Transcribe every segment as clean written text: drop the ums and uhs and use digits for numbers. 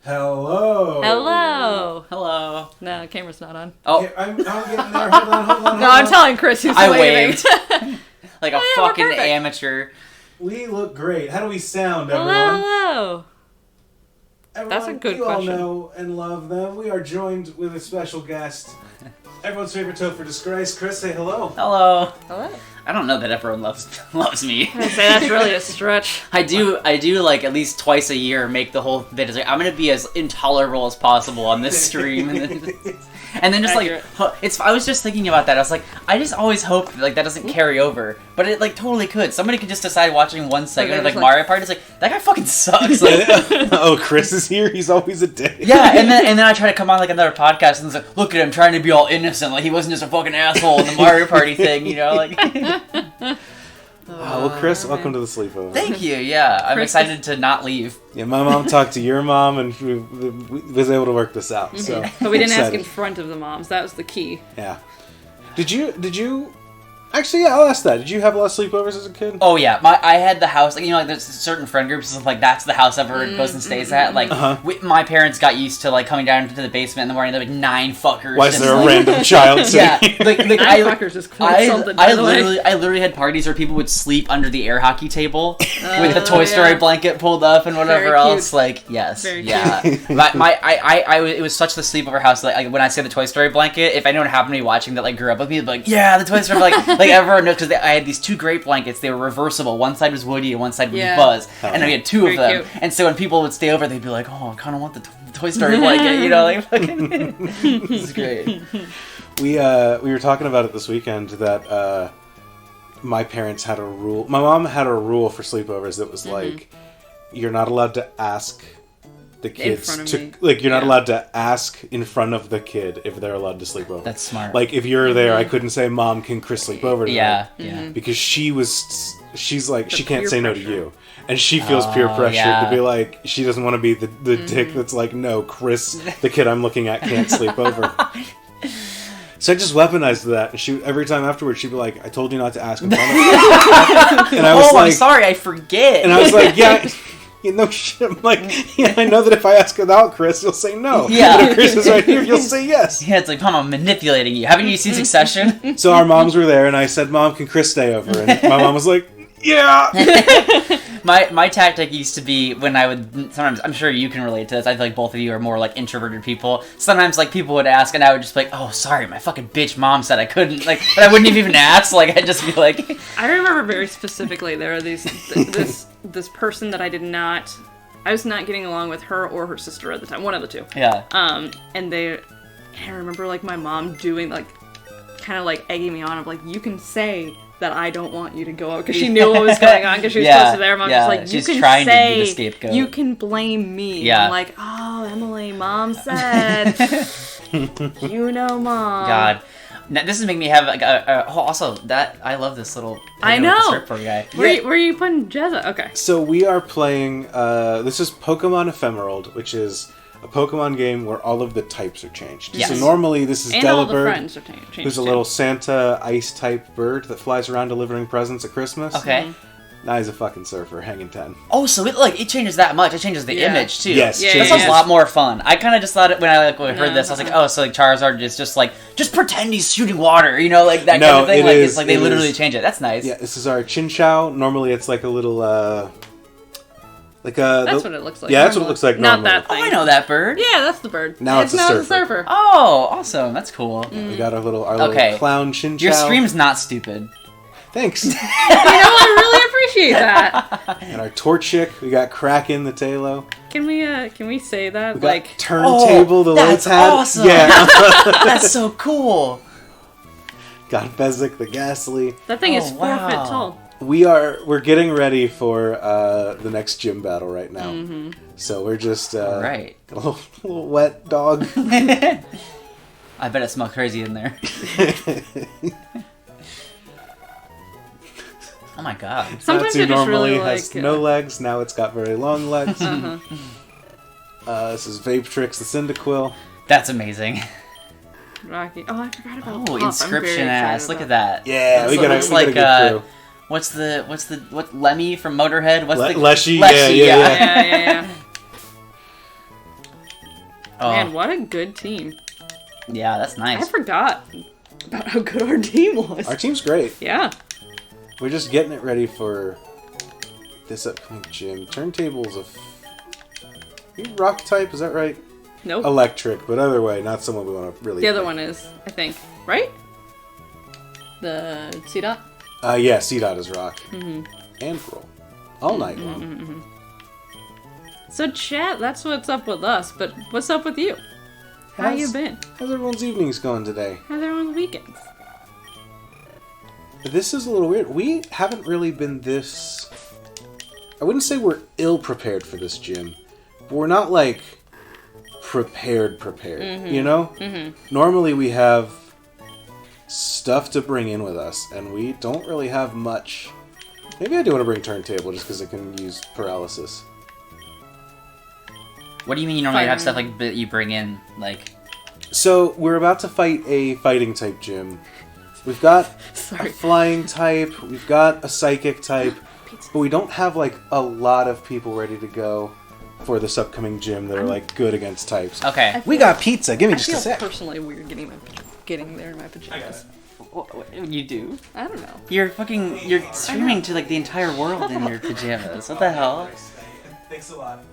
Hello. Hello. Hello. No, the camera's not on. Oh, I'm getting there. Hold on. No, I'm telling Chris he's I waving. waved. Like a fucking amateur. We look great. How do we sound, Hello, everyone? hello. Everyone, That's a good you question. all know and love them. We are joined with a special guest. Everyone's favorite toe for disgrace. Chris, say hello. Hello. Hello. I don't know that everyone loves me. I'd say that's really a stretch. I do like at least twice a year make the whole bit as like I'm gonna be as intolerable as possible on this stream, and then just Accurate. like I was just thinking about that. I was like, I just always hope like that doesn't carry over, but it like totally could. Somebody could just decide watching one segment of like Mario Party, it's like that guy fucking sucks. Like, Oh, Chris is here. He's always a dick. yeah, and then I try to come on like another podcast and it's like, look at him trying to be all innocent, like he wasn't just a fucking asshole in the Mario Party thing, you know, like. Well, Chris, welcome to the sleepover. Thank you. Yeah, I'm Chris excited to not leave. Yeah, my mom talked to your mom, and we was able to work this out. So, But we didn't ask excited. in front of the moms. That was the key. Yeah. Did you? Actually, yeah, I'll ask that. Did you have a lot of sleepovers as a kid? Oh yeah, I had the house. Like, you know, like there's certain friend groups. Like that's the house everyone goes and stays at. Like my parents got used to like coming down to the basement in the morning. There were like 9 fuckers. Why is just, there a like, random child sitting Yeah, here? like 9 fuckers is quite something, by the way. I literally had parties where people would sleep under the air hockey table with the Toy Story yeah. blanket pulled up and whatever Very else. cute. Like yes, Very yeah. It was such the sleepover house. Like when I say the Toy Story blanket, if anyone happened to be watching that like grew up with me, they'd be like, yeah, the Toy Story like everyone knows because I had these 2 great blankets. They were reversible. One side was Woody and one side was Yeah. Buzz, and we had 2 Very of them. cute. And so when people would stay over, they'd be like, oh, I kind of want the Toy Story blanket, you know, like fucking. This is great. We were talking about it this weekend that my parents had a rule. My mom had a rule for sleepovers that was like, you're not allowed to ask the kids front of to me. like you're not Yeah. allowed to ask in front of the kid if they're allowed to sleep over. That's smart. Like if you're there, I couldn't say, "Mom, can Chris sleep over tonight?" Yeah. Because she's like she can't peer say no to pressure. you. And she feels peer pressure yeah. to be like, she doesn't want to be the dick that's like, no, Chris, the kid I'm looking at, can't sleep over. So I just weaponized that. And she every time afterwards, she'd be like, I told you not to ask in front of me. And I was I'm like, sorry, I forget. and I was like, yeah, you know, shit. I'm like, yeah, I know that if I ask without Chris, you'll say no. Yeah. But if Chris is right here, you'll say yes. Yeah, it's like, Mom, I'm manipulating you. Haven't you seen Succession? So our moms were there, and I said, Mom, can Chris stay over? And my mom was like, yeah. My tactic used to be when I would sometimes, I'm sure you can relate to this, I feel like both of you are more like introverted people. Sometimes like people would ask and I would just be like, oh sorry, my fucking bitch mom said I couldn't, like, but I wouldn't even ask, like I'd just be like I remember very specifically there are this person that I was not getting along with her or her sister at the time, one of the 2. yeah. And I remember like my mom doing like kind of like egging me on of like, you can say that I don't want you to go out because she knew what was going on because she was Yeah, close to there. Mom yeah, was like, you she's can trying to be say the scapegoat. you can blame me. Yeah. I'm like, oh Emily, Mom said, you know, Mom. God. Now, this is making me have like also that I love this little I with the know. surfboard guy. Where are you putting Jezza? Okay. So we are playing, this is Pokemon Ephemerald, which is a Pokemon game where all of the types are changed. Yes. So normally this is And all the Delibird, friends are changed. who's a little Santa ice-type bird that flies around delivering presents at Christmas. Okay. Now he's a fucking surfer, hanging 10. Oh, so it changes that much. It changes the Yeah. image too. Yes, Yeah, That yeah, sounds yeah. a lot more fun. I kind of just thought it when I heard No, this. I was like, oh, so like Charizard is just like pretend he's shooting water, you know, like that No, kind of thing. it Like is- it's like they it literally is. change it. That's nice. Yeah, this is our Chinchou. Normally it's like a little, like a... That's what it looks like. Yeah, that's what it normally. looks like Not normally. that Oh, thing. I know that bird. Yeah, that's the bird. Now it's a a surfer. surfer. Oh, awesome. That's cool. We got our little Okay. clown Chinchou. Your stream's not stupid. Thanks. You know, I really appreciate that. And our Torchic. We got Kraken the Talo. Can we say that? We got Like, Turntable, the that's Lotad. awesome. Yeah. That's so cool. Got Bezic the Ghastly. that thing is Oh, 4 wow. feet tall. We're getting ready for the next gym battle right now. So we're just Right. got a little wet dog. I bet it smells crazy in there. Oh my god. Sometimes Natsu I just normally really has like. no legs. Now it's got very long legs. This is Vapetrix the Cyndaquil. That's amazing. Rocky. Oh, I forgot about. Oh, Puff. I'm inscription very ass. excited Look at about that. Yeah, we It got looks a like good crew. what Lemmy from Motorhead? What's the Leshy, Leshy, yeah. that. Yeah. Man, what a good team. Yeah, that's nice. I forgot about how good our team was. Our team's great. Yeah. We're just getting it ready for this upcoming gym. Turntables of... You rock type, is that right? Nope. Electric, but other way, not someone we want to really... The other one is, I think. Right? The C-Dot? Yeah, C-Dot is rock. And roll. All night long. So, chat, that's what's up with us, but what's up with you? How you been? How's everyone's evenings going today? How's everyone's weekends? This is a little weird. We haven't really been this... I wouldn't say we're ill-prepared for this gym, but we're not, like, prepared, you know? Normally we have stuff to bring in with us, and we don't really have much. Maybe I do want to bring turntable just because it can use paralysis. What do you mean you normally have stuff like that you bring in, like... So, we're about to fight a fighting type gym. We've got a flying type, we've got a psychic type, but we don't have, like, a lot of people ready to go for this upcoming gym that are, like, good against types. Okay. We got pizza, give me just a I sec. feel personally weird getting there in my pajamas. You do? I don't know. You're streaming to, like, the entire world in your pajamas. What the hell? Thanks a lot.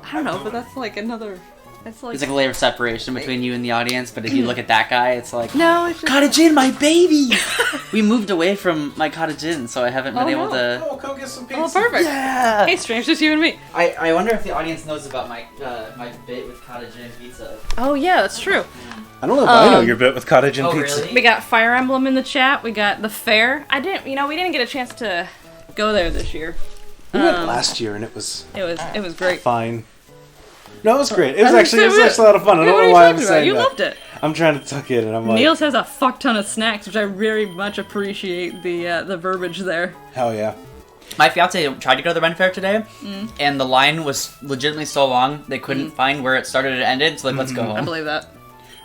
I don't know, but that's like another... That's like... There's like a layer of separation between you and the audience, but if you look at that guy, it's like... No, it's just... Cottage Inn, my baby! We moved away from my Cottage Inn, so I haven't been able to... Oh, come get some pizza. Oh, perfect. Yeah! Hey, strange, just you and me. I wonder if the audience knows about my my bit with Cottage Inn pizza. Oh, yeah, that's true. I don't know if I know your bit with cottage and Oh, pizza. really? We got Fire Emblem in the chat. We got the fair. We didn't get a chance to go there this year. We went last year and it was It was great. fine. No, it was great. It was actually a lot of fun. I don't know why I'm saying You that. loved it. I'm trying to tuck in, and I'm like, Niels has a fuck ton of snacks, which I very much appreciate the verbiage there. hell yeah. My fiance tried to go to the Ren Fair today, and the line was legitimately so long they couldn't find where it started and ended. So like, let's go I home. believe that.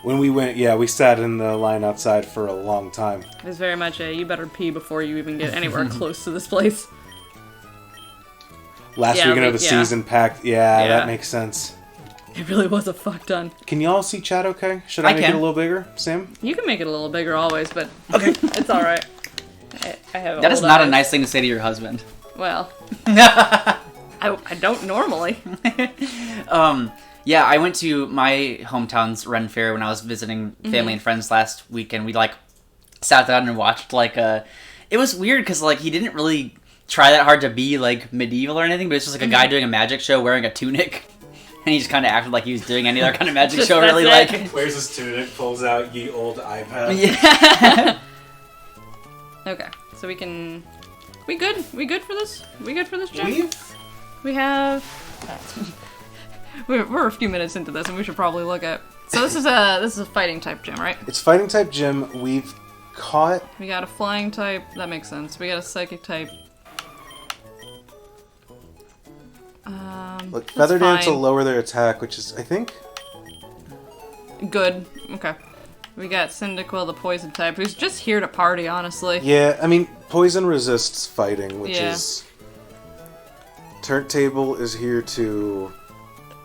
When we went, we sat in the line outside for a long time. It was very much you better pee before you even get anywhere close to this place. Last weekend of the season packed. Yeah, that makes sense. It really was a fuck ton. Can y'all see chat okay? Should I make it a little bigger, Sam? You can make it a little bigger always, but it's alright. I have That is not a nice thing to say to your husband. Well, I don't normally. Yeah, I went to my hometown's Ren Fair when I was visiting family and friends last week, and we like sat down and watched like it was weird because like he didn't really try that hard to be like medieval or anything, but it's just like a guy doing a magic show wearing a tunic. And he just kind of acted like he was doing any other kind of magic show, really like... Wears his tunic, pulls out ye old iPad. Yeah. Okay, so we can... We good? We good for this? We good for this, Jim? We have... We're a few minutes into this, and we should probably look at... So this is a fighting type gym, right? It's fighting type gym. We've caught... We got a flying type. That makes sense. We got a psychic type. Look, Feather Dance will lower their attack, which is, I think... Good. Okay. We got Cyndaquil, the poison type, who's just here to party, honestly. Yeah, I mean, poison resists fighting, which is... Turntable is here to...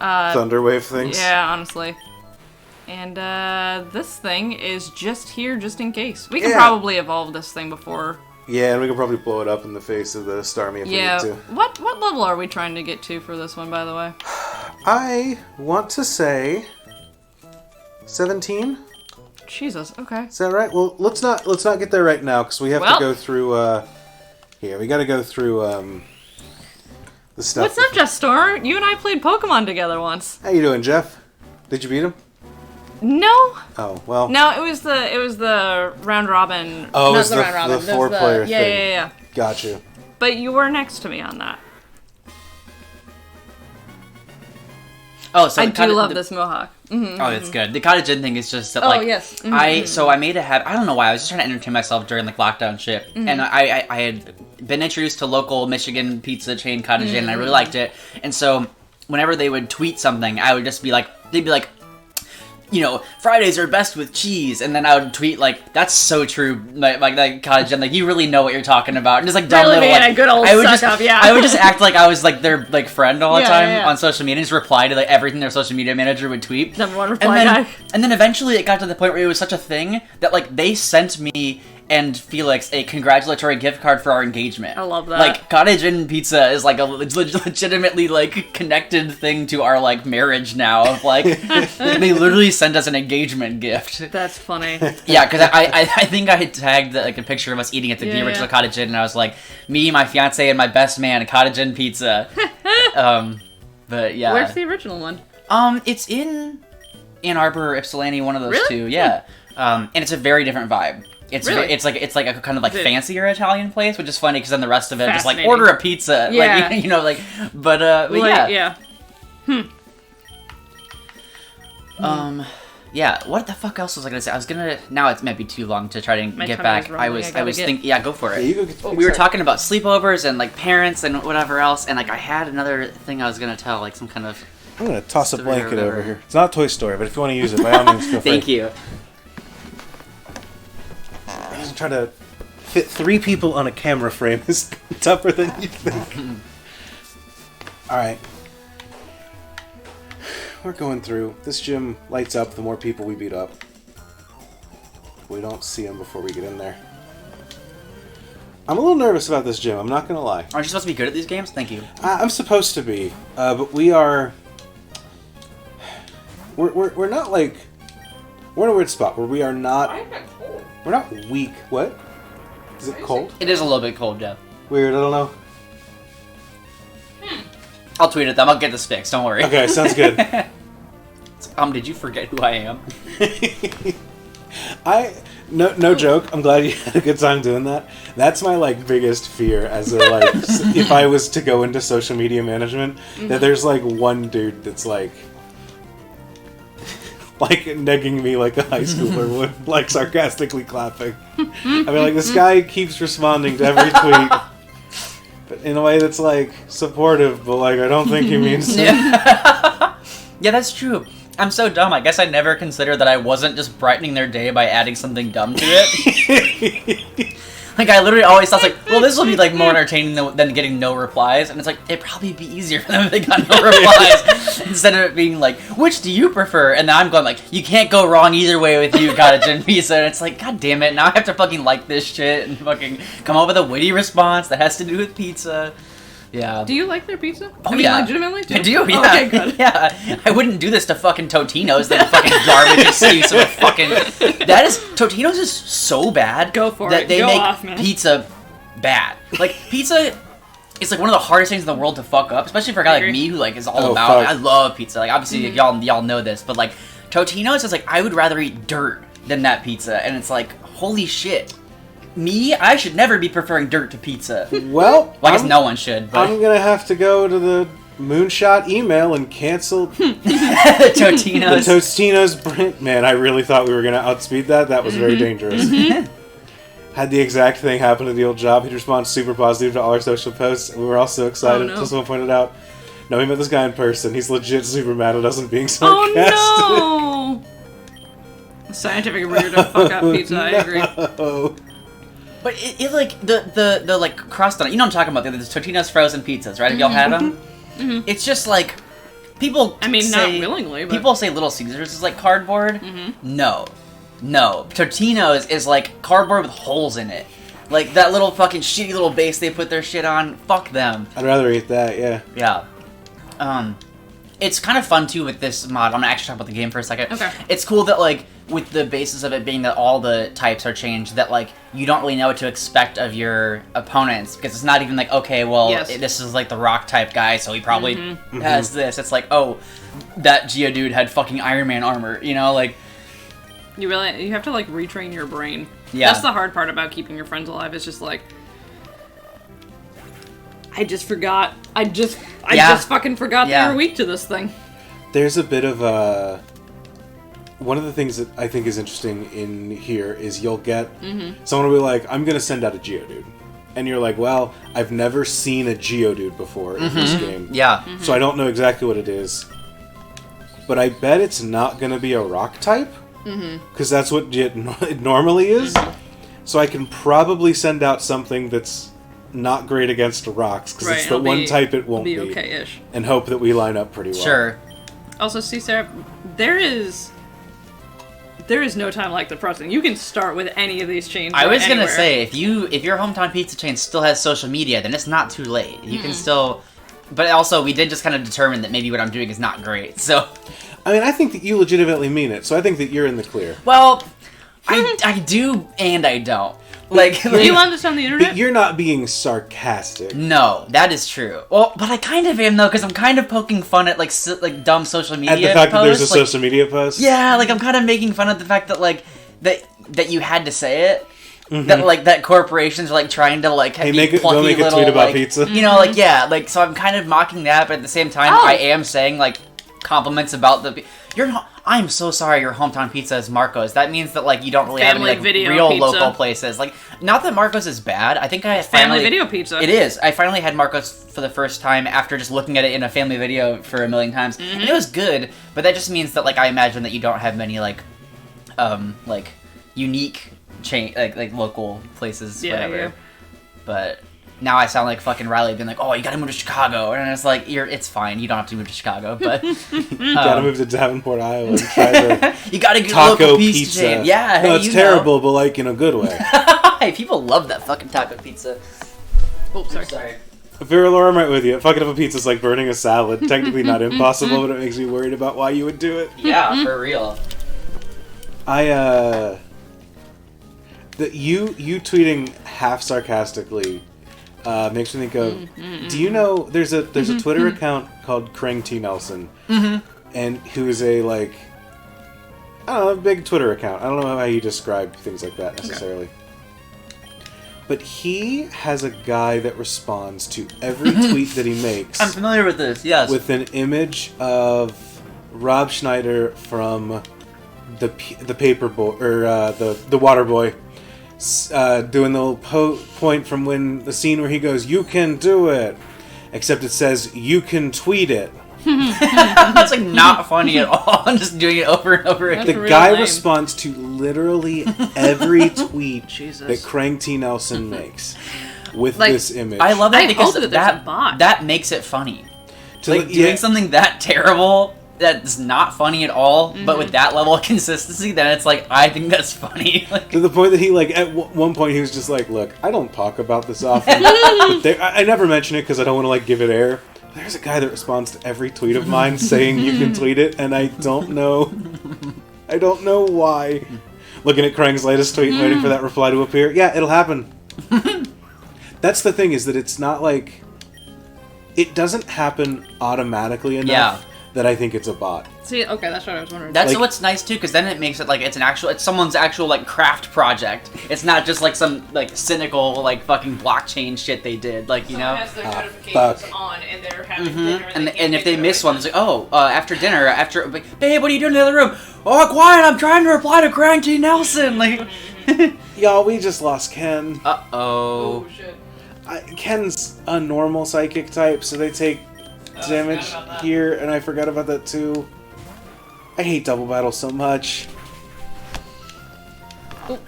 Thunderwave things. Yeah, honestly. And this thing is just here just in case. We can probably evolve this thing before... Yeah, and we can probably blow it up in the face of the Starmie if we need to. What level are we trying to get to for this one, by the way? I want to say 17. Jesus. Okay. Is that right? Well, let's not get there right now because we have to go through. Here, we got to go through the stuff. What's up, Jeff Storm? You and I played Pokemon together once. How you doing, Jeff? Did you beat him? No. Oh well. No, it was the round robin. Oh, not it was the round robin. the 4-player thing. Yeah. Got you. But you were next to me on that. Oh, so I do love this mohawk. Mm-hmm, oh, it's good. The Cottage Inn thing is just that, oh, like... yes. Mm-hmm. I made a habit... I don't know why. I was just trying to entertain myself during, like, lockdown shit. Mm-hmm. And I had been introduced to local Michigan pizza chain Cottage Inn, and I really liked it. And so, whenever they would tweet something, I would just be like... They'd be like, Fridays are best with cheese, and then I would tweet like, "That's so true," like that cottage, and like you really know what you're talking about, and just like dumb Really little being like, a good old I would suck just up, yeah. I would just act like I was like their like friend all the Yeah, time yeah. on social media, and just reply to like everything their social media manager would tweet. Number one reply guy. And then eventually it got to the point where it was such a thing that like they sent me and Felix a congratulatory gift card for our engagement. I love that. Like Cottage Inn Pizza is like a legitimately like connected thing to our like marriage now. Of like they literally sent us an engagement gift. That's funny. Yeah, because I think I had tagged like a picture of us eating at the Yeah, original yeah. Cottage Inn, and I was like, me, my fiance, and my best man, Cottage Inn Pizza. But yeah. Where's the original one? It's in Ann Arbor or Ypsilanti, one of those Really? two. Yeah. And it's a very different vibe. It's Really? it's like a kind of like Is it- fancier Italian place, which is funny because then the rest of it just like Fascinating. order a pizza, Yeah. like like. But yeah. Yeah. What the fuck else was I gonna say? I was gonna. Now it might be too long to try to My get tummy back. is I rumbling, was I gotta thinking. Yeah, go for it. Yeah, you go get the We were pizza. talking about sleepovers and like parents and whatever else, and like I had another thing I was gonna tell, like some kind of. I'm gonna toss a Story or blanket whatever. over here. It's not Toy Story, but if you want to use it, by all means, feel free. Thank you. I'm trying to fit 3 people on a camera frame is tougher than you think. Alright. We're going through. This gym lights up the more people we beat up. We don't see them before we get in there. I'm a little nervous about this gym, I'm not gonna lie. Aren't you supposed to be good at these games? Thank you. I'm supposed to be, but we are... We're not like... We're in a weird spot where we are not... We're not weak. What? Is it cold? It is a little bit cold, Jeff. Weird, I don't know. I'll tweet at them. I'll get this fixed. Don't worry. Okay, sounds good. Did you forget who I am? No joke. I'm glad you had a good time doing that. That's my like biggest fear as a like if I was to go into social media management, that there's like one dude that's like negging me like a high schooler would, like sarcastically clapping. I mean, like this guy keeps responding to every tweet, but in a way that's like supportive, but like I don't think he means to. Yeah, that's true. I'm so dumb. I guess I never considered that I wasn't just brightening their day by adding something dumb to it. Like, I literally always thought, like, well, this will be, like, more entertaining than getting no replies. And it's like, it'd probably be easier for them if they got no replies. Instead of it being like, which do you prefer? And now I'm going, like, you can't go wrong either way with you, Cottage and Pizza. And it's like, god damn it, now I have to fucking like this shit and fucking come up with a witty response that has to do with pizza. Yeah. Do you like their pizza? Oh, I mean, yeah. legitimately? I do, yeah. Oh, okay, good. Yeah. I wouldn't do this to fucking Totino's, that fucking garbage excuse of a fucking... Totino's is so bad. Go for that it. they Go make off, man. pizza bad. Like, pizza is like one of the hardest things in the world to fuck up, especially for a guy like agree. me who like is all Oh, about... fuck. I love pizza. Like, obviously, y'all know this, but like, Totino's is like, I would rather eat dirt than that pizza. And it's like, holy shit. Me, I should never be preferring dirt to pizza. Well, I guess no one should, but... I'm gonna have to go to the Moonshot email and cancel the Totino's. Tostino's brand. Man, I really thought we were gonna outspeed that. That was very dangerous. Had the exact thing happen at the old job. He'd respond super positive to all our social posts. We were all so excited. Oh, no. Just someone pointed out, no, we met this guy in person. He's legit super mad at us and being sarcastic. Oh no! Scientific reader to fuck up pizza, I agree. Oh. But it like the like crust on it. You know what I'm talking about? There's Totino's frozen pizzas, right? Have y'all had them? It's just like people. I mean, say, not willingly, but... People say Little Caesars is like cardboard. No. Totino's is like cardboard with holes in it. Like that little fucking shitty little base they put their shit on. Fuck them. I'd rather eat that. Yeah. Yeah. It's kind of fun too with this mod. I'm gonna actually talk about the game for a second. Okay. It's cool that like with the basis of it being that all the types are changed, that like you don't really know what to expect of your opponents, because it's not even like, okay, well, Yes. this is like the rock type guy, so he probably has this. It's like, oh, that Geodude had fucking Iron Man armor, you know, like. You have to like retrain your brain. Yeah. That's the hard part about keeping your friends alive. It's just like, I just forgot. I just fucking forgot Yeah. they were weak to this thing. There's a bit of a... One of the things that I think is interesting in here is you'll get... Someone will be like, I'm going to send out a Geodude. And you're like, well, I've never seen a Geodude before in this game. Yeah. So I don't know exactly what it is. but I bet it's not going to be a rock type, because that's what it normally is. So I can probably send out something that's not great against rocks, because it's the one type it won't be. Okay-ish. And hope that we line up pretty well. Sure. Also, see, Sarah, there is no time like the present. You can start with any of these chains. I was anywhere. gonna say, if your hometown pizza chain still has social media, then it's not too late. You can still, but also we did just kind of determine that maybe what I'm doing is not great. So, I mean, I think that you legitimately mean it, so I think that you're in the clear. well, I do and I don't. Like, You want this on the internet? But you're not being sarcastic. no, that is true. Well, but I kind of am though, because I'm kind of poking fun at like dumb social media At the fact that there's a posts, like, social media post? yeah, like I'm kind of making fun of the fact that like that you had to say it. That like that corporations are like trying to like Hey, be go make a little, tweet about like, pizza. You know, like yeah, like so I'm kind of mocking that, but at the same time Oh. I am saying like compliments about I'm so sorry your hometown pizza is Marco's. That means that like you don't really Family have any video like real pizza. local places. Like not that Marco's is bad. I think I Family finally video pizza. It is. I finally had Marco's for the first time after just looking at it in a family video for a million times. And it was good, but that just means that like I imagine that you don't have many like unique chain like local places, whatever. Yeah. But now I sound like fucking Riley being like, "Oh, you gotta move to Chicago," and it's like, it's fine. You don't have to move to Chicago, but You gotta move to Davenport, Iowa, and try the you gotta get a taco local pizza. chain. Yeah, no, hey, it's you terrible, but like in a good way. know. Hey, people love that fucking taco pizza. Oh, sorry. Sorry. Vera Laura, I'm right with you. Fucking up a pizza is like burning a salad. Technically not impossible, but it makes me worried about why you would do it. Yeah, for real. You tweeting half sarcastically makes me think of. Do you know there's a Twitter account called Krang T Nelson, and who's a like I don't know, a big Twitter account. I don't know how you describe things like that necessarily. But he has a guy that responds to every tweet that he makes. I'm familiar with this. Yes. With an image of Rob Schneider from the paper boy or the water boy, doing the little point from when the scene where he goes, "You can do it," except it says, "You can tweet it." That's like not funny at all. I'm just doing it over and over again. That's The real guy lame. responds to literally every tweet Jesus. that Krang T Nelson makes with Like, this image. I love that I because hope that there's a bot. that makes it funny. To Like the- doing yeah. something that terrible that's not funny at all, but with that level of consistency, then it's like I think that's funny. Like, To the point that he, like, at one point he was just like, "Look, I don't talk about this often. But I never mention it because I don't want to, like, give it air. There's a guy that responds to every tweet of mine saying you can tweet it, and I don't know. I don't know why." Looking at Krang's latest tweet, waiting for that reply to appear. Yeah, it'll happen. That's the thing, is that it's not like... It doesn't happen automatically enough that I think it's a bot. See, okay, that's what I was wondering. that's Like- what's nice too, because then it makes it like it's someone's actual like craft project. It's not just like some like cynical like fucking blockchain shit they did, like you know. has their notifications fuck. on and they're having dinner. And if they miss one, it's like, oh, after dinner, like, babe, what are you doing in the other room? Oh, quiet! I'm trying to reply to Krang T Nelson. Like, Y'all, we just lost Ken. Oh shit. Ken's a normal psychic type, so they take damage here, and I forgot about that too. I hate double battle so much. Oh.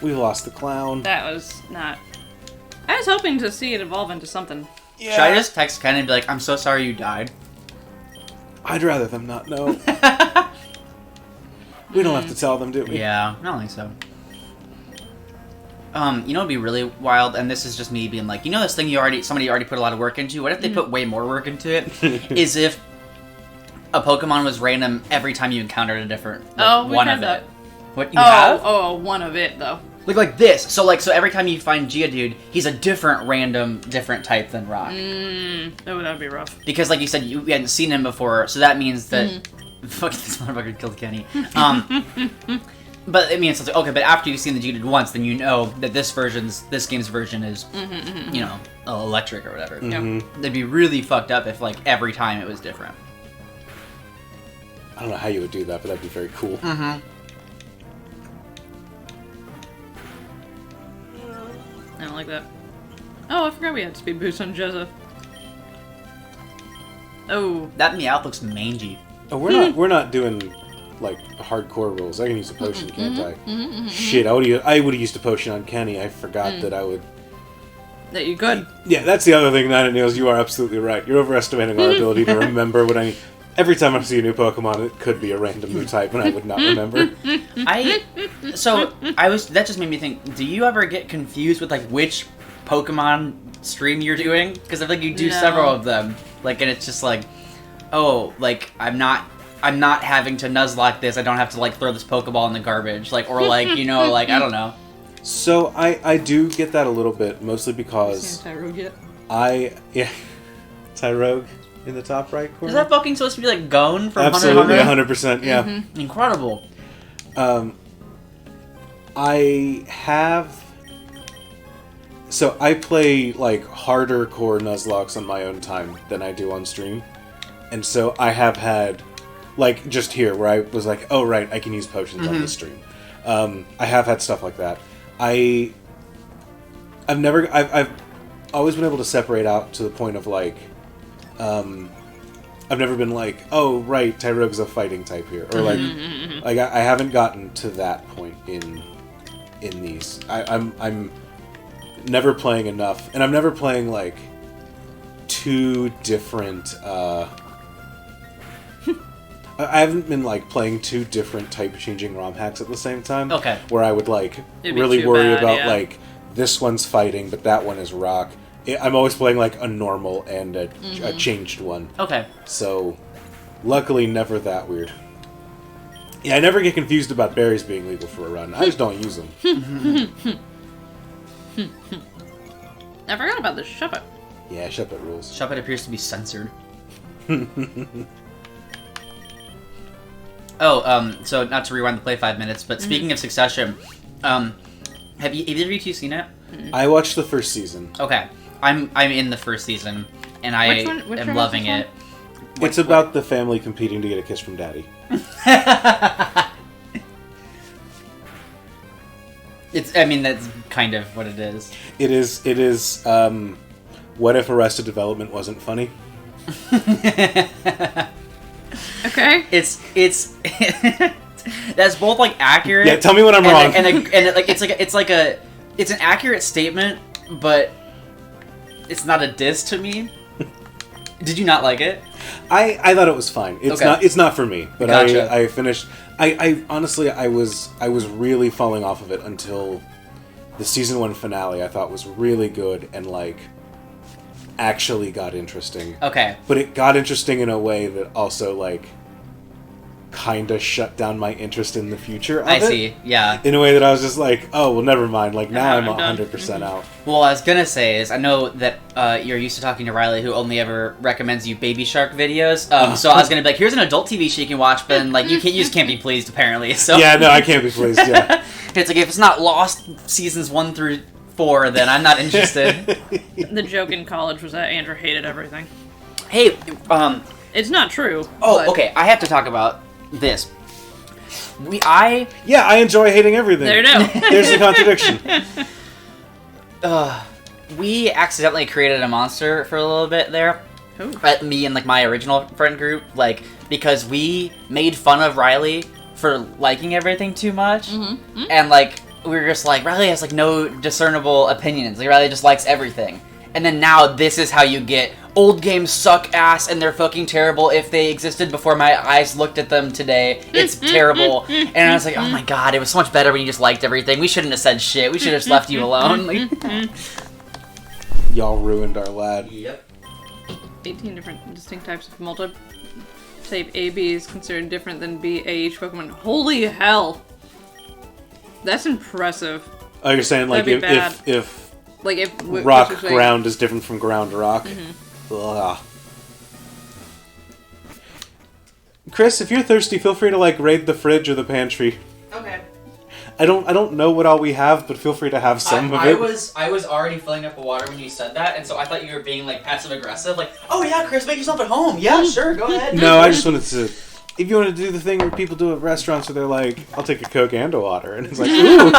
We lost the clown. That was not. I was hoping to see it evolve into something. Yeah. should I just text Ken and be like, I'm so sorry you died? I'd rather them not know. We don't have to tell them, do we? Yeah, I don't think so. You know, it'd be really wild, and this is just me being like, you know, this thing somebody already put a lot of work into. What if they put way more work into it? Is if a Pokemon was random every time you encountered a different We've one had of that. it. What you have? One of it though. Like this. So every time you find Geodude, he's a different type than Rock. Oh, that'd be rough. Because like you said, you hadn't seen him before, so that means that fuck, this motherfucker killed Kenny. But it means it's like, okay, but after you've seen the Geodude once, then you know that this game's version is, you know, electric or whatever. Yeah. That'd be really fucked up if like every time it was different. I don't know how you would do that, but that'd be very cool. I don't like that. Oh, I forgot we had speed boost on Jezza. Oh. That Meowth looks mangy. Oh, we're not doing like hardcore rules. I can use a potion, can't I? Shit, I would have used a potion on Kenny. I forgot that I would. That you could. Yeah, that's the other thing, Nine and Nails. You are absolutely right. You're overestimating our ability to remember what I need. Every time I see a new Pokemon, it could be a random new type, and I would not remember. That just made me think. Do you ever get confused with like which Pokemon stream you're doing? Because I feel like you do several of them. Like, and it's just like, oh, like I'm not having to Nuzlocke this. I don't have to like throw this Pokeball in the garbage. Like, or like, you know, like I don't know. So I do get that a little bit, mostly because Tyrogue yet? Tyrogue in the top right corner. Is that fucking supposed to be like Gone from Absolutely, 100%? 100%, yeah. Incredible. So I play like harder core Nuzlocks on my own time than I do on stream. And so I have had, like just here where I was like, oh right, I can use potions on the stream. I have had stuff like that. I've always been able to separate out to the point of like, I've never been like, oh right, Tyrogue's a fighting type here, or like, I haven't gotten to that point in these. I'm never playing enough, and I'm never playing like two different. I haven't been like playing two different type changing ROM hacks at the same time. Okay. Where I would like It'd be really too worry bad, about like this one's fighting, but that one is rock. I'm always playing like a normal and a changed one. Okay. So, luckily, never that weird. Yeah, I never get confused about berries being legal for a run. I just don't use them. I forgot about this. Shove it. Yeah, Shuppet rules. Shuppet appears to be censored. So not to rewind the play 5 minutes, but speaking of Succession, have either of you two seen it? I watched the first season. Okay. I'm in the first season, and I am loving it. It's about the family competing to get a kiss from daddy. That's kind of what it is. It is, what if Arrested Development wasn't funny? Okay. It's that's both like accurate. Yeah, tell me when I'm wrong. It's an accurate statement, but it's not a diss to me. Did you not like it? I thought it was fine. It's not for me. But Gotcha. I finished. I honestly I was really falling off of it until the season 1 finale. I thought was really good and like actually got interesting. Okay. But it got interesting in a way that also like kind of shut down my interest in the future of I it. see. Yeah. In a way that I was just like, oh well, never mind. Like now I'm 100% out. Well, what I was gonna say is I know that you're used to talking to Riley, who only ever recommends you Baby Shark videos. So I was gonna be like, here's an adult TV show you can watch, but then, like you just can't be pleased apparently. So Yeah, no, I can't be pleased. Yeah. It's like if it's not Lost seasons 1 through 4, then I'm not interested. The joke in college was that Andrew hated everything. Hey, It's not true. Oh, but okay. I have to talk about this. I enjoy hating everything. There you go. There's the contradiction. We accidentally created a monster for a little bit there. Who? Me and like my original friend group, like because we made fun of Riley for liking everything too much, and like we were just like Riley has like no discernible opinions. Like Riley just likes everything. And then now this is how you get old games suck ass and they're fucking terrible if they existed before my eyes looked at them today. It's terrible. And I was like, oh my god, it was so much better when you just liked everything. We shouldn't have said shit. We should have just left you alone. Like, Y'all ruined our lad. yep. 18 different distinct types of multi-type AB is considered different than BAH Pokemon. Holy hell! That's impressive. Oh, you're saying like That'd be bad. if Like if rock what's your saying? ground is different from ground rock. Ugh. Chris, if you're thirsty, feel free to like raid the fridge or the pantry. Okay. I don't know what all we have, but feel free to have some of it. I was already filling up the water when you said that, and so I thought you were being like passive aggressive, like, oh yeah, Chris, make yourself at home. Yeah, sure, go ahead. No, I just wanted to. If you want to do the thing where people do at restaurants where they're like, I'll take a Coke and a water, and it's like, ooh.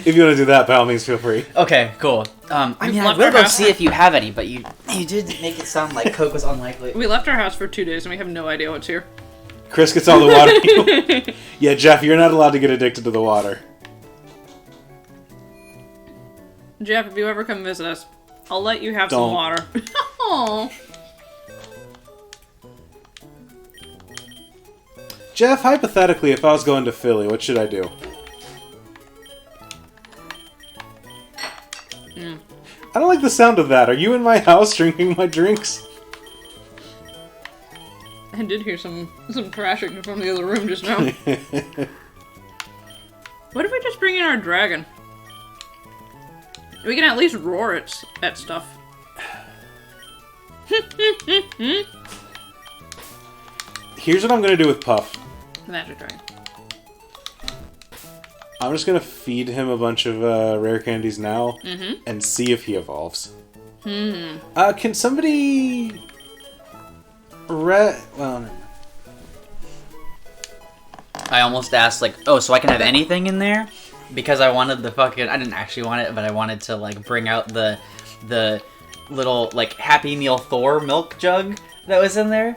If you want to do that, by all means, feel free. Okay, cool. I mean, I will go see if you have any, but you did make it sound like Coke was unlikely. We left our house for 2 days and we have no idea what's here. Chris gets all the water. Yeah, Jeff, you're not allowed to get addicted to the water. Jeff, if you ever come visit us, I'll let you have some Don't. water. Aww. Jeff, hypothetically, if I was going to Philly, what should I do? I don't like the sound of that. Are you in my house drinking my drinks? I did hear some crashing from the other room just now. What if we just bring in our dragon? We can at least roar at stuff. Here's what I'm going to do with Puff. Magic dragon. I'm just going to feed him a bunch of rare candies now and see if he evolves. Can somebody... Well, never mind. I almost asked, like, oh, so I can have anything in there? Because I wanted the fucking... I didn't actually want it, but I wanted to, like, bring out the little, like, Happy Meal Thor milk jug that was in there.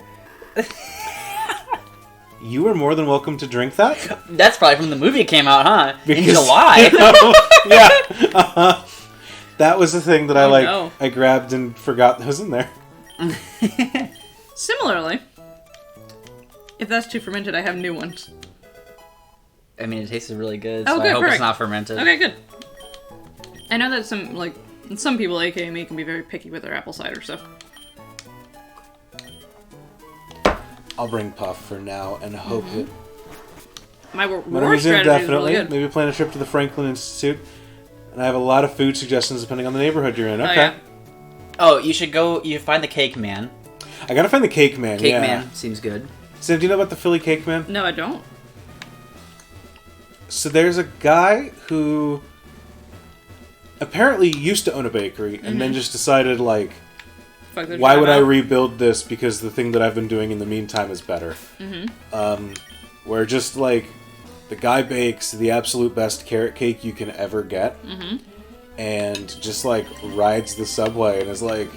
You were more than welcome to drink that? That's probably from the movie it came out, huh? Because, in July. Yeah. That was the thing that I grabbed and forgot that was in there. Similarly, if that's too fermented, I have new ones. I mean, it tasted really good, Oh, so good, I hope perfect. it's not fermented. Okay, good. I know that some people, aka me, can be very picky with their apple cider, so. I'll bring Puff for now and hope that... My When roar I resume, strategy definitely. is really good. Maybe plan a trip to the Franklin Institute. And I have a lot of food suggestions depending on the neighborhood you're in. Okay. Oh, yeah. Oh, you should go... You find the Cake Man. I gotta find the Cake Man, Cake yeah. Man seems good. Sam, do you know about the Philly Cake Man? No, I don't. So there's a guy who apparently used to own a bakery and then just decided, like, Fuck their why job would I out. rebuild this because the thing that I've been doing in the meantime is better. Where just, like, the guy bakes the absolute best carrot cake you can ever get and just, like, rides the subway and is like,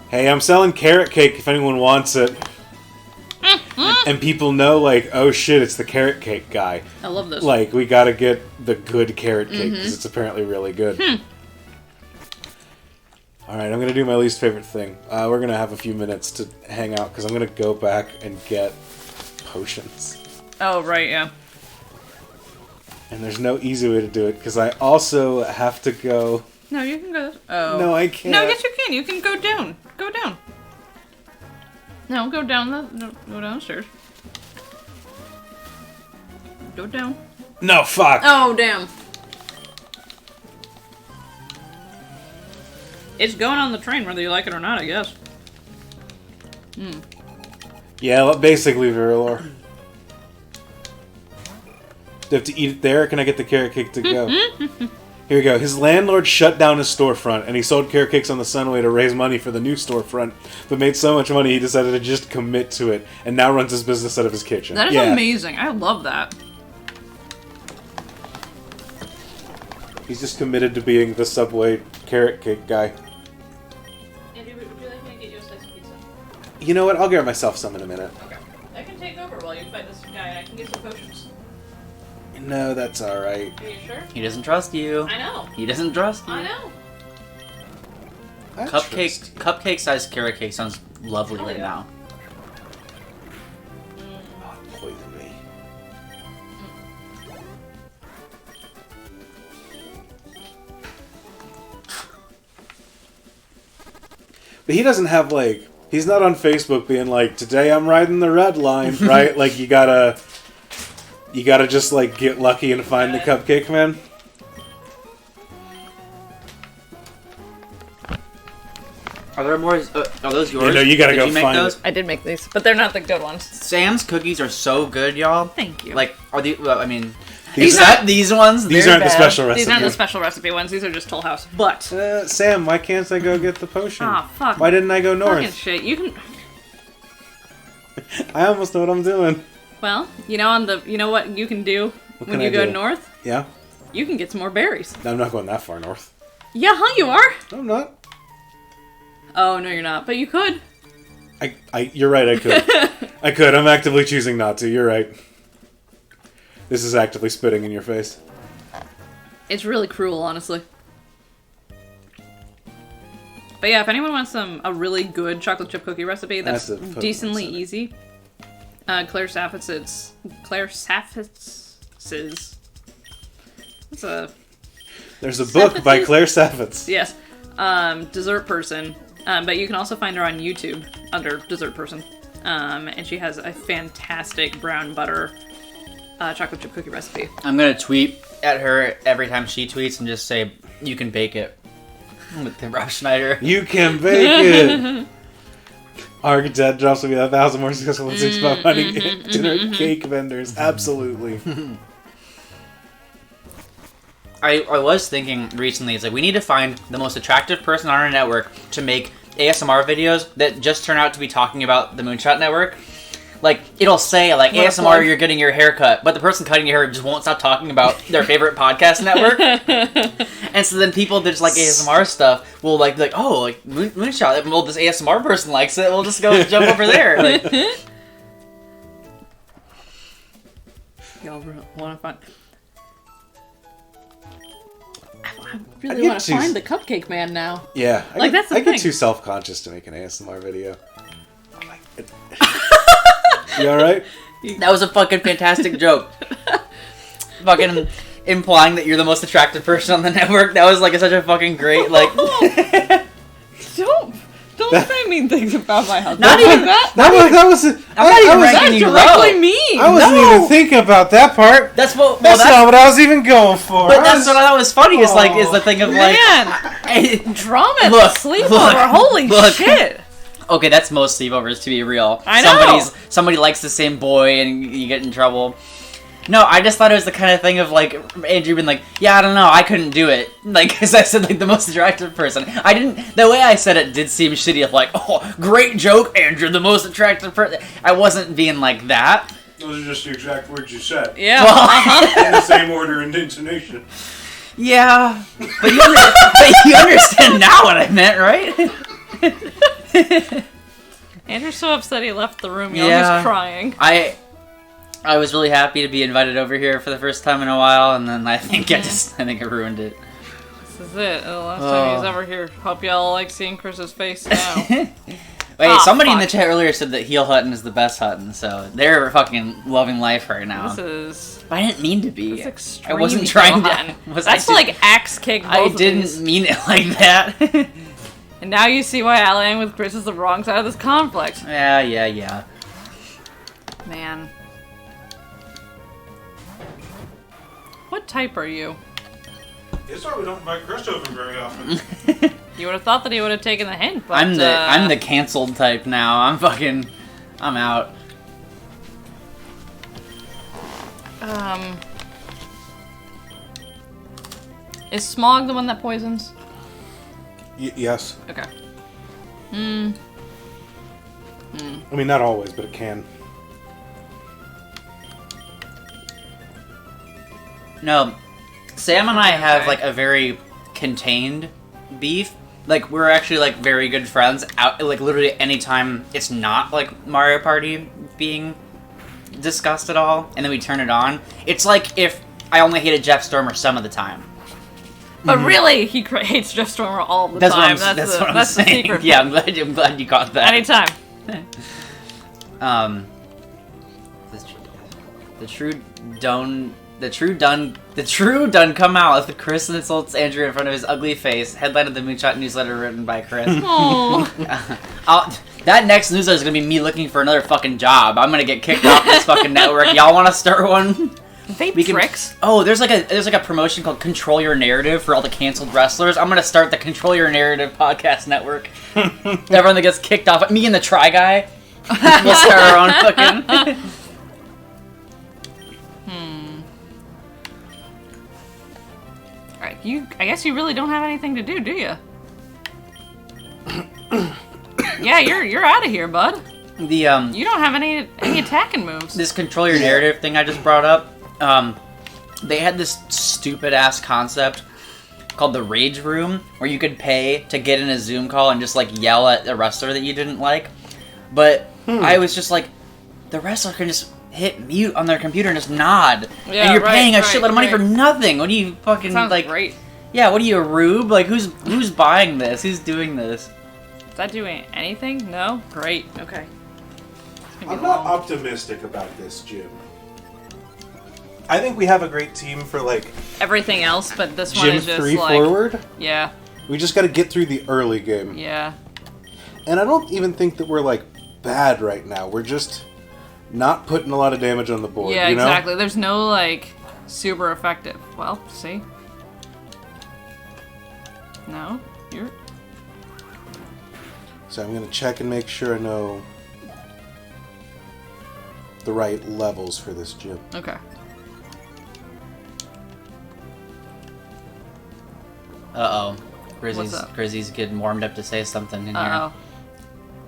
hey, I'm selling carrot cake if anyone wants it. And people know, like, oh shit, it's the carrot cake guy. I love this. Like, we gotta get the good carrot cake because it's apparently really good. Alright, I'm gonna do my least favorite thing. We're gonna have a few minutes to hang out because I'm gonna go back and get potions. Oh, right, yeah. And there's no easy way to do it because I also have to go... No, you can go. Oh. No, I can't. No, yes, you can. You can go down. Go down. No, go down go downstairs. Go down. No, fuck! Oh, damn. It's going on the train whether you like it or not, I guess. Yeah, basically, Virilor. Do I have to eat it there, or can I get the carrot cake to go? Here we go. His landlord shut down his storefront, and he sold carrot cakes on the Sunway to raise money for the new storefront, but made so much money he decided to just commit to it, and now runs his business out of his kitchen. That is amazing. I love that. He's just committed to being the Subway carrot cake guy. Andy, would you like me to get you a slice of pizza? You know what? I'll get myself some in a minute. Okay. I can take over while you fight this guy, and I can get some potions. No, that's alright. Are you sure? He doesn't trust you. I know. He doesn't trust you. I know. Cupcake-sized carrot cake sounds lovely right now. Oh, poison me. But he doesn't have, like... He's not on Facebook being like, today I'm riding the red line, right? Like, you gotta just, like, get lucky and find the Cupcake Man. Are there more? Are those yours? You know, you gotta Did go you make find those? it. I did make these, but they're not the good ones. Sam's cookies are so good, y'all. Thank you. Like, are these? Well, I mean, These these ones. These they're aren't the bad. special recipe. These aren't the special recipe ones. These are just Toll House. But Sam, why can't I go get the potion? ah, fuck. Why didn't I go Fucking north? shit. You can. I almost know what I'm doing. Well, you know what you can do when can you I go do? north? Yeah? You can get some more berries. I'm not going that far north. Yeah, huh? You are. No, I'm not. Oh no, you're not. But you could. You're right, I could. I could. I'm actively choosing not to. You're right. This is actively spitting in your face. It's really cruel, honestly. But yeah, if anyone wants a really good chocolate chip cookie recipe that's decently easy, Claire Saffetz's. There's a book by Claire Saffetz. Yes. Dessert Person. But you can also find her on YouTube under Dessert Person. And she has a fantastic brown butter chocolate chip cookie recipe. I'm gonna tweet at her every time she tweets and just say, "You can bake it." With the Rob Schneider. You can bake it! Architect drops will be 1,000 more successful than 6 about finding dinner cake vendors. Absolutely. I was thinking recently, it's like, we need to find the most attractive person on our network to make ASMR videos that just turn out to be talking about the Moonshot Network. Like, it'll say, like, ASMR, you're getting your hair cut, but the person cutting your hair just won't stop talking about their favorite podcast network. And so then people that just like ASMR stuff will, like, be like, oh, like, Moonshot, well, this ASMR person likes it, we'll just go jump over there. Like, y'all want to find... I really want to find the Cupcake Man now. Yeah. That's the thing. I get too self-conscious to make an ASMR video. You alright? that was a fucking fantastic joke. Fucking implying that you're the most attractive person on the network. That was, like, such a fucking great, like... Don't say mean things about my husband. Not even that. That was... Directly mean. I wasn't even thinking about that part. That's what... That's not what I was even going for. But that's what I thought was funny, is, like, is the thing of, like... Man! Drama at the sleepover. Holy shit! Okay, that's most sleepovers, to be real. I know. Somebody likes the same boy and you get in trouble. No, I just thought it was the kind of thing of, like, Andrew being like, yeah, I don't know, I couldn't do it. Like, because I said, like, the most attractive person. I didn't... The way I said it did seem shitty of, like, oh, great joke, Andrew, the most attractive person. I wasn't being like that. Those are just the exact words you said. Yeah. Well, In the same order and intonation. yeah. But you understand now what I meant, right? Andrew's so upset he left the room. Y'all just crying. I was really happy to be invited over here for the first time in a while, and then I think I ruined it. This is it. The last time he's ever here. Hope y'all like seeing Chris's face now. Wait, somebody in the chat earlier said that Heel Hutton is the best Hutton, so they're fucking loving life right now. This is... I didn't mean to be. Extreme. I wasn't trying to... That's like axe kick both I of didn't these. mean it like that. And now you see why allying with Chris is the wrong side of this conflict. Yeah. Man. What type are you? It's why we don't invite Chris over very often. You would have thought that he would have taken the hint, but... I'm the canceled type now. I'm out. Is smog the one that poisons? Yes. Okay. I mean, not always, but it can. No, Sam and I have, like, a very contained beef. Like, we're actually, like, very good friends. Like, literally anytime it's not, like, Mario Party being discussed at all, and then we turn it on. It's like if I only hated Jeff Stormer some of the time. But really, he hates Jeff Stormer all the time. That's what I'm the saying. secret. Yeah, I'm glad you caught that. Anytime. The true done come out if Chris insults Andrew in front of his ugly face. Headline of the Moonshot newsletter written by Chris. That next newsletter is gonna be me looking for another fucking job. I'm gonna get kicked off this fucking network. Y'all want to start one? Tricks. Oh, there's like a promotion called Control Your Narrative for all the canceled wrestlers. I'm gonna start the Control Your Narrative podcast network. Everyone that gets kicked off, me and the Try Guy, we'll start our own fucking. Alright, I guess you really don't have anything to do you? Yeah, you're out of here, bud. You don't have any attacking moves. This Control Your Narrative thing I just brought up, they had this stupid ass concept called the Rage Room, where you could pay to get in a Zoom call and just like yell at a wrestler that you didn't like. But I was just like, the wrestler can just hit mute on their computer and just nod. Yeah, and you're paying a right, shitload of money right. for nothing. What do you fucking, Sounds like... great. Yeah, what are you, a rube? Like, who's buying this? Who's doing this? Is that doing anything? No? Great. Okay. I'm not optimistic about this, Jim. I think we have a great team for, like... Everything else, but this one Gym is just 3 like... forward. Yeah. We just got to get through the early game. Yeah. And I don't even think that we're, like, bad right now. We're just not putting a lot of damage on the board, Yeah, you know? exactly. There's no, like, super effective. Well, see? No? You're... So I'm going to check and make sure I know the right levels for this gym. Okay. Uh-oh. What's up? Grizzy's getting warmed up to say something in here. Uh-oh.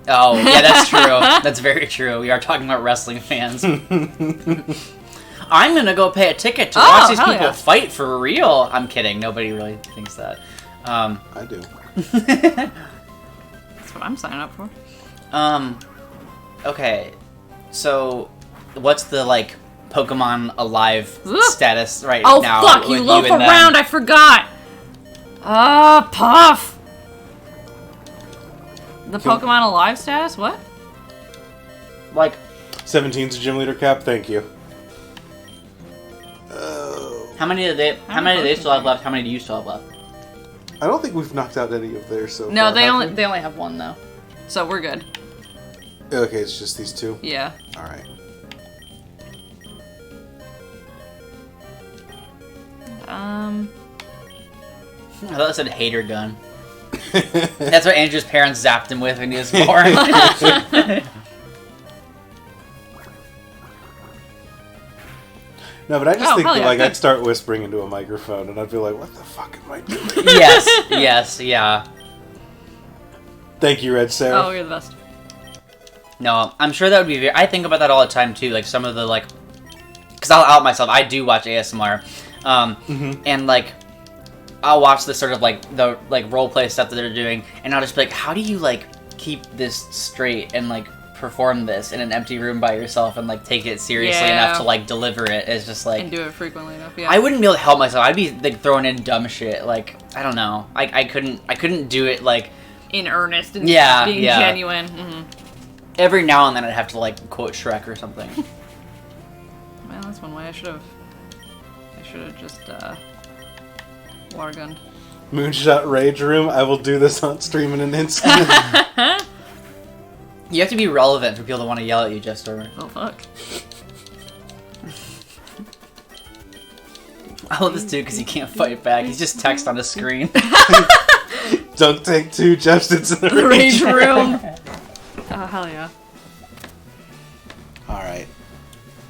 Oh, yeah, that's true. That's very true. We are talking about wrestling fans. I'm gonna go pay a ticket to watch these people fight for real. I'm kidding. Nobody really thinks that. I do. That's what I'm signing up for. Okay. So, what's the, like, Pokemon Alive status right Oh, now? fuck! You with loaf and them? around! I forgot! Puff! The Pokemon Alive status? What? Like, 17's a gym leader cap, thank you. how many do they still have left? How many do you still have left? I don't think we've knocked out any of theirs so No, far. they have only we? they only have one though, so we're good. Okay, it's just these two? Yeah. Alright. I thought it said hater gun. That's what Andrew's parents zapped him with when he was born. No, but I just think hell that, yeah, like, good. I'd start whispering into a microphone, and I'd be like, what the fuck am I doing? yes, yeah. Thank you, Red Sarah. Oh, you're the best. No, I'm sure that would be I think about that all the time, too. Like, some of the, like... Because I'll out myself. I do watch ASMR. And, like... I'll watch the sort of, like, the, like, roleplay stuff that they're doing, and I'll just be like, how do you, like, keep this straight and, like, perform this in an empty room by yourself and, like, take it seriously enough to, like, deliver it? It's just, like... And do it frequently enough, yeah. I wouldn't be able to help myself. I'd be, like, throwing in dumb shit. Like, I don't know. I couldn't do it, like... In earnest and Yeah, being yeah. genuine. Mm-hmm. Every now and then I'd have to, like, quote Shrek or something. Well, that's one way. I should have just, water gun. Moonshot Rage Room, I will do this on stream in an instant. You have to be relevant for people to want to yell at you, Jeff Stormer. Oh, fuck. I love this too because he can't fight back. He's just text on the screen. Don't take two, Justin's in the Rage Rage room. Oh, hell yeah. Alright.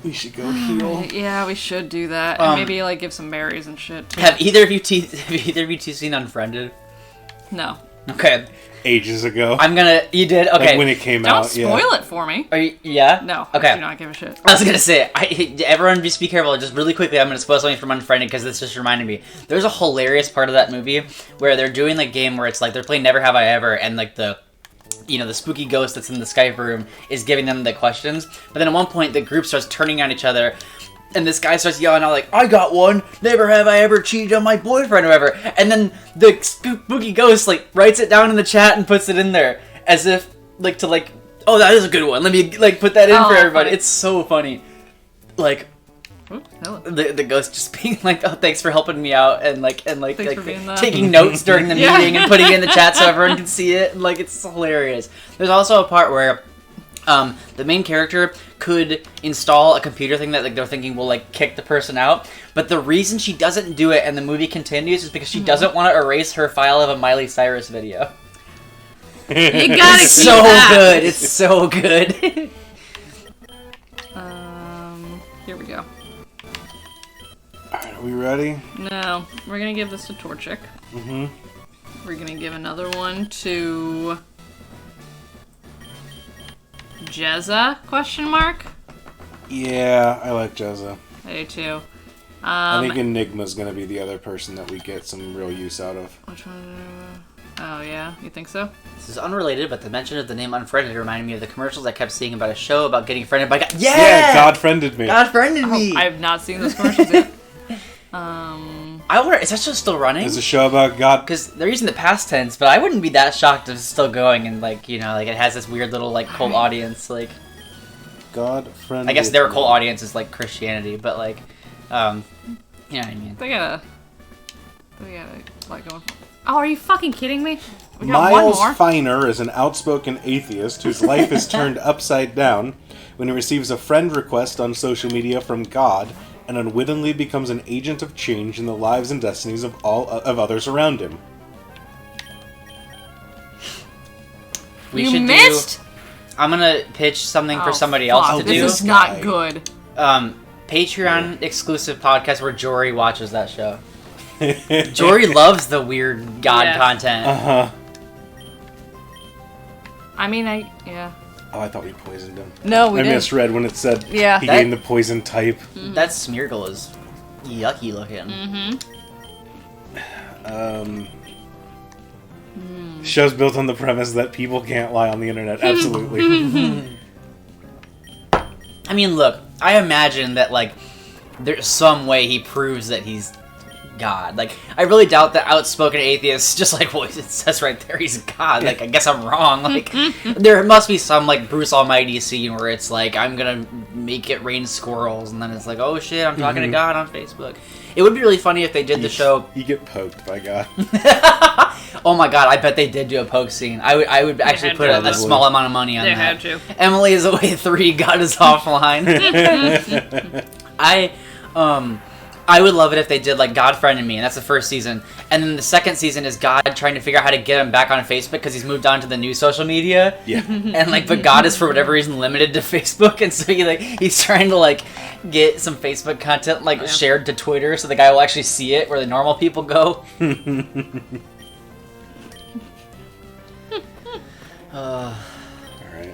We should go heal. Yeah, we should do that. And maybe, like, give some berries and shit. Have either of you two seen Unfriended? No. Okay. Ages ago. You did? Okay. Like when it came Don't out, spoil it for me. Are you, yeah? No. Okay. I do not give a shit. I was gonna say, everyone just be careful. Just really quickly, I'm gonna spoil something from Unfriended because this just reminded me. There's a hilarious part of that movie where they're doing the game where it's like they're playing Never Have I Ever, and like the spooky ghost that's in the Skype room is giving them the questions. But then at one point, the group starts turning on each other, and this guy starts yelling out like, "I got one! Never have I ever cheated on my boyfriend or whatever." And then the spooky ghost like writes it down in the chat and puts it in there as if like to like, "Oh, that is a good one. Let me like put that in for everybody." Funny. It's so funny. Like the ghost just being like, "Oh, thanks for helping me out," and like Thanks for being the- taking notes during the Yeah. meeting and putting it in the chat so everyone can see it. And, like, it's hilarious. There's also a part where the main character could install a computer thing that like they're thinking will like kick the person out, but the reason she doesn't do it and the movie continues is because she doesn't want to erase her file of a Miley Cyrus video. You gotta It's keep so that. good. It's so good. Here we go. Alright, are we ready? No, we're gonna give this to Torchic. We're gonna give another one to Jezza, question mark? Yeah, I like Jezza. I do too. I think Enigma's gonna be the other person that we get some real use out of. Which one? Oh, yeah? You think so? This is unrelated, but the mention of the name Unfriended reminded me of the commercials I kept seeing about a show about getting friended by God. Yeah, God friended me. God friended me! I have not seen those commercials yet. I wonder, is that show still running? There's a show about God. Because they're using the past tense, but I wouldn't be that shocked if it's still going and, like, you know, like, it has this weird little, like, cult audience, like... God friended I guess their me. cult audience is, like, Christianity, but, like, you know what I mean. They got like, going... Oh, are you fucking kidding me? We got one Miles more. Feiner is an outspoken atheist whose life is turned upside down when he receives a friend request on social media from God and unwittingly becomes an agent of change in the lives and destinies of all of others around him. We You should missed? I'm gonna pitch something for Oh, somebody fuck. else to do. This is not good. Patreon exclusive podcast where Jory watches that show. Jory loves the weird God Yeah. content. Uh-huh. I mean, yeah. Oh, I thought we poisoned him. No, we I didn't. misread when it said Yeah. he That- gained the poison type. That Smeargle is yucky looking. Show's built on the premise that people can't lie on the internet. Absolutely. I mean, look, I imagine that, like, there's some way he proves that he's God. Like, I really doubt that outspoken atheists just like, well, it says right there he's God. Like, I guess I'm wrong. Like, there must be some, like, Bruce Almighty scene where it's like, I'm gonna make it rain squirrels, and then it's like, oh shit, I'm talking to God on Facebook. It would be really funny if they did the show... You get poked by God. Oh my god, I bet they did do a poke scene. I would actually had put to. a small amount of money on They that. had to. Emily is away 3, God is offline. I would love it if they did, like, God friended me, and that's the first season. And then the second season is God trying to figure out how to get him back on Facebook because he's moved on to the new social media. Yeah. And, like, but God is for whatever reason limited to Facebook, and so he's trying to, like, get some Facebook content, like, shared to Twitter so the guy will actually see it where the normal people go. Alright,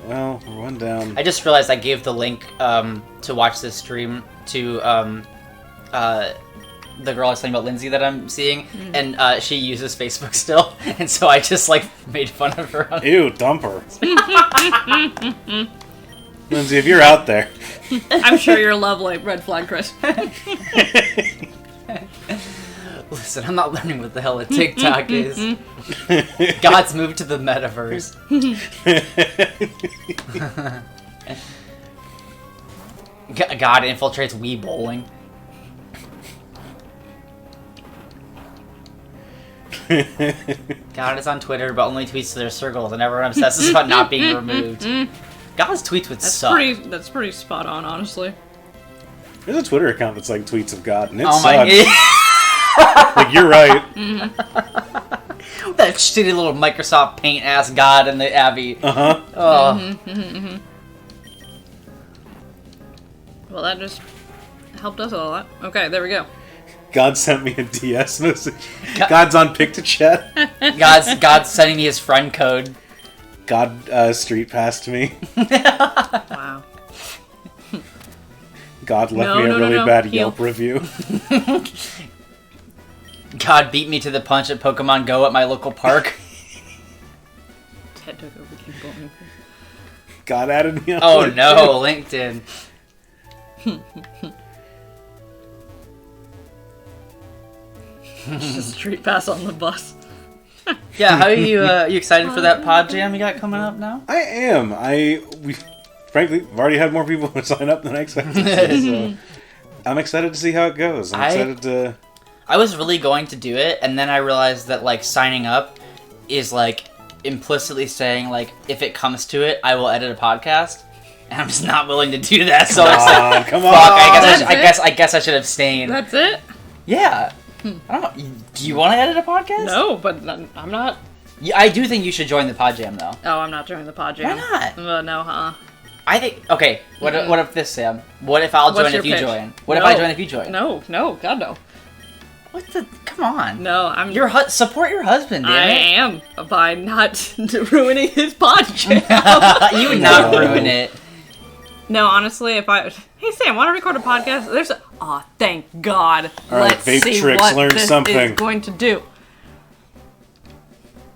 well, we're one down. I just realized I gave the link to watch this stream to the girl I was talking about, Lindsay, that I'm seeing, and she uses Facebook still, and so I just, like, made fun of her. Ew, dump her. Lindsay, if you're out there. I'm sure you're lovely. Red flag, Chris. Listen, I'm not learning what the hell a TikTok is. God's moved to the metaverse. God infiltrates Wii Bowling. God is on Twitter, but only tweets to their circles, and everyone obsesses about not being removed. God's tweets would suck. That's pretty spot on, honestly. There's a Twitter account that's like tweets of God, and it Oh sucks. my Like, you're right. That shitty little Microsoft Paint ass God in the Abbey. Uh-huh. Oh. Well, that just helped us a lot. Okay, there we go. God sent me a DS message. God's on PictoChat. God's sending me his friend code. God street passed me. Wow. God left me a really bad Yelp review. God beat me to the punch at Pokemon Go at my local park. Ted took over King Bowling. God added me on Oh LinkedIn. no, LinkedIn. Just a street pass on the bus. Yeah, how are you? You excited for that pod jam you got coming up now? I am. Frankly, I've already had more people sign up than I expected to, so I'm excited to see how it goes. I'm excited to... I was really going to do it, and then I realized that, like, signing up is, like, implicitly saying, like, if it comes to it, I will edit a podcast. And I'm just not willing to do that, so it's like, come on. fuck, That's I guess I should abstain. That's it? Yeah. I don't know. Do you want to edit a podcast? No, but I'm not. Yeah, I do think you should join the pod jam, though. Oh, I'm not joining the pod jam. Why not? No, I think... Okay, what if this, Sam? What if I'll What's join if your you pitch? join? What if No. I join if you join? No, God, no. What the... Come on. No, I'm... Support your husband, I damn it. am, by not ruining his pod jam. You would not No. ruin it. No, honestly, if I... Hey, Sam, want to record a podcast? There's a... Aw, thank God. All right, Let's Vape see Tricks, what learn this something. is going to do.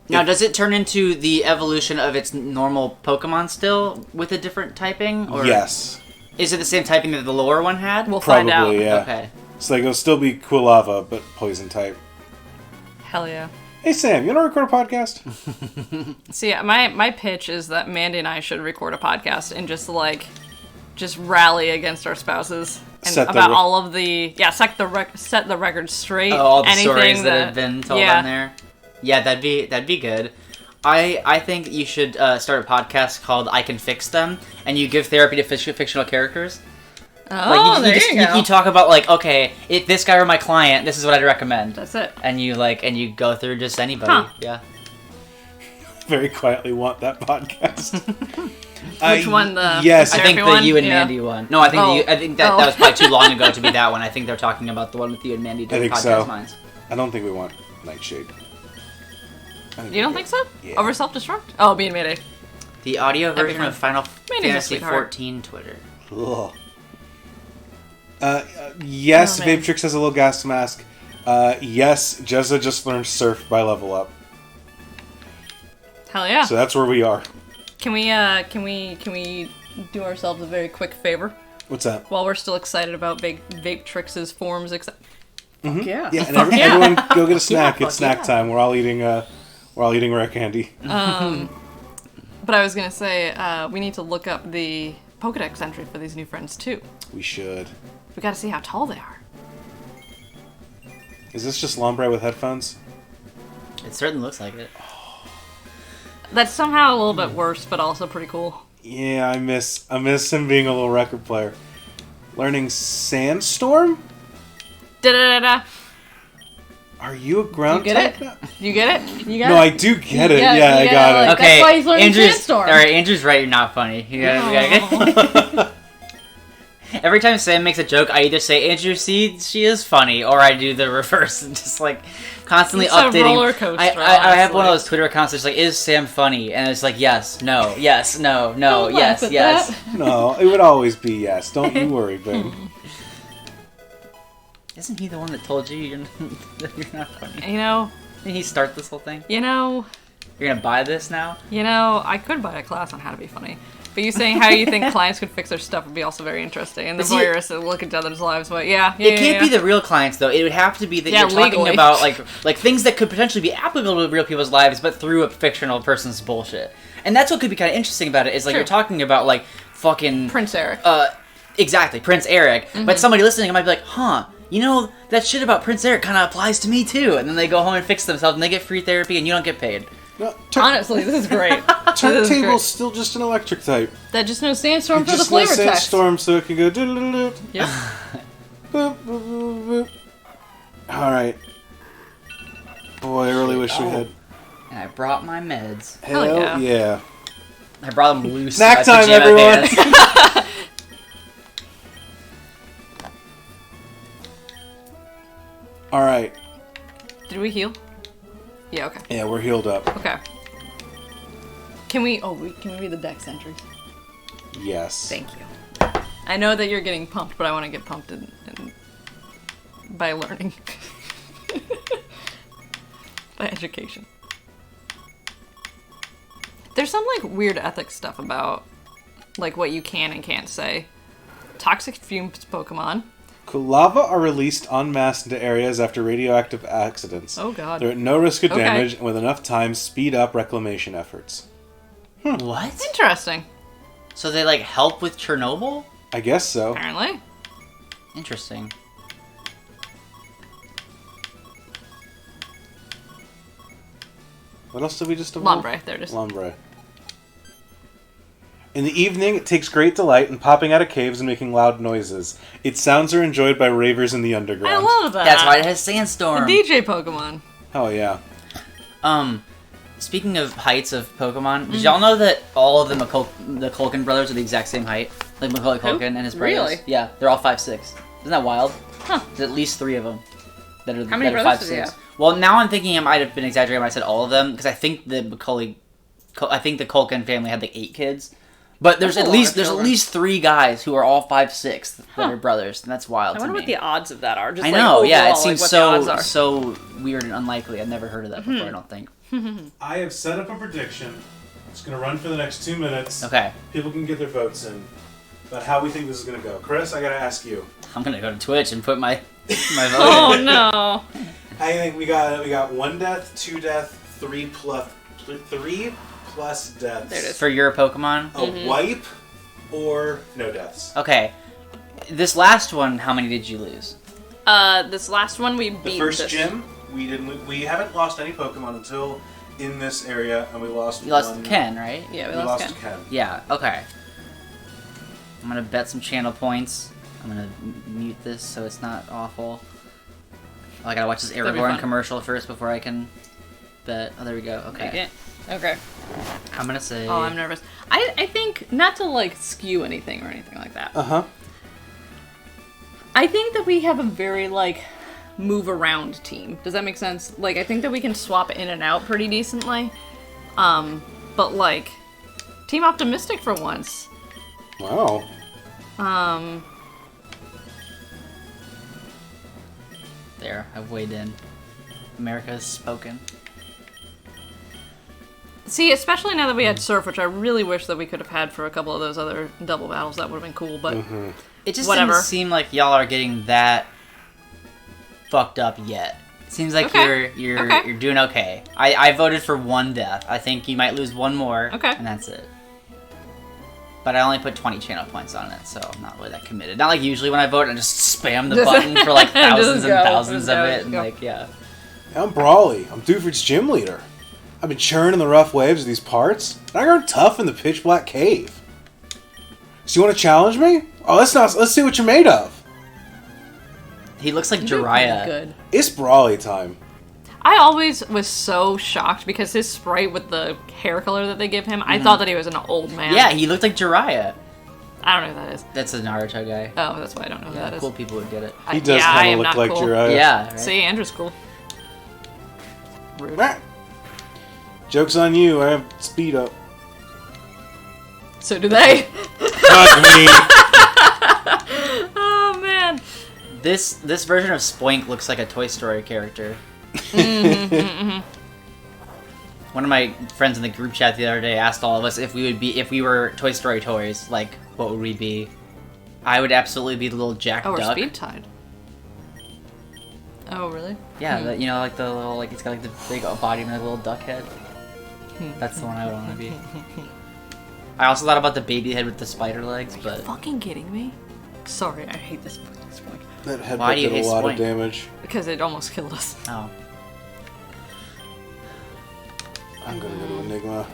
Now, does it turn into the evolution of its normal Pokemon still with a different typing? Or Yes. Is it the same typing that the lower one had? We'll find out. Probably, yeah. Okay. So like, it'll still be Quilava, but poison type. Hell yeah. Hey, Sam, you want to record a podcast? See, my pitch is that Mandy and I should record a podcast and just rally against our spouses and Set the about re- all of the set the record straight. Oh, all the anything stories that have been told yeah. on there. Yeah, that'd be good. I think you should start a podcast called I Can Fix Them, and you give therapy to fictional characters. Oh, Like, there you go. You talk about like, okay, if this guy were my client, this is what I'd recommend. That's it. And you go through just anybody. Huh. Yeah. Very quietly want that podcast. Which one? The yes, I think the one? you and Yeah. Mandy one. No, I think that was probably too long ago to be that one. I think they're talking about the one with you and Mandy doing think podcast so. minds. I don't think we want Nightshade. You don't think so? Yeah. Over self-destruct? Oh, being Mayday. The audio That'd be version of fun. Final Mandy's a Fantasy sweetheart. 14 Twitter. Ugh. Yes, Oh, man. Vapetrix has a little gas mask. Yes, Jezza just learned Surf by level up. Hell yeah. So that's where we are. Can we do ourselves a very quick favor What's that? while we're still excited about Vapetrix's forms? Yeah. Yeah, and Fuck yeah. everyone go get a snack. fuck It's snack yeah. time. We're all eating rare candy. But I was gonna say we need to look up the Pokedex entry for these new friends too. We should. We gotta see how tall they are. Is this just Lombre with headphones? It certainly looks like it. That's somehow a little bit worse, but also pretty cool. Yeah, I miss him being a little record player. Learning Sandstorm? Da-da-da-da. Are you a ground You get type now? You get it? You got No, it? I do get it. Yeah, Yeah, you I get got it, it. like- Okay, That's why he's learning Andrew's, Sandstorm. All right, Andrew's right. You're not funny. You gotta. Every time Sam makes a joke, I either say, Andrew, see, she is funny, or I do the reverse and just like constantly It's a updating. roller coaster, I have one of honestly. those Twitter accounts that's like, is Sam funny? And it's like, yes, no, yes, no, no, Don't yes, laugh at yes. that. No, it would always be yes. Don't you worry, babe. Isn't he the one that told you that you're not funny? You know, Didn't he start this whole thing? you know, You're gonna buy this now? I could buy a class on how to be funny. But you saying how you think clients could fix their stuff would be also very interesting. And the But see- voyeurs that look into others' lives, but yeah. It can't be the real clients though. It would have to be that Yeah, you're talking legally. about like things that could potentially be applicable to real people's lives, but through a fictional person's bullshit. And that's what could be kind of interesting about it is like True. you're talking about like fucking Prince Eric. exactly Prince Eric, but somebody listening might be like, huh. You know, that shit about Prince Eric kind of applies to me too. And then they go home and fix themselves and they get free therapy and you don't get paid. No, Honestly, this is great. This is Turntable's great. still just an electric type. That just knows Sandstorm You for the just let flavor text. Sandstorm so it can go doodle-doodle-doo. Yep. Boop, boop, boop, boop. Alright. Boy, I really wish we had. And I brought my meds. Hell Hell yeah. yeah. I brought them loose. Snack in my time, pajama everyone. pants. Alright. Did we heal? Yeah, okay. Yeah, we're healed up. Okay. Can we read the dex entries? Yes. Thank you. I know that you're getting pumped, but I want to get pumped by learning. By education. There's some like weird ethics stuff about like what you can and can't say. Toxic fumes Pokemon. Kulava are released en masse into areas after radioactive accidents. Oh god. They're at no risk of Okay. damage, and with enough time, speed up reclamation efforts. What? Interesting. So they like help with Chernobyl? I guess so. Apparently. Interesting. What else did we just evolve? Lombre, there it is. Lombre. In the evening, it takes great delight in popping out of caves and making loud noises. Its sounds are enjoyed by ravers in the I underground. love that. That's why it has Sandstorm. The DJ Pokemon. Oh yeah. Speaking of heights of Pokemon, did y'all know that all of the Culkin brothers are the exact same height? Like Macaulay Culkin and his brothers. Really? Yeah, they're all 5'6". Isn't that wild? Huh. There's at least 3 of them that are How many that are brothers does he 5'6". have? Well, now I'm thinking I might have been exaggerating when I said all of them because I think the Culkin family had like 8 kids. But there's That's a at lot least of there's at children. least 3 guys who are all 5'6" that Huh. are brothers, and that's wild. I wonder to what me. the odds of that are. Just I like, know, yeah, it overall, seems like, what the odds are. so weird and unlikely. I've never heard of that before. I don't think. I have set up a prediction. It's going to run for the next 2 minutes. Okay. People can get their votes in about how we think this is going to go. Chris, I got to ask you. I'm gonna go to Twitch and put my vote. Oh no! I think we got 1 death, 2 death, 3 plus deaths. There it is. For your Pokemon. A wipe or no deaths. Okay. This last one, how many did you lose? This last one we The beat. first gym, we haven't lost any Pokemon until in this area, and we lost. You lost one. Ken, right? Yeah, We we lost lost Ken. Ken. Yeah. Okay. I'm gonna bet some channel points. I'm gonna mute this so it's not awful. Oh, I gotta watch this That'd be Aragorn fun. commercial first before I can bet. Oh, there we go. Okay. Okay. I'm gonna say. Oh, I'm nervous. I think, not to like skew anything or anything like that. Uh-huh. I think that we have a very like move around team. Does that make sense? Like, I think that we can swap in and out pretty decently. But like, team optimistic for once. Wow. There, I've weighed in. America has spoken. See, especially now that we had Surf, which I really wish that we could have had for a couple of those other double battles. That would have been cool, but It just Whatever. doesn't seem like y'all are getting that fucked up yet. It seems like Okay. you're doing okay. I voted for 1 death. I think you might lose 1 more, Okay. and that's it. But I only put 20 channel points on it, so I'm not really that committed. Not like usually when I vote, I just spam the button for like thousands and go, thousands just of go, it, just and go. like, yeah. I'm Brawly. I'm Duford's gym leader. I've been churning the rough waves of these parts, and I earned tough in the pitch black cave. So you want to challenge me? Oh, let's see what you're made of. He looks like you do pretty Jiraiya. good. It's Brawly time. I always was so shocked because his sprite with the hair color that they give him, I thought that he was an old man. Yeah, he looked like Jiraiya. I don't know who that is. That's a Naruto guy. Oh, that's why I don't know who Yeah, that cool is. people would get it. He does yeah, I kind am of look not like cool. Jiraiya. Yeah, right? See, Andrew's cool. Rude. Meh. Joke's on you. I have speed up. So do they. Not me. Oh man. This version of Spoink looks like a Toy Story character. One of my friends in the group chat the other day asked all of us if we were Toy Story toys, like what would we be? I would absolutely be the little Jack Oh, we're Duck. speed tied. Oh, really? Yeah, you know, like the little, like it's got like the big body and a little duck head. That's the one I would want to be. I also thought about the baby head with the spider legs, but Fucking kidding me? Sorry, I hate this fucking Spoink. That headbutt Why do you did a hate lot Spoink? of damage. Because it almost killed us. oh, I'm gonna go to Enigma.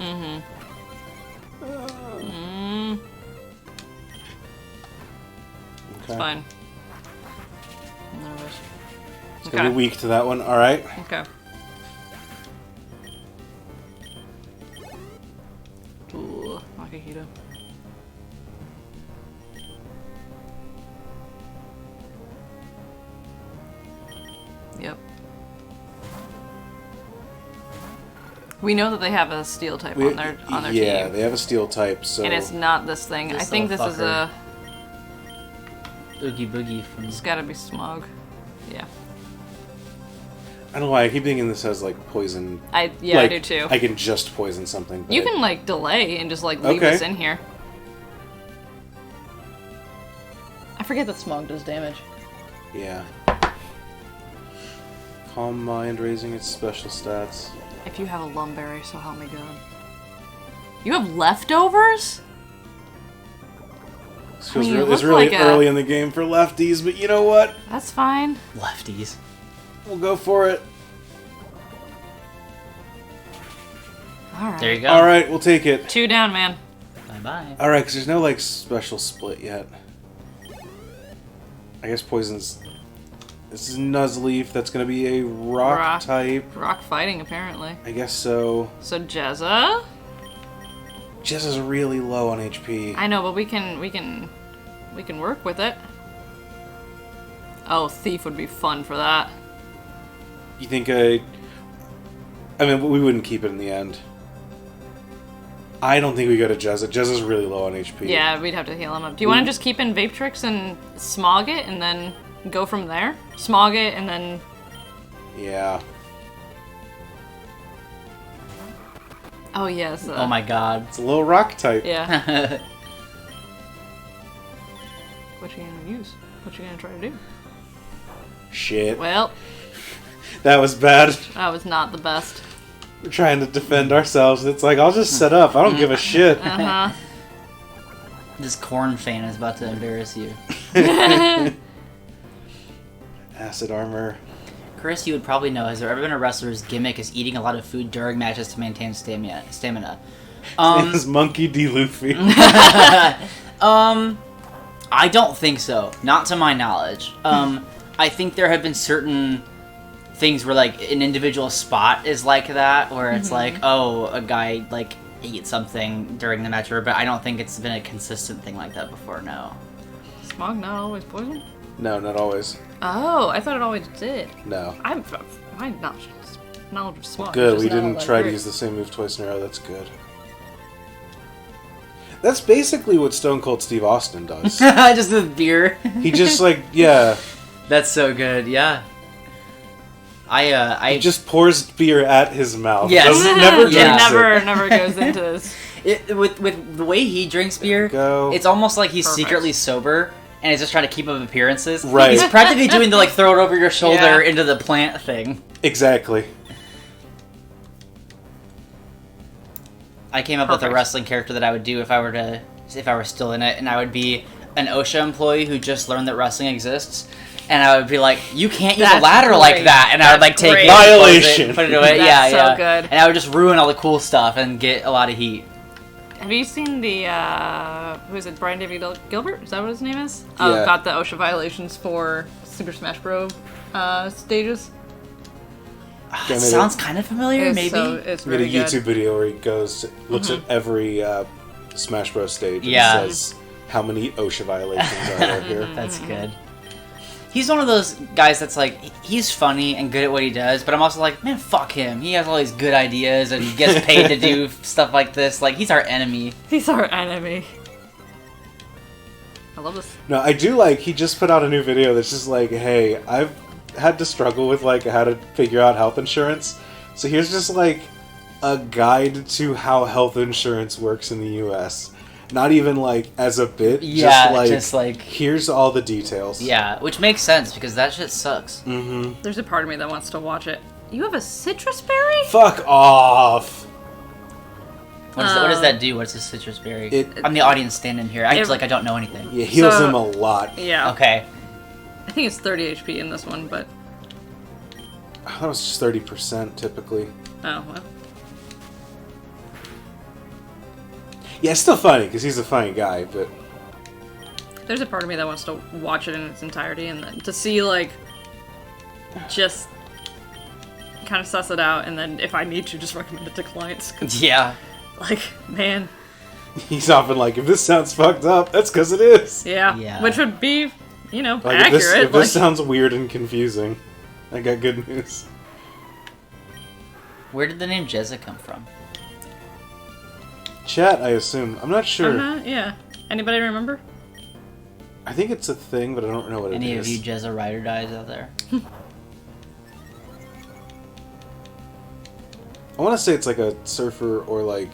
It's fine. I'm nervous. It's gonna be weak to that one. All right. Okay. Ooh, Makihito. Yep. We know that they have a steel type on their yeah, team, they have a steel type, so and it's not this thing. This I think this little is a. Oogie Boogie from. It's got to be Smog. Yeah. I don't know why I keep thinking this has like poison. I like, do too. I can just poison something. But You can like delay and just like leave Okay. this in here. I forget that Smog does damage. Yeah. Calm Mind, raising its special stats. If you have a Lumberry, so help me God. You have leftovers? This feels mean, it it's looked really like a- early in the game for lefties, but you know what? That's fine. Lefties. We'll go for it. Alright. There you go. All right, we'll take it. 2 down, man. Bye bye. All right, because there's no like special split yet. I guess poison's. This is Nuzleaf. That's gonna be a rock type. Rock fighting, apparently. I guess so. So Jezza? Jess is really low on HP. I know, but we can work with it. Oh, Thief would be fun for that. You think I mean, we wouldn't keep it in the end. I don't think we go to Jezza. Jezza's really low on HP. Yeah, we'd have to heal him up. Do you want to just keep in Vapetrix and Smog it and then go from there? Smog it and then... Yeah. Oh, yes. Oh my god. It's a little rock type. Yeah. What you gonna use? What you gonna try to do? Shit. Well, That was bad. that was not the best. We're trying to defend ourselves. It's like, I'll just set up. I don't give a shit. Uh-huh. This corn fan is about to embarrass you. Acid armor. Chris, you would probably know, has there ever been a wrestler's gimmick is eating a lot of food during matches to maintain stamina? His name is Monkey D. Luffy. I don't think so. Not to my knowledge. I think there have been certain things where, like, an individual spot is like that, where it's like, oh, a guy, like, ate something during the match, but I don't think it's been a consistent thing like that before, no. Smog not always poison? No, not always. Oh, I thought it always did. No. My knowledge of smog. Good, is we just not didn't that try to great. use the same move twice in a row. That's good. That's basically what Stone Cold Steve Austin does. Just with beer. He just, like, yeah. That's so good, yeah. He just pours beer at his mouth. Yes. Never Yeah. drinks it. never goes into this. With the way he drinks beer, Go. it's almost like he's Perfect. secretly sober and he's just trying to keep up appearances. Right. He's practically doing the, like, throw it over your shoulder Yeah. into the plant thing. Exactly. I came up with a Perfect. wrestling character that I would do if I were still in it, and I would be an OSHA employee who just learned that wrestling exists. And I would be like, you can't use a That's ladder like great. that. And I would, like, That's take great. it, close it, Violation. put it away. That's yeah. so good. And I would just ruin all the cool stuff and get a lot of heat. Have you seen the, who is it, Brian David Gilbert? Is that what his name is? Yeah. Got the OSHA violations for Super Smash Bros. Stages. Damn it. Sounds kind of familiar, It's maybe. It's We made a really good. YouTube video where he goes, looks at every Smash Bros. Stage Yeah. and says how many OSHA violations are there here. That's good. He's one of those guys that's like, he's funny and good at what he does, but I'm also like, man, fuck him. He has all these good ideas and gets paid to do stuff like this. Like, he's our enemy. He's our enemy. I love this. No, I do like, he just put out a new video that's just like, hey, I've had to struggle with, like, how to figure out health insurance. So here's just, like, a guide to how health insurance works in the U.S. Not even, like, as a bit. Yeah, just like, here's all the details. Yeah, which makes sense because that shit sucks. Mm-hmm. There's a part of me that wants to watch it. You have a citrus berry? Fuck off! What does that do? What's a citrus berry? I'm the audience standing here. I act It- like I don't know anything. Yeah, heals So- him a lot. Yeah. Okay. I think it's 30 HP in this one, but... That was just 30% typically. Oh, well. Yeah, it's still funny because he's a funny guy, but There's a part of me that wants to watch it in its entirety and then to see, like, just kind of suss it out, and then if I need to, just recommend it to clients. 'Cause, Yeah. like, man, he's often like, if this sounds fucked up, that's because it is. yeah. Yeah. Which would be, you know, Like, accurate. if this like, sounds weird and confusing, I got good news. Where did the name Jezza come from? Chat, I assume. I'm not sure. yeah. Anybody remember? I think it's a thing, but I don't know what Any it of is. you Jezza ride or dies out there? I want to say it's like a surfer or like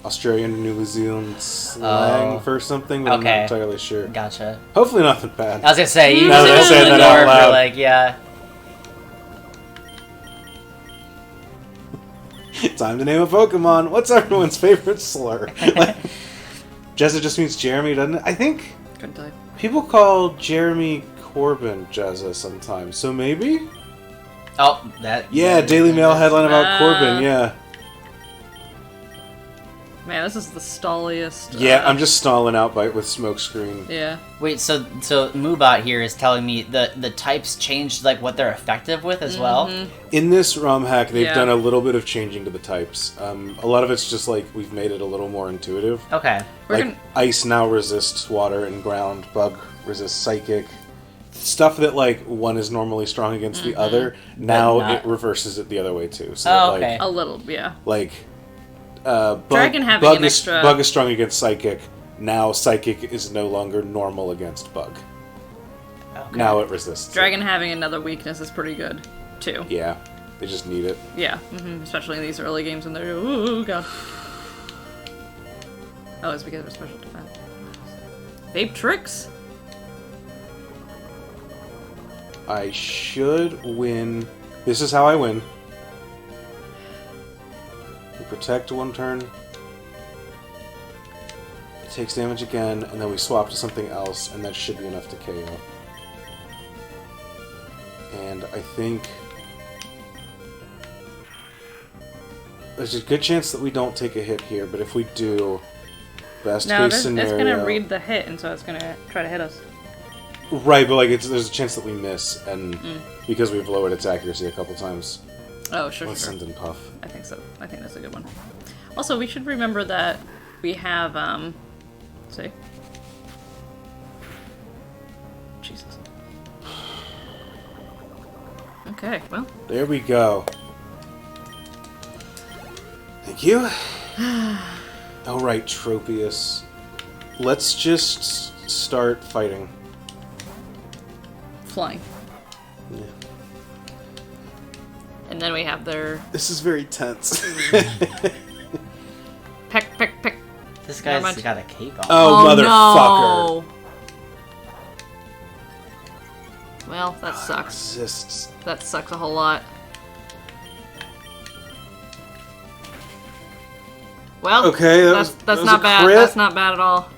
Australian or New Zealand slang Oh. for something, but I'm Okay. not entirely sure. Gotcha. Hopefully nothing bad. I was gonna say, you Now that I just said opened that the door out for, loud. like, yeah. Time to name a Pokemon. What's everyone's favorite slur? Like, Jezza just means Jeremy, doesn't it? I think Good type. people call Jeremy Corbin Jezza sometimes, so maybe? Oh, that. Yeah, Daily Mail headline about Ah. Corbin, yeah. Man, this is the stalliest. Yeah, I'm just stalling out with smokescreen. Yeah. Wait, so Moobot here is telling me the types changed, like, what they're effective with as well? In this ROM hack, they've Yeah. done a little bit of changing to the types. A lot of it's just like we've made it a little more intuitive. Okay. We're Like, gonna- ice now resists water and ground, bug resists psychic. Stuff that, like, one is normally strong against the other, now not. it reverses it the other way, too. So, Oh, that, okay. A little, yeah. Like, Dragon having bug an is, extra- Bug is strong against psychic. Now psychic is no longer normal against bug. Okay. Now it resists. Dragon having another weakness is pretty good, too. Yeah. They just need it. Yeah, especially in these early games when they're ooh god. Oh, it's because of special defense. Vape tricks. I should win. This is how I win. We protect one turn. It takes damage again, and then we swap to something else, and that should be enough to KO. And I think there's a good chance that we don't take a hit here, but if we do, best case scenario... it's gonna read the hit, and so it's gonna try to hit us. Right, but like there's a chance that we miss, and because we've lowered its accuracy a couple times. Oh, sure, Let's sure. send in Puff. I think so. I think that's a good one. Also, we should remember that we have, see? Jesus. Okay, well. There we go. Thank you. Alright, Tropius. Let's just start fighting. Flying. Yeah. And then we have their... This is very tense. Peck, peck, peck. This guy's got a cape on. Oh, motherfucker. No. Well, that sucks. Resists. That sucks a whole lot. Well, okay, that's was not a bad. crit. That's not bad at all.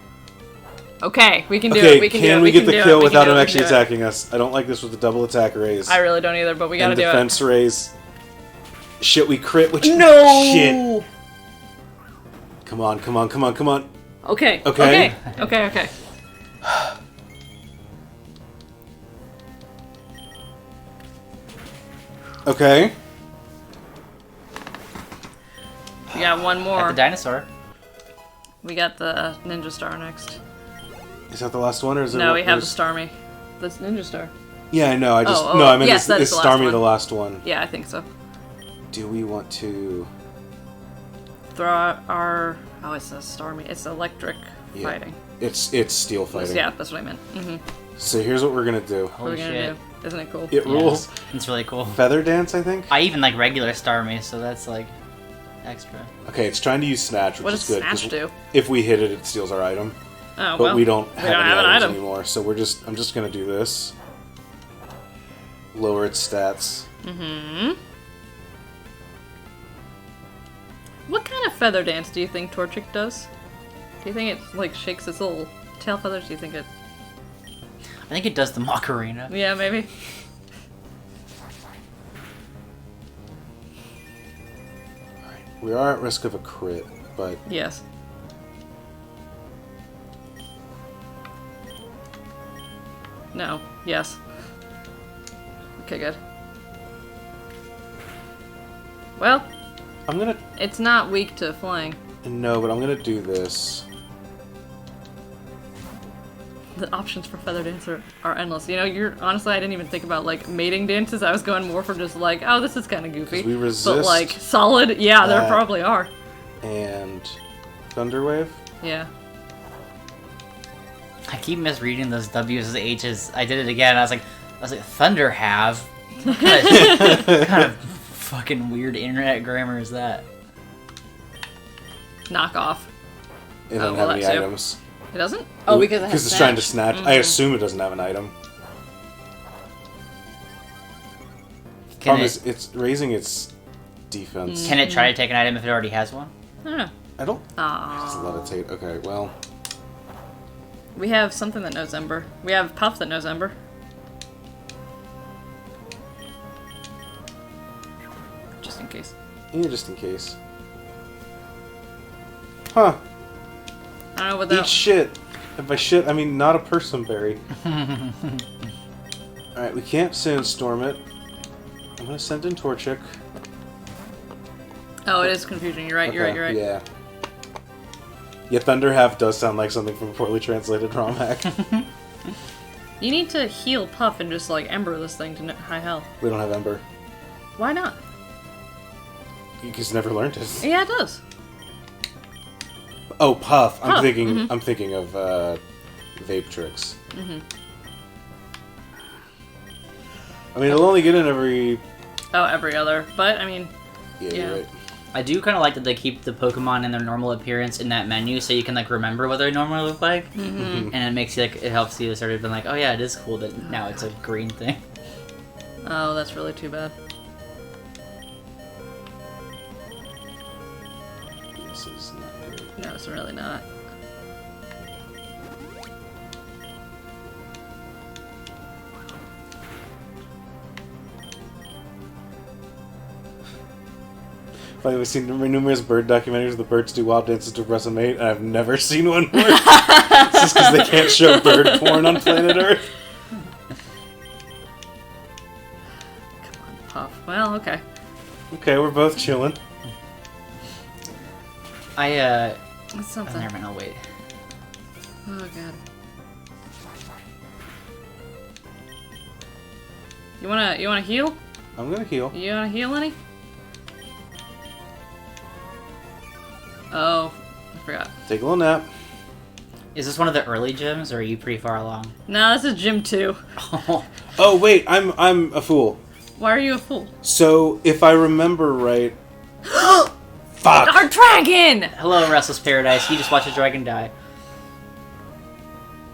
Okay, we can do Okay, it. We can do it. can we get the kill without him actually do it. attacking us? I don't like this with the double attack raise. I really don't either, but we gotta and do it. defense raise. Shit, we crit, which... No! Shit. Come on, come on, come on, come on. Okay. Okay. Okay. Okay. Okay. We got one Got more. the dinosaur. We got the Ninja Star next. Is that the last one, or is there No, one? we have the Starmie. That's Ninja Star. Yeah, I know. I just... Oh, no, I meant yes, that is is the last Starmie one. the last one? Yeah, I think so. Do we want to... Throw our... Oh, it's a Starmie. It's electric Yeah. fighting. It's steel fighting. Yeah, that's what I meant. So here's what we're gonna do. What are Holy we gonna shit. do? Isn't it cool? It rules. It's really cool. Feather dance, I think? I even like regular Starmie, so that's like extra. Okay, it's trying to use Snatch, which What is does good. 'cause Snatch do? If we hit it, it steals our item. Oh, But well. we don't have any an items item. anymore, so I'm just gonna do this. Lower its stats. What kind of feather dance do you think Torchic does? Do you think it, like, shakes its little tail feathers? Do you think it... I think it does the Macarena. Yeah, maybe. Alright, we are at risk of a crit, but Yes. No. Yes. Okay, good. Well, I'm gonna... it's not weak to flying. No, but I'm gonna do this. The options for feather dance are endless. You know, honestly, I didn't even think about, like, mating dances. I was going more for just, like, oh, this is kind of goofy. 'Cause we But, resist like, solid, yeah, there that. probably are. And... Thunderwave? Yeah. I keep misreading those W's as H's. I did it again. I was like, Thunder have. What kind of fucking weird internet grammar is that? Knock off. It doesn't well, have any that too. items. It doesn't? Oh, because it has it's trying to snatch. snatch. I assume it doesn't have an item. Can Problem it, is, it's raising its defense. can it try to take an item if it already has one? I don't know. I don't... Aww. Just levitate. Okay, well... We have something that knows Ember. We have Puff that knows Ember. Just in case. Yeah, just in case. Huh. I don't know what that... Eat shit. And by shit, I mean not a person berry. Alright, we can't sandstorm it. I'm gonna send in Torchic. Oh, it is confusing. You're right, you're right, you're right. Yeah. Yeah, Thunderhalf does sound like something from a poorly translated ROM hack. You need to heal Puff and just, like, Ember this thing to high health. We don't have Ember. Why not? Because never learned it. Yeah, it does. Oh, Puff. I'm Puff, thinking. I'm thinking of Vape Tricks. I mean, it'll only get in every Oh, every other. But, I mean... Yeah, Yeah. you're right. I do kind of like that they keep the Pokemon in their normal appearance in that menu, so you can like remember what they normally look like, and it makes you like it helps you sort of be like, oh yeah, it is cool that now it's a green thing. Oh, that's really too bad. This is not great. No, it's really not. I've seen numerous bird documentaries. The birds do wild dances to impress a mate, and I've never seen one work. It's just because they can't show bird porn on planet Earth. Come on, Puff. Well, okay. Okay, we're both chilling. That's Oh, something. never mind, I'll wait. Oh, God. You wanna heal? I'm gonna heal. You wanna heal any? Oh, I forgot. Take a little nap. Is this one of the early gyms, or are you pretty far along? No, this is Gym 2. Oh wait, I'm a fool. Why are you a fool? So if I remember right, fuck. Our dragon! Hello, Restless Paradise. You just watch a dragon die.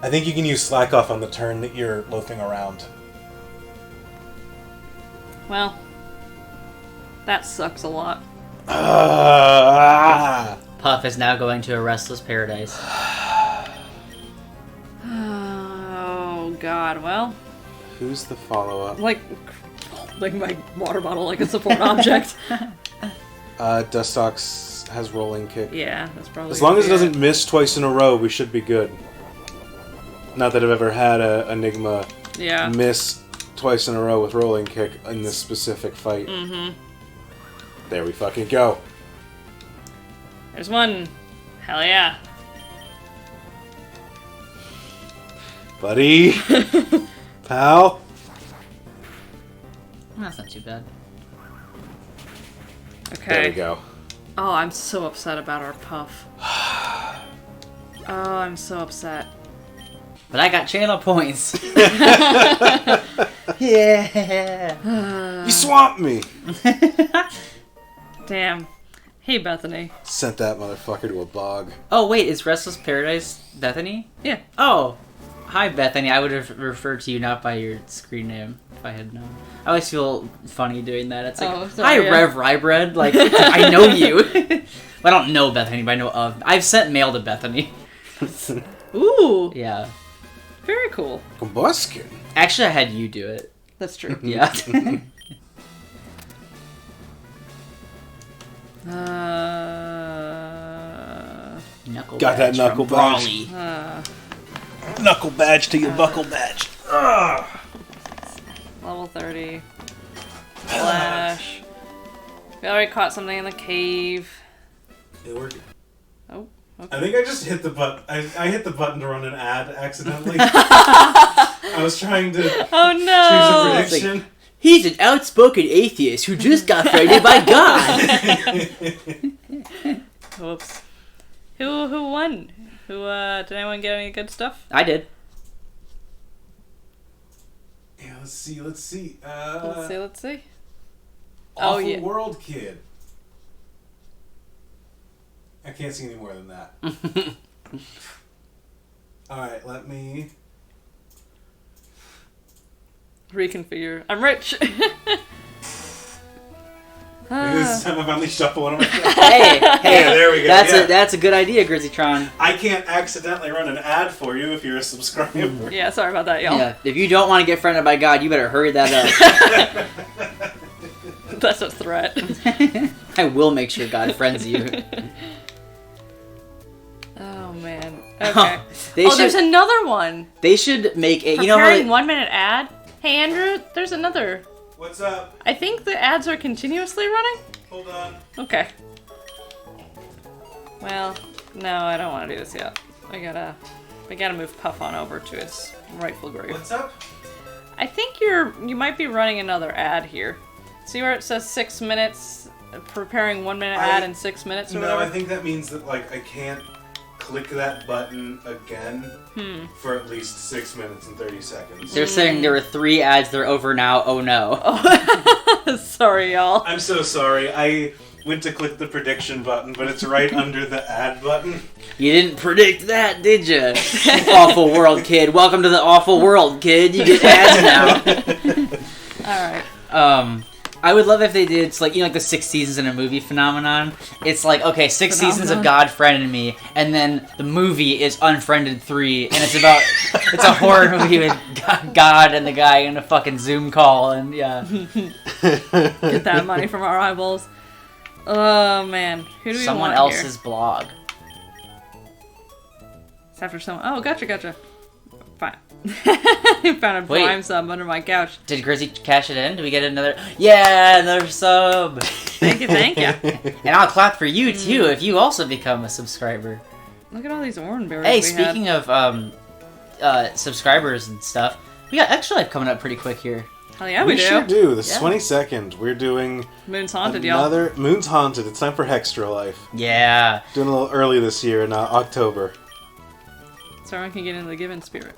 I think you can use slack off on the turn that you're loafing around. Well, that sucks a lot. Puff is now going to a Restless Paradise. Oh, God. Well, Who's the follow-up? like my water bottle, like a support object. Dustox has rolling kick. Yeah, that's probably. As long as it gonna be doesn't miss twice in a row, we should be good. Not that I've ever had a Enigma Yeah. miss twice in a row with rolling kick in this specific fight. Mm-hmm. There we fucking go. There's one. Hell yeah. Buddy. Pal. That's not too bad. Okay. There we go. Oh, I'm so upset about our Puff. Oh, I'm so upset. But I got channel points. Yeah. You swamped me. Damn. Hey, Bethany. Sent that motherfucker to a bog. Oh wait, is Restless Paradise Bethany? Yeah. Oh, hi Bethany. I would have referred to you not by your screen name if I had known. I always feel funny doing that. It's like, Oh, sorry, hi yeah. Rev Rybread. Like I know you. I don't know Bethany, but I know of. I've sent mail to Bethany. Ooh. Yeah. Very cool. Combuskin. Actually, I had you do it. That's true. Yeah. Knuckle Got that badge knuckle from badge. Brawley. Knuckle badge to your buckle badge. Level 30. Flash. We already caught something in the cave. It worked. Oh. Okay. I think I just hit the button. I hit the button to run an ad accidentally. I was trying to Oh no! choose a prediction. He's an outspoken atheist who just got frightened by God. Whoops. Who won? Did anyone get any good stuff? I did. Yeah, let's see. Let's see. Awful Oh, yeah. World Kid. I can't see any more than that. Alright, let me... Reconfigure. I'm rich! Maybe this time I finally shuffle one of my cards. Hey, Yeah, there we go. That's a good idea, Grizzytron. I can't accidentally run an ad for you if you're a subscriber. Yeah, sorry about that, y'all. Yeah, if you don't want to get friended by God, you better hurry that up. That's a threat. I will make sure God friends you. Oh, man. Okay. They There's should. another one. They should make a. You know how Preparing they, 1 minute ad? Hey, Andrew, there's another. What's up? I think the ads are continuously running? Hold on. Okay. Well, no, I don't want to do this yet. We gotta move Puff on over to his rightful grave. What's up? I think you might be running another ad here. See where it says 6 minutes, preparing 1 minute ad in 6 minutes or No, whatever? I think that means that, like, I can't click that button again for at least 6 minutes and 30 seconds. They're saying there were 3 ads. They're over now. Oh no. Sorry, y'all. I'm so sorry. I went to click the prediction button, but it's right under the ad button. You didn't predict that, did you? Awful world, kid. Welcome to the awful world, kid. You get ads now. Alright. I would love if they did, it's like, you know, like the 6 seasons in a movie phenomenon. It's like, okay, 6 seasons of God friended me, and then the movie is Unfriended 3, and it's about, it's a horror movie with God and the guy in a fucking Zoom call, and yeah. Get that money from our eyeballs. Oh, man. Who do we Someone want else's here? blog. It's after someone. Oh, gotcha. Fine. Found a Prime sub under my couch. Did Grizzy cash it in? Did we get another? Yeah, another sub. Thank you. And I'll clap for you too if you also become a subscriber. Look at all these orange berries. Hey, speaking of subscribers and stuff, we got Extra Life coming up pretty quick here. Hell yeah, we do. sure do. The 22nd, we're doing Moon's Haunted, y'all. Moon's Haunted. It's time for Hextra Life. Yeah. Doing a little early this year in October. So everyone can get into the given spirit.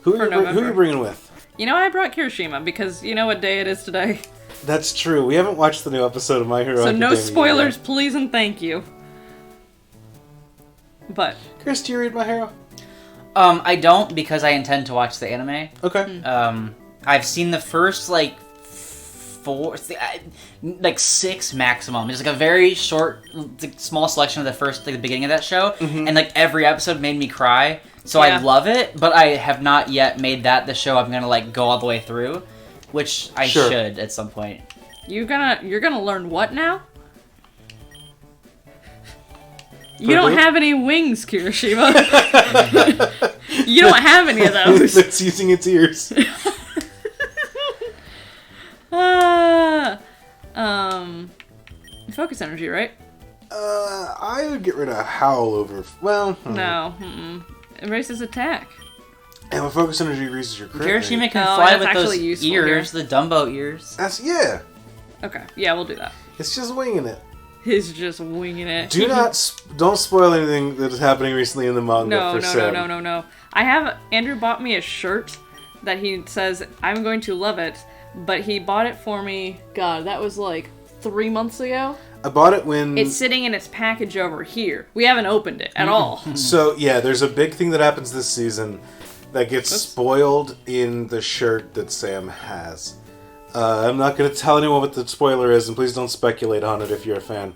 Who are you bringing with? You know, I brought Kirishima because you know what day it is today. That's true. We haven't watched the new episode of My Hero Academia. So no spoilers, please and thank you. But Chris, do you read My Hero? I don't because I intend to watch the anime. Okay. I've seen the first, 6 maximum. It's like a very short, small selection of the first, the beginning of that show, and every episode made me cry. So I love it, but I have not yet made that the show I'm gonna go all the way through, which I should at some point. you're gonna learn what now? You don't have any wings, Kirishima. You don't have any of those. It's using its ears. Focus energy, right? I would get rid of Howl over... Well... No. Erases attack. And when focus energy increases your crit rate. Kirishima can Oh, fly that's with those actually useful ears, the Dumbo ears. Yeah. Okay, yeah, we'll do that. It's just winging it. He's just winging it. Don't spoil anything that is happening recently in the manga for Sam. No. Andrew bought me a shirt that he says, I'm going to love it, but he bought it for me, God, that was 3 months ago. I bought it when... It's sitting in its package over here. We haven't opened it at all. So, yeah, there's a big thing that happens this season that gets spoiled in the shirt that Sam has. I'm not going to tell anyone what the spoiler is, and please don't speculate on it if you're a fan.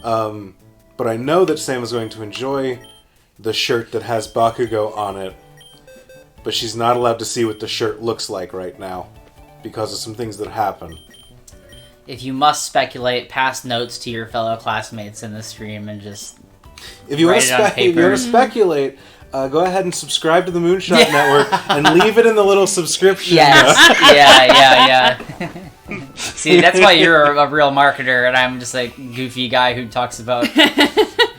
But I know that Sam is going to enjoy the shirt that has Bakugo on it, but she's not allowed to see what the shirt looks like right now because of some things that happen. If you must speculate, pass notes to your fellow classmates in the stream and just If you want to speculate, go ahead and subscribe to the Moonshot Network and leave it in the little subscription. Yes. Yeah. See, that's why you're a real marketer, and I'm just goofy guy who talks about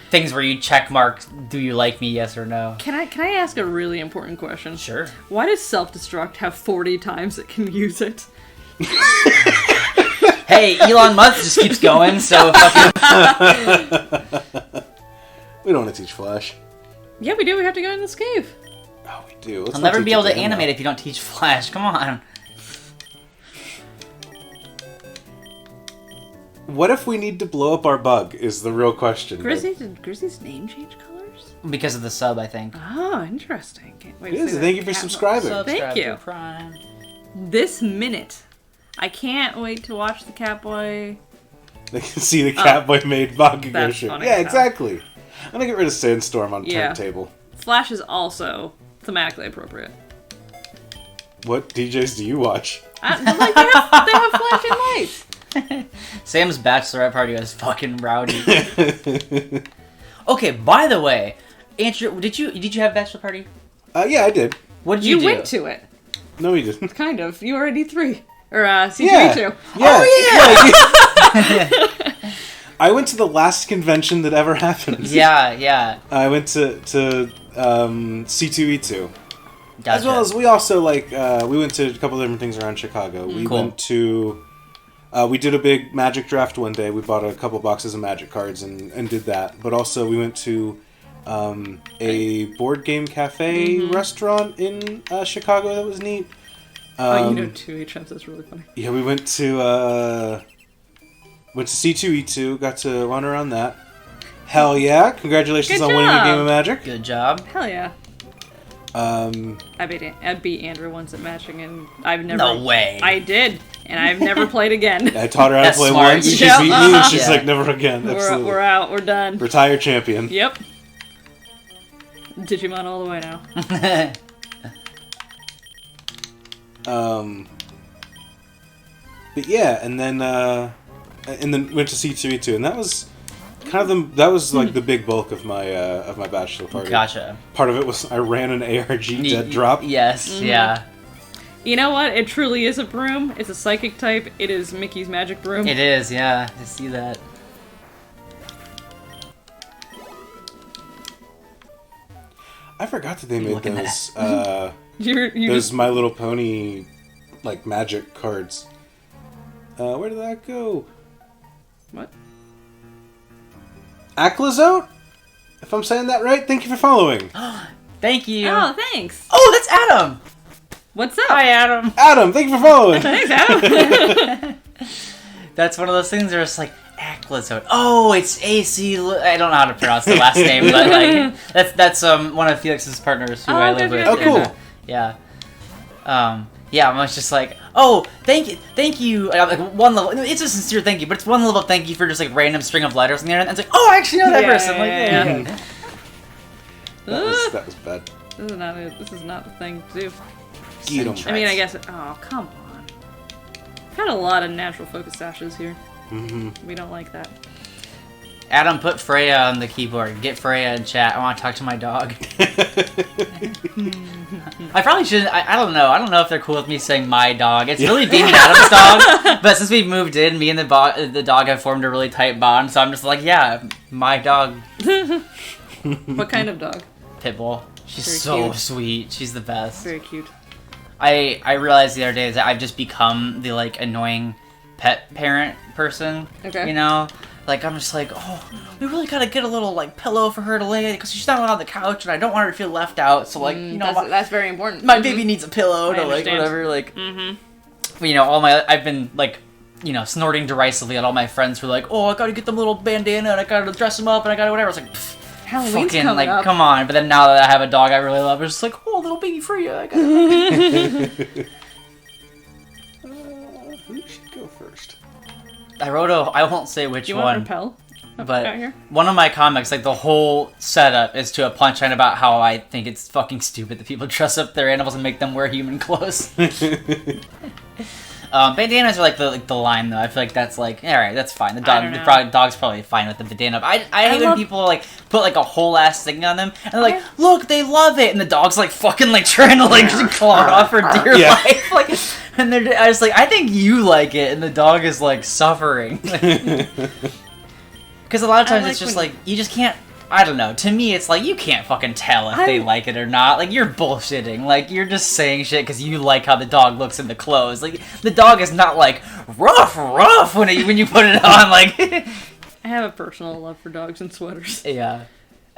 things where you check mark, do you like me, yes or no? Can I ask a really important question? Sure. Why does self-destruct have 40 times it can use it? Hey, Elon Musk just keeps going, so We don't want to teach Flash. Yeah, we do. We have to go in this cave. Oh, we do. I'll never be able to animate if you don't teach Flash. Come on. What if we need to blow up our bug is the real question. Did Grizzy's name change colors? Because of the sub, I think. Oh, interesting. Can't wait to see Thank you that for subscribing. Thank you. To Prime. This minute. I can't wait to watch the Catboy. They can see the Catboy made Bakugo That's shirt. funny. Yeah, exactly. I'm gonna get rid of Sandstorm on turntable. Flash is also thematically appropriate. What DJs do you watch? They have flashing lights. Sam's bachelorette party was fucking rowdy. Okay, by the way, Andrew, did you have a bachelor party? Yeah, I did. What did you do? You went to it. No, he didn't. Kind of. You were at E3. Or C3 Yeah. I went to the last convention that ever happened. Yeah. I went to C2E2. Gotcha. As well as we also we went to a couple of different things around Chicago. We went to we did a big Magic draft one day. We bought a couple boxes of Magic cards and did that. But also we went to a board game cafe restaurant in Chicago that was neat. 2HMs is really funny. Yeah, we went to C2E2, got to wander around that. Hell yeah! Congratulations on winning a game of Magic. Good job. Hell yeah. I beat Andrew once at matching, and I've never. No way. I did, and I've never played again. I taught her how to play smart. once, she beat me, and she's like, never again. Absolutely. We're out. We're done. Retired champion. Yep. Digimon all the way now. But yeah, and then went to C2E2, and that was kind of the big bulk of my bachelor party. Gotcha. Part of it was I ran an ARG dead drop. Yes, yeah. You know what? It truly is a broom. It's a psychic type. It is Mickey's magic broom. It is, yeah. I see that. I forgot that they made those Those My Little Pony like magic cards. Where did that go? What? Aclazote? If I'm saying that right, thank you for following. Thank you. Oh, thanks. Oh, that's Adam. What's up? Hi, Adam. Adam, thank you for following. Thanks, Adam. That's one of those things where it's like Aclazote. Oh, it's AC. I don't know how to pronounce the last name, but like that's one of Felix's partners who I live with. Oh, cool. And, yeah, I was just like, oh, thank you. And I'm like, one level. It's a sincere thank you, but it's one level thank you for just like random string of letters on the internet. And it's like, oh, I actually know that person. Yeah. That was bad. This is not the thing to do. Get 'em. I mean, I guess. Oh, come on. We've had a lot of natural focus sashes here. We don't like that. Adam, put Freya on the keyboard. Get Freya in chat. I want to talk to my dog. I probably shouldn't. I don't know. I don't know if they're cool with me saying my dog. It's really being Adam's dog. But since we moved in, me and the dog have formed a really tight bond. So I'm just like, yeah, my dog. What kind of dog? Pitbull. She's Very so cute. sweet. She's the best. Very cute. I realized the other day that I've just become the like annoying pet parent person. Okay. You know? Like, I'm just like, oh, we really gotta get a little, like, pillow for her to lay because she's not on the couch and I don't want her to feel left out. So, like, you know, that's very important. my baby needs a pillow to, like, whatever, like, you know, I've been, like, you know, snorting derisively at all my friends who are like, oh, I gotta get them little bandana and I gotta dress them up and I gotta whatever. I was like, Halloween's fucking, coming like, up. come on. But then now that I have a dog I really love, it's just like, oh, little baby Freya, I gotta... Who should go first? I won't say which Do you one. want Repel? But one of my comics, like the whole setup is to a punchline about how I think it's fucking stupid that people dress up their animals and make them wear human clothes. Bandanas are like the line though. I feel like that's like alright, that's fine. The dog's probably fine with the bandana. But I hate when people like put like a whole ass thing on them and they're like, look, they love it, and the dog's like fucking like trying to like claw it off for dear life. Like, and I was like, I think you like it, and the dog is like suffering. Because a lot of times it's just like, you just can't, I don't know, to me it's like, you can't fucking tell if they like it or not. Like, you're bullshitting. Like, you're just saying shit because you like how the dog looks in the clothes. Like, the dog is not like, rough when you put it on, like... I have a personal love for dogs and sweaters. Yeah.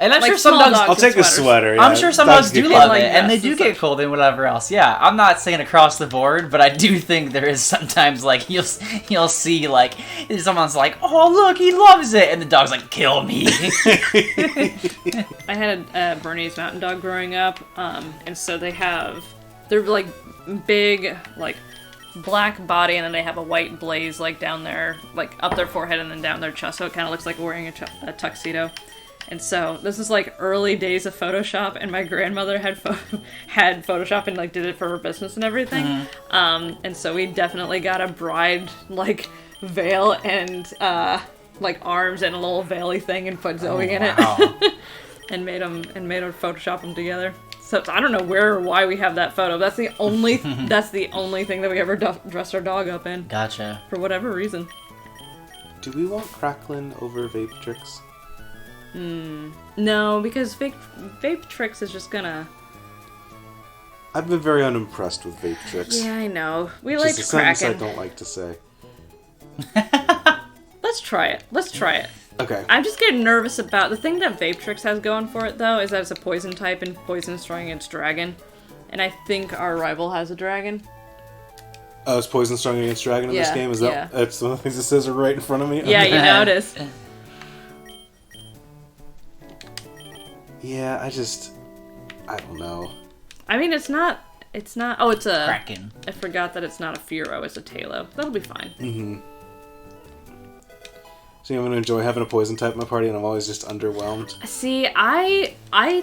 And I'm Like sure some small dogs... dogs I'll take a sweaters. sweater. Yeah. I'm sure some dogs do love like it, and they vests do and get stuff. cold and whatever else. Yeah, I'm not saying across the board, but I do think there is sometimes, like, you'll see, like, someone's like, oh, look, he loves it, and the dog's like, kill me. I had a Bernese Mountain Dog growing up, and so they're like big, like black body, and then they have a white blaze like down there, like up their forehead and then down their chest, so it kind of looks like wearing a tuxedo. And so this is like early days of Photoshop, and my grandmother had Photoshop and like did it for her business and everything. And so we definitely got a bride like veil and like arms and a little veil-y thing and put Zoe in it. and made her Photoshop them together. So I don't know where or why we have that photo. That's the only thing that we ever dressed our dog up in. Gotcha. For whatever reason. Do we want Cracklin over Vape Tricks? No, because Vape Tricks is just gonna... I've been very unimpressed with Vape Tricks. Yeah, I know. We Just liked a sentence I Kraken. don't like to say. Let's Let's try it. Okay. I'm just getting nervous about... The thing that Vapetrix has going for it, though, is that it's a poison type, and poison is strong against dragon. And I think our rival has a dragon. Oh, is poison strong against dragon in this game? Is that that's one of the things that says right in front of me? Yeah, you notice. Yeah, I don't know. I mean, it's not... Oh, it's a... Kraken. I forgot that it's not a Furo, it's a Talo. That'll be fine. Mm-hmm. See, I'm going to enjoy having a poison type in my party, and I'm always just underwhelmed. See, I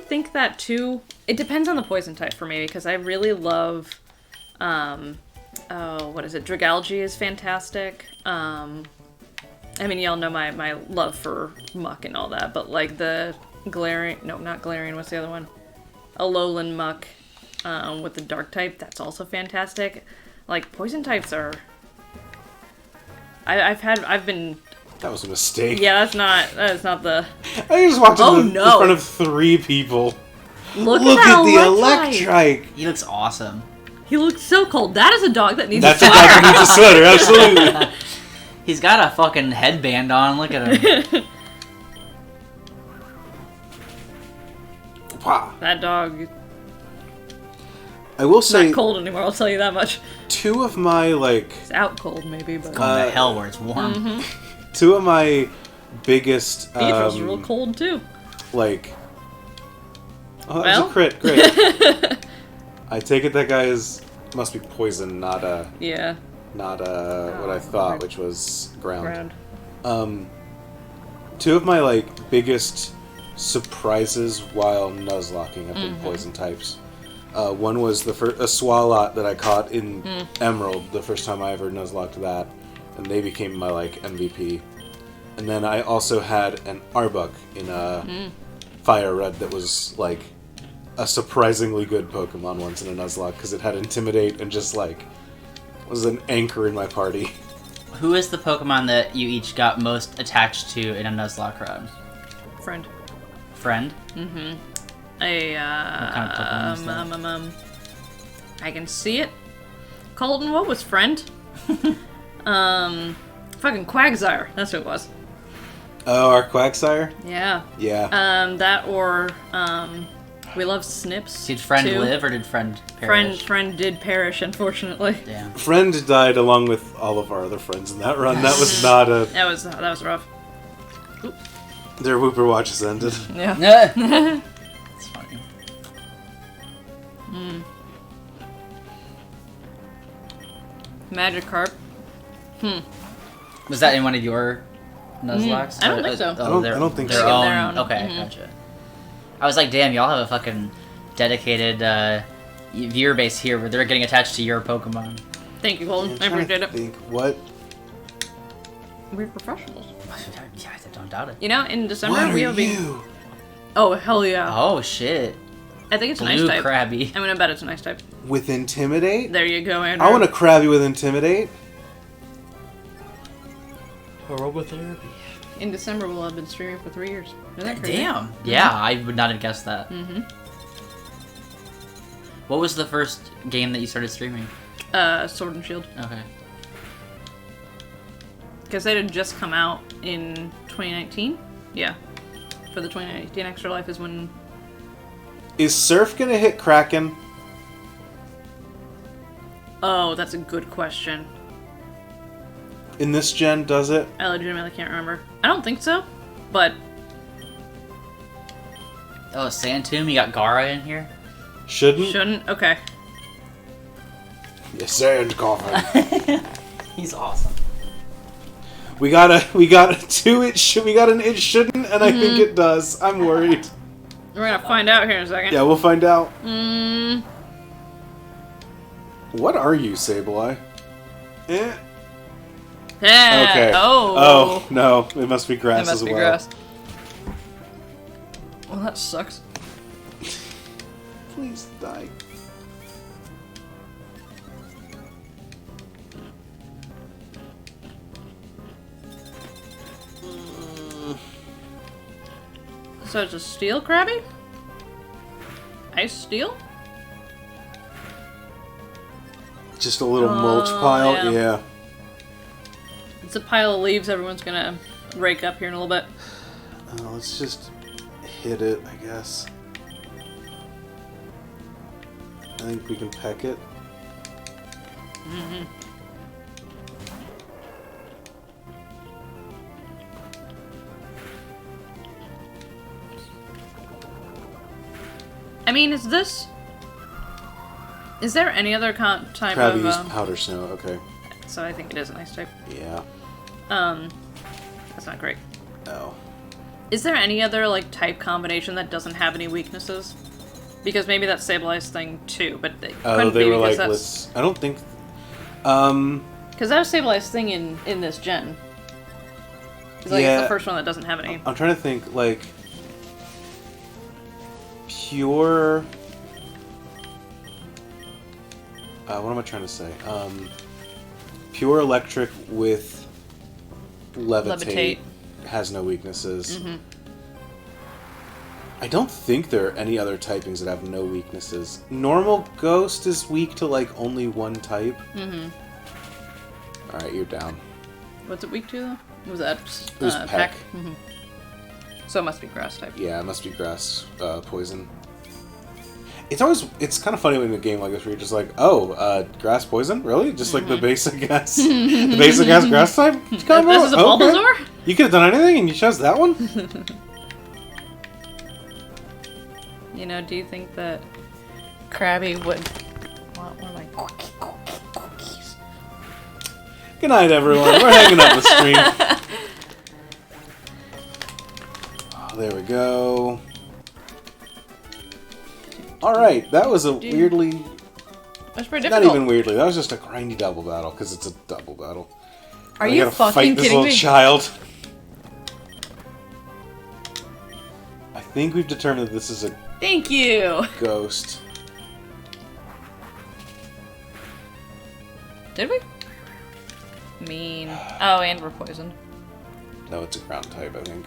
think that, too. It depends on the poison type for me, because I really love... what is it? Dragalge is fantastic. I mean, y'all know my love for Muck and all that, but, like, the Galarian... No, not Galarian, what's the other one? Alolan Muck with the Dark type, that's also fantastic. Like, poison types are... I've been... That was a mistake. Yeah, that is not the... I just walked in front of 3 people. Look at the Electrike! He looks awesome. He looks so cold. That is a dog that needs That's a a dog that needs a sweater, absolutely. He's got a fucking headband on. Look at him. Wow. That dog I will is say, not cold anymore, I'll tell you that much. 2 of my, like... It's out cold, maybe, but... Going to hell where it's warm. Mm-hmm. 2 of my biggest... Beatrice real cold, too. Like... Oh, that was a crit. Great. I take it that guy must be poison, not Yeah. Not what I thought, which was ground. 2 of my, like, biggest surprises while nuzlocking have been poison types. One was a Swalot that I caught in Emerald the first time I ever nuzlocked that, and they became my, like, MVP. And then I also had an Arbok in Fire Red that was, like, a surprisingly good Pokemon once in a Nuzlocke, because it had Intimidate and just, like, was an anchor in my party. Who is the Pokemon that you each got most attached to in a Nuzlocke run? Friend. Friend? Mm-hmm. What kind of Pokemon is that? I can see it. Colton, what was Friend? Fucking Quagsire. That's who it was. Oh, our Quagsire? Yeah. Yeah. That or, we love Snips. Did Friend too. live or did Friend perish? Friend did perish, unfortunately. Damn. Friend died along with all of our other friends in that run. That was not a... That was rough. Oop. Their Whooper watches ended. Yeah. It's funny. Magikarp. Was that in one of your Nuzlocks? I don't think so. I don't think their so. own. Their own. Okay, gotcha. I was like, damn, y'all have a fucking dedicated viewer base here where they're getting attached to your Pokemon. Thank you, Colton. I I'm trying appreciate to it. think, what? We're professionals. Yeah, I don't doubt it. You know, in December What are we'll be... you? Oh, hell yeah. Oh, shit. I think it's a Blue nice type. Krabby. I'm gonna bet it's a nice type. With Intimidate? There you go, Andrew. I want a Krabby with Intimidate. Aromatherapy. In December we'll have been streaming for 3 years. Isn't that crazy? Damn. Yeah, I would not have guessed that. Mm-hmm. What was the first game that you started streaming? Sword and Shield. Okay. Because it had just come out in 2019? Yeah. For the 2019 Extra Life is when... Is Surf gonna hit Kraken? Oh, that's a good question. In this gen, does it? I legitimately can't remember. I don't think so, but... Oh, Sandtomb, you got Gara in here? Shouldn't? Shouldn't? Okay. Yeah, Sand Coffin. He's awesome. we got an it shouldn't, and I think it does. I'm worried. We're gonna find out here in a second. Yeah, we'll find out. Mm. What are you, Sableye? Eh. Yeah. Okay. Oh. Oh, no. It must be grass It must as be well. grass. Well, that sucks. Please die. So it's a steel Krabby? Ice steel? Just a little mulch pile? yeah. Yeah. It's a pile of leaves everyone's gonna rake up here in a little bit. Let's just hit it, I guess. I think we can peck it. Mm-hmm. I mean, is there any other type Krabby of... used powder snow, okay. So I think it is an ice type. Yeah. That's not great. No. Is there any other, like, type combination that doesn't have any weaknesses? Because maybe that's Sableye thing, too, but it couldn't they be were because like, that's... I don't think... Because that was Sableye's thing in this gen. It's like, it's the first one that doesn't have any. I'm trying to think, like... Pure... what am I trying to say? Pure electric with levitate. Has no weaknesses. Mm-hmm. I don't think there are any other typings that have no weaknesses. Normal Ghost is weak to, like, only one type. Mm-hmm. Alright, you're down. What's it weak to, though? Was that It was peck. Mm-hmm. So it must be grass type. Yeah, it must be grass poison. It's kind of funny when in a game like this where you're just like, oh, grass poison? Really? Just like the basic ass grass type? This is a Bulbasaur? You could have done anything and you chose that one? You know, do you think that Krabby would... What am I... Cookies. Good night, everyone. We're hanging up the stream. Oh, there we go. Alright, that was a weirdly... That's pretty difficult. Not even weirdly, that was just a grindy double battle, because it's a double battle. Are you fucking fight this kidding little me? child. I think we've determined that this is a Thank you! ghost. Did we? Mean. Oh, and we're poisoned. No, it's a ground type, I think.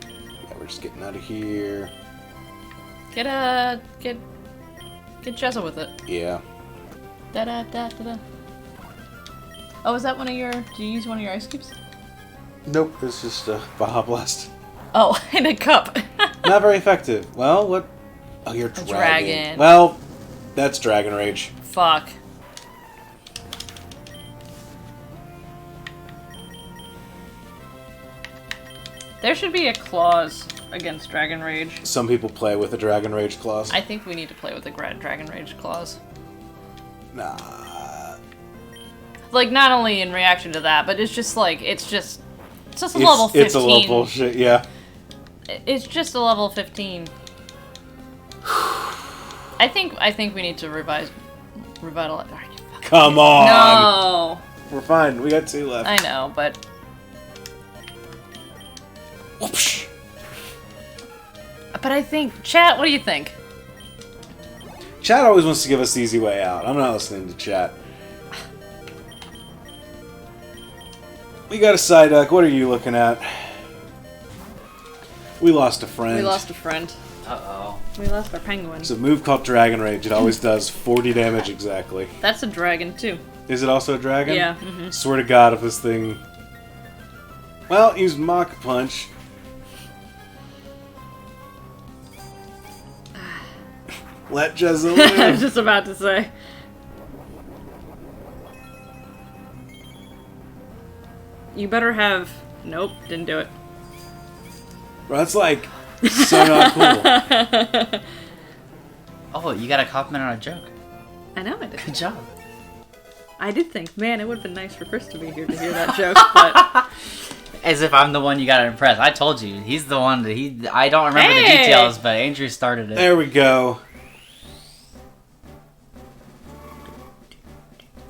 Yeah, we're just getting out of here. Get Jezza with it. Yeah. Da-da-da-da-da. Oh, is that one of your... Do you use one of your ice cubes? Nope, it's just a Baja Blast. Oh, in a cup. Not very effective. Well, what? Oh, you're A dragon. dragon. Well, that's Dragon Rage. Fuck. There should be a clause against Dragon Rage. Some people play with a Dragon Rage clause. I think we need to play with the Dragon Rage clause. Nah. Like, not only in reaction to that, but it's just like, it's just a level 15. It's a little bullshit, yeah. It's just a level 15. I think we need to revitalize. Come on! No! We're fine, we got 2 left. I know, but... Whoopsh. But I think... Chat, what do you think? Chat always wants to give us the easy way out. I'm not listening to chat. We got a Psyduck. What are you looking at? We lost a friend. We lost a friend. Uh-oh. We lost our penguin. It's a move called Dragon Rage. It always does 40 damage exactly. That's a dragon, too. Is it also a dragon? Yeah. Mm-hmm. Swear to God, if this thing... Well, use Mach Punch. Let Jezza I was live. just about to say. You better have... Nope, didn't do it. Bro, that's like so not cool. Oh, you got a compliment on a joke. I know I did. Good job. I did think, man, it would have been nice for Chris to be here to hear that joke, but... As if I'm the one you gotta impress. I told you, he's the one that I don't remember the details, but Andrew started it. There we go.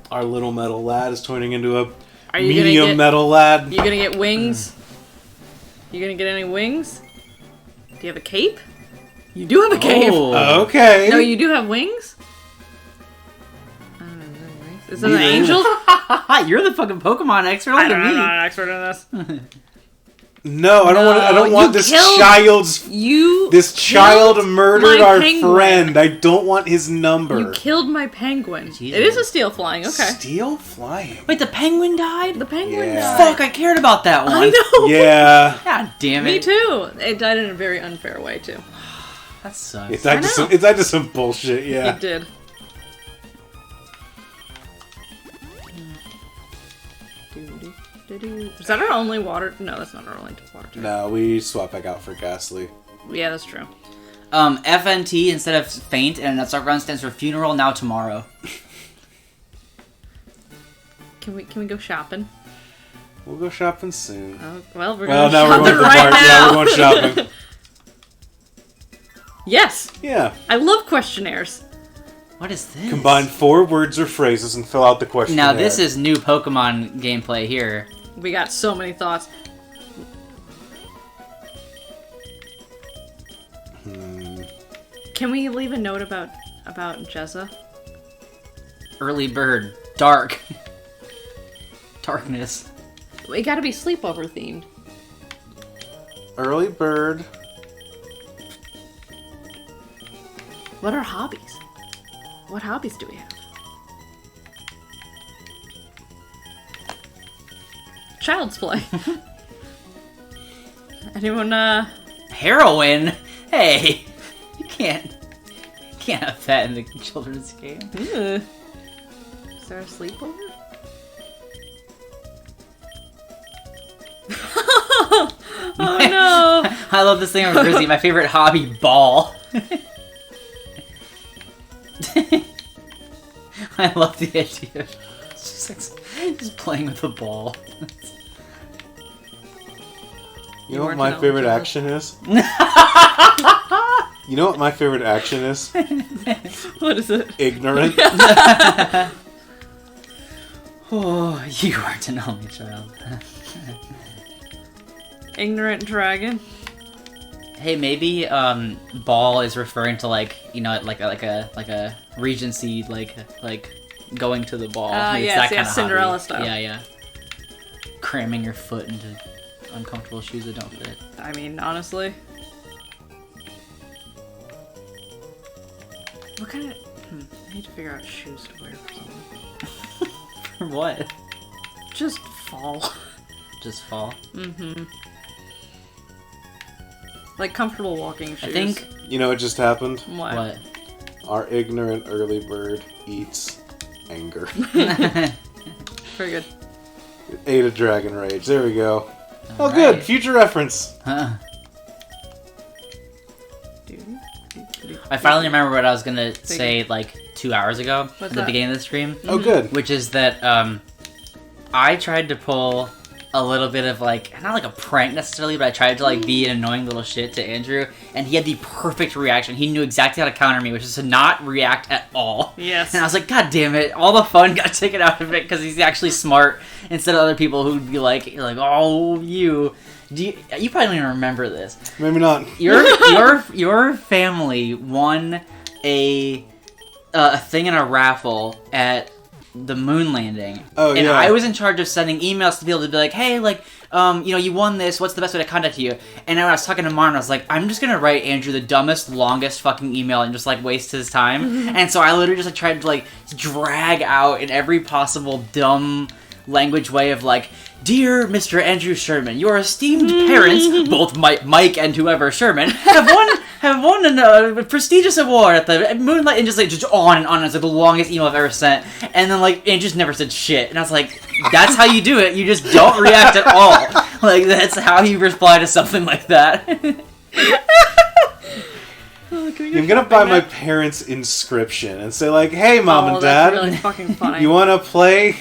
Our little metal lad is turning into a medium metal lad. You gonna get wings? You gonna get any wings? Do you have a cape? You do have a cape! Oh. Okay. No, you do have wings? I don't know, wings. Is that an angel? You're the fucking Pokemon expert. Look I'm at me. not an expert in this. No, I don't want. I don't want this child's. This child murdered our friend. I don't want his number. You killed my penguin. Jesus. It is a steel flying. Okay. Steel flying. Wait, the penguin died? The penguin died. Fuck, I cared about that one. I know. Yeah. God damn it. Me too. It died in a very unfair way too. That sucks. It died to some bullshit. Yeah. It did. Is that our only water? No, that's not our only water. No, we swap back out for Ghastly. Yeah, that's true. FNT instead of faint, and that run stands for funeral. Now tomorrow. Can we go shopping? We'll go shopping soon. Oh, well, we're Well, going now we're going to the right bar. now. Yeah, we're going shopping. Yes. Yeah. I love questionnaires. What is this? Combine 4 words or phrases and fill out the questionnaire. Now this is new Pokemon gameplay here. We got so many thoughts. Can we leave a note about Jezza? Early bird. Dark. Darkness. It gotta be sleepover themed. Early bird. What are hobbies? What hobbies do we have? Child's play. Anyone, Heroin? Hey! You can't have that in the children's game. Is there a sleepover? Oh no! I love this thing on Grizzly. My favorite hobby, ball. I love the idea of just playing with a ball. You know what my favorite action is? You know what my favorite action is? What is it? Ignorant. Oh, you aren't an only child. Ignorant dragon. Hey, maybe ball is referring to like a regency like going to the ball. Maybe it's yes, that kind of Cinderella hobby. style. Yeah. Cramming your foot into uncomfortable shoes that don't fit. I mean, honestly. What kind of... I need to figure out shoes to wear for something. For what? Just fall. Just fall. Mm-hmm. Like comfortable walking shoes. I think... You know what just happened? What? Our ignorant early bird eats anger. Very good. It ate a dragon rage. There we go. All Good. right. Future reference. Huh. I finally remember what I was gonna say like 2 hours ago at the beginning of the stream. Oh, good. Which is that I tried to pull a little bit of like, not like a prank necessarily, but I tried to like be an annoying little shit to Andrew, and he had the perfect reaction. He knew exactly how to counter me, which is to not react at all. Yes. And I was like, God damn it! All the fun got taken out of it because he's actually smart instead of other people who'd be like, oh, you probably don't even remember this. Maybe not. Your family won a thing in a raffle at the moon landing. Oh, and yeah. I was in charge of sending emails to people to be like, hey, like, you won this. What's the best way to contact you? And I was talking to Martin, I was like, I'm just gonna write Andrew the dumbest, longest fucking email and just like waste his time. And so I literally just like tried to like drag out in every possible dumb language way of like, Dear Mr. Andrew Sherman, your esteemed parents, both Mike and whoever Sherman, have won a prestigious award at the Moonlight, and just on and on. It's like the longest email I've ever sent. And then like Andrew's never said shit, and I was like, that's how you do it. You just don't react at all. Like that's how you reply to something like that. I'm gonna buy my parents' inscription and say like, hey, Mom and Dad, that's really fucking funny. you wanna play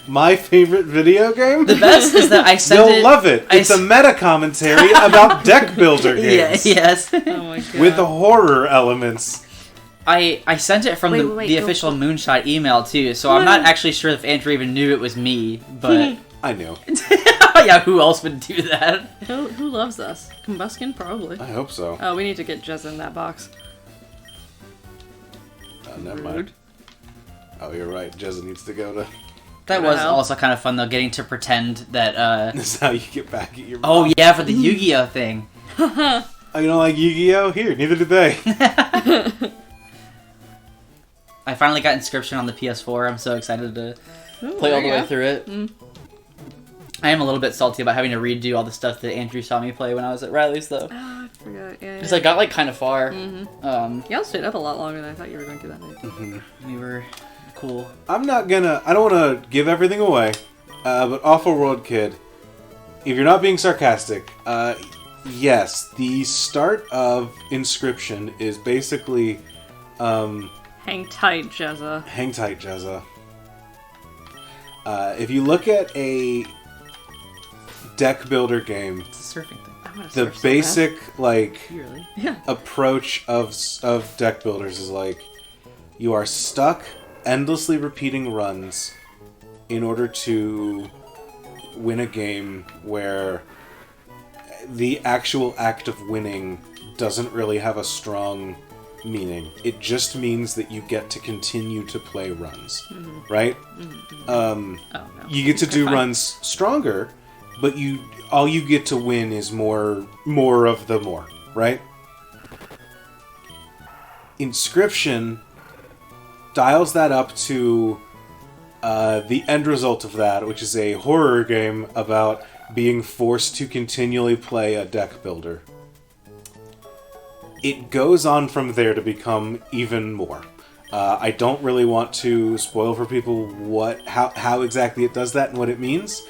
my favorite video game? The best is that I sent You'll love it. It's a meta commentary about deck builder games. Yes. Oh my god. With the horror elements. I sent it from the official Moonshot email too, so I'm not actually sure if Andrew even knew it was me, but I knew. yeah, who else would do that? Who loves us? Combuskin? Probably. I hope so. Oh, we need to get Jezza in that box. Never mind. Oh, you're right. Jezza needs to go to That was also kind of fun, though, getting to pretend that... This is how you get back at your mom. Oh, yeah, for the Yu-Gi-Oh thing. Oh, you don't like Yu-Gi-Oh? Here, neither did they. I finally got Inscription on the PS4. I'm so excited to play all the way through it. I am a little bit salty about having to redo all the stuff that Andrew saw me play when I was at Riley's, though. Oh, I forgot. Yeah. Because I got, like, kind of far. Y'all stayed up a lot longer than I thought you were going to that night. We were cool. I don't want to give everything away, but Awful World Kid, if you're not being sarcastic, yes, the start of Inscription is basically, Hang tight, Jezza. Hang tight, Jezza. If you look at a deck builder game, It's a surfing thing. the basic, Really? Yeah. approach of deck builders is like, you are stuck endlessly repeating runs in order to win a game where the actual act of winning doesn't really have a strong meaning. It just means that you get to continue to play runs, right? No. You get to do fine. runs stronger, but all you get to win is more of the more, right? Inscription dials that up to the end result of that, which is a horror game about being forced to continually play a deck builder. It goes on from there to become even more. I don't really want to spoil for people how exactly it does that and what it means,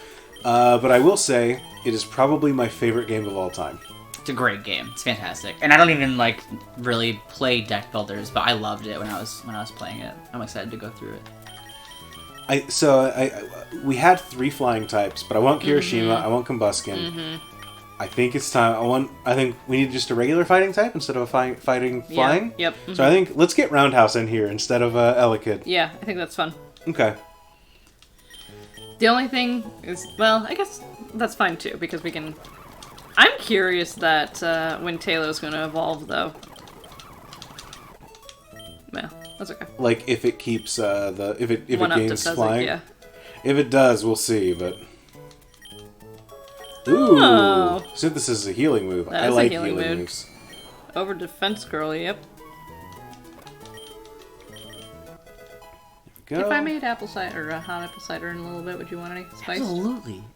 but I will say it is probably my favorite game of all time. It's a great game. It's fantastic. And I don't even, like, really play deck builders, but I loved it when I was playing it. I'm excited to go through it. We had 3 flying types, but I want Kirishima, I want Combuskin. I think it's time. I think we need just a regular fighting type instead of a fighting flying. Yep. So I think let's get Roundhouse in here instead of Elekid. Yeah, I think that's fun. Okay. The only thing is, well, I guess that's fine too, because we can... I'm curious that when Taylor's going to evolve, though. Well, that's okay. Like if it keeps if it One up gains that does flying. it, yeah. If it does, we'll see. But ooh, Oh. Synthesis is a healing move. That I is a like healing healing move. moves. Over defense girl, yep. Go. If I made apple cider, or hot apple cider in a little bit, would you want any spice?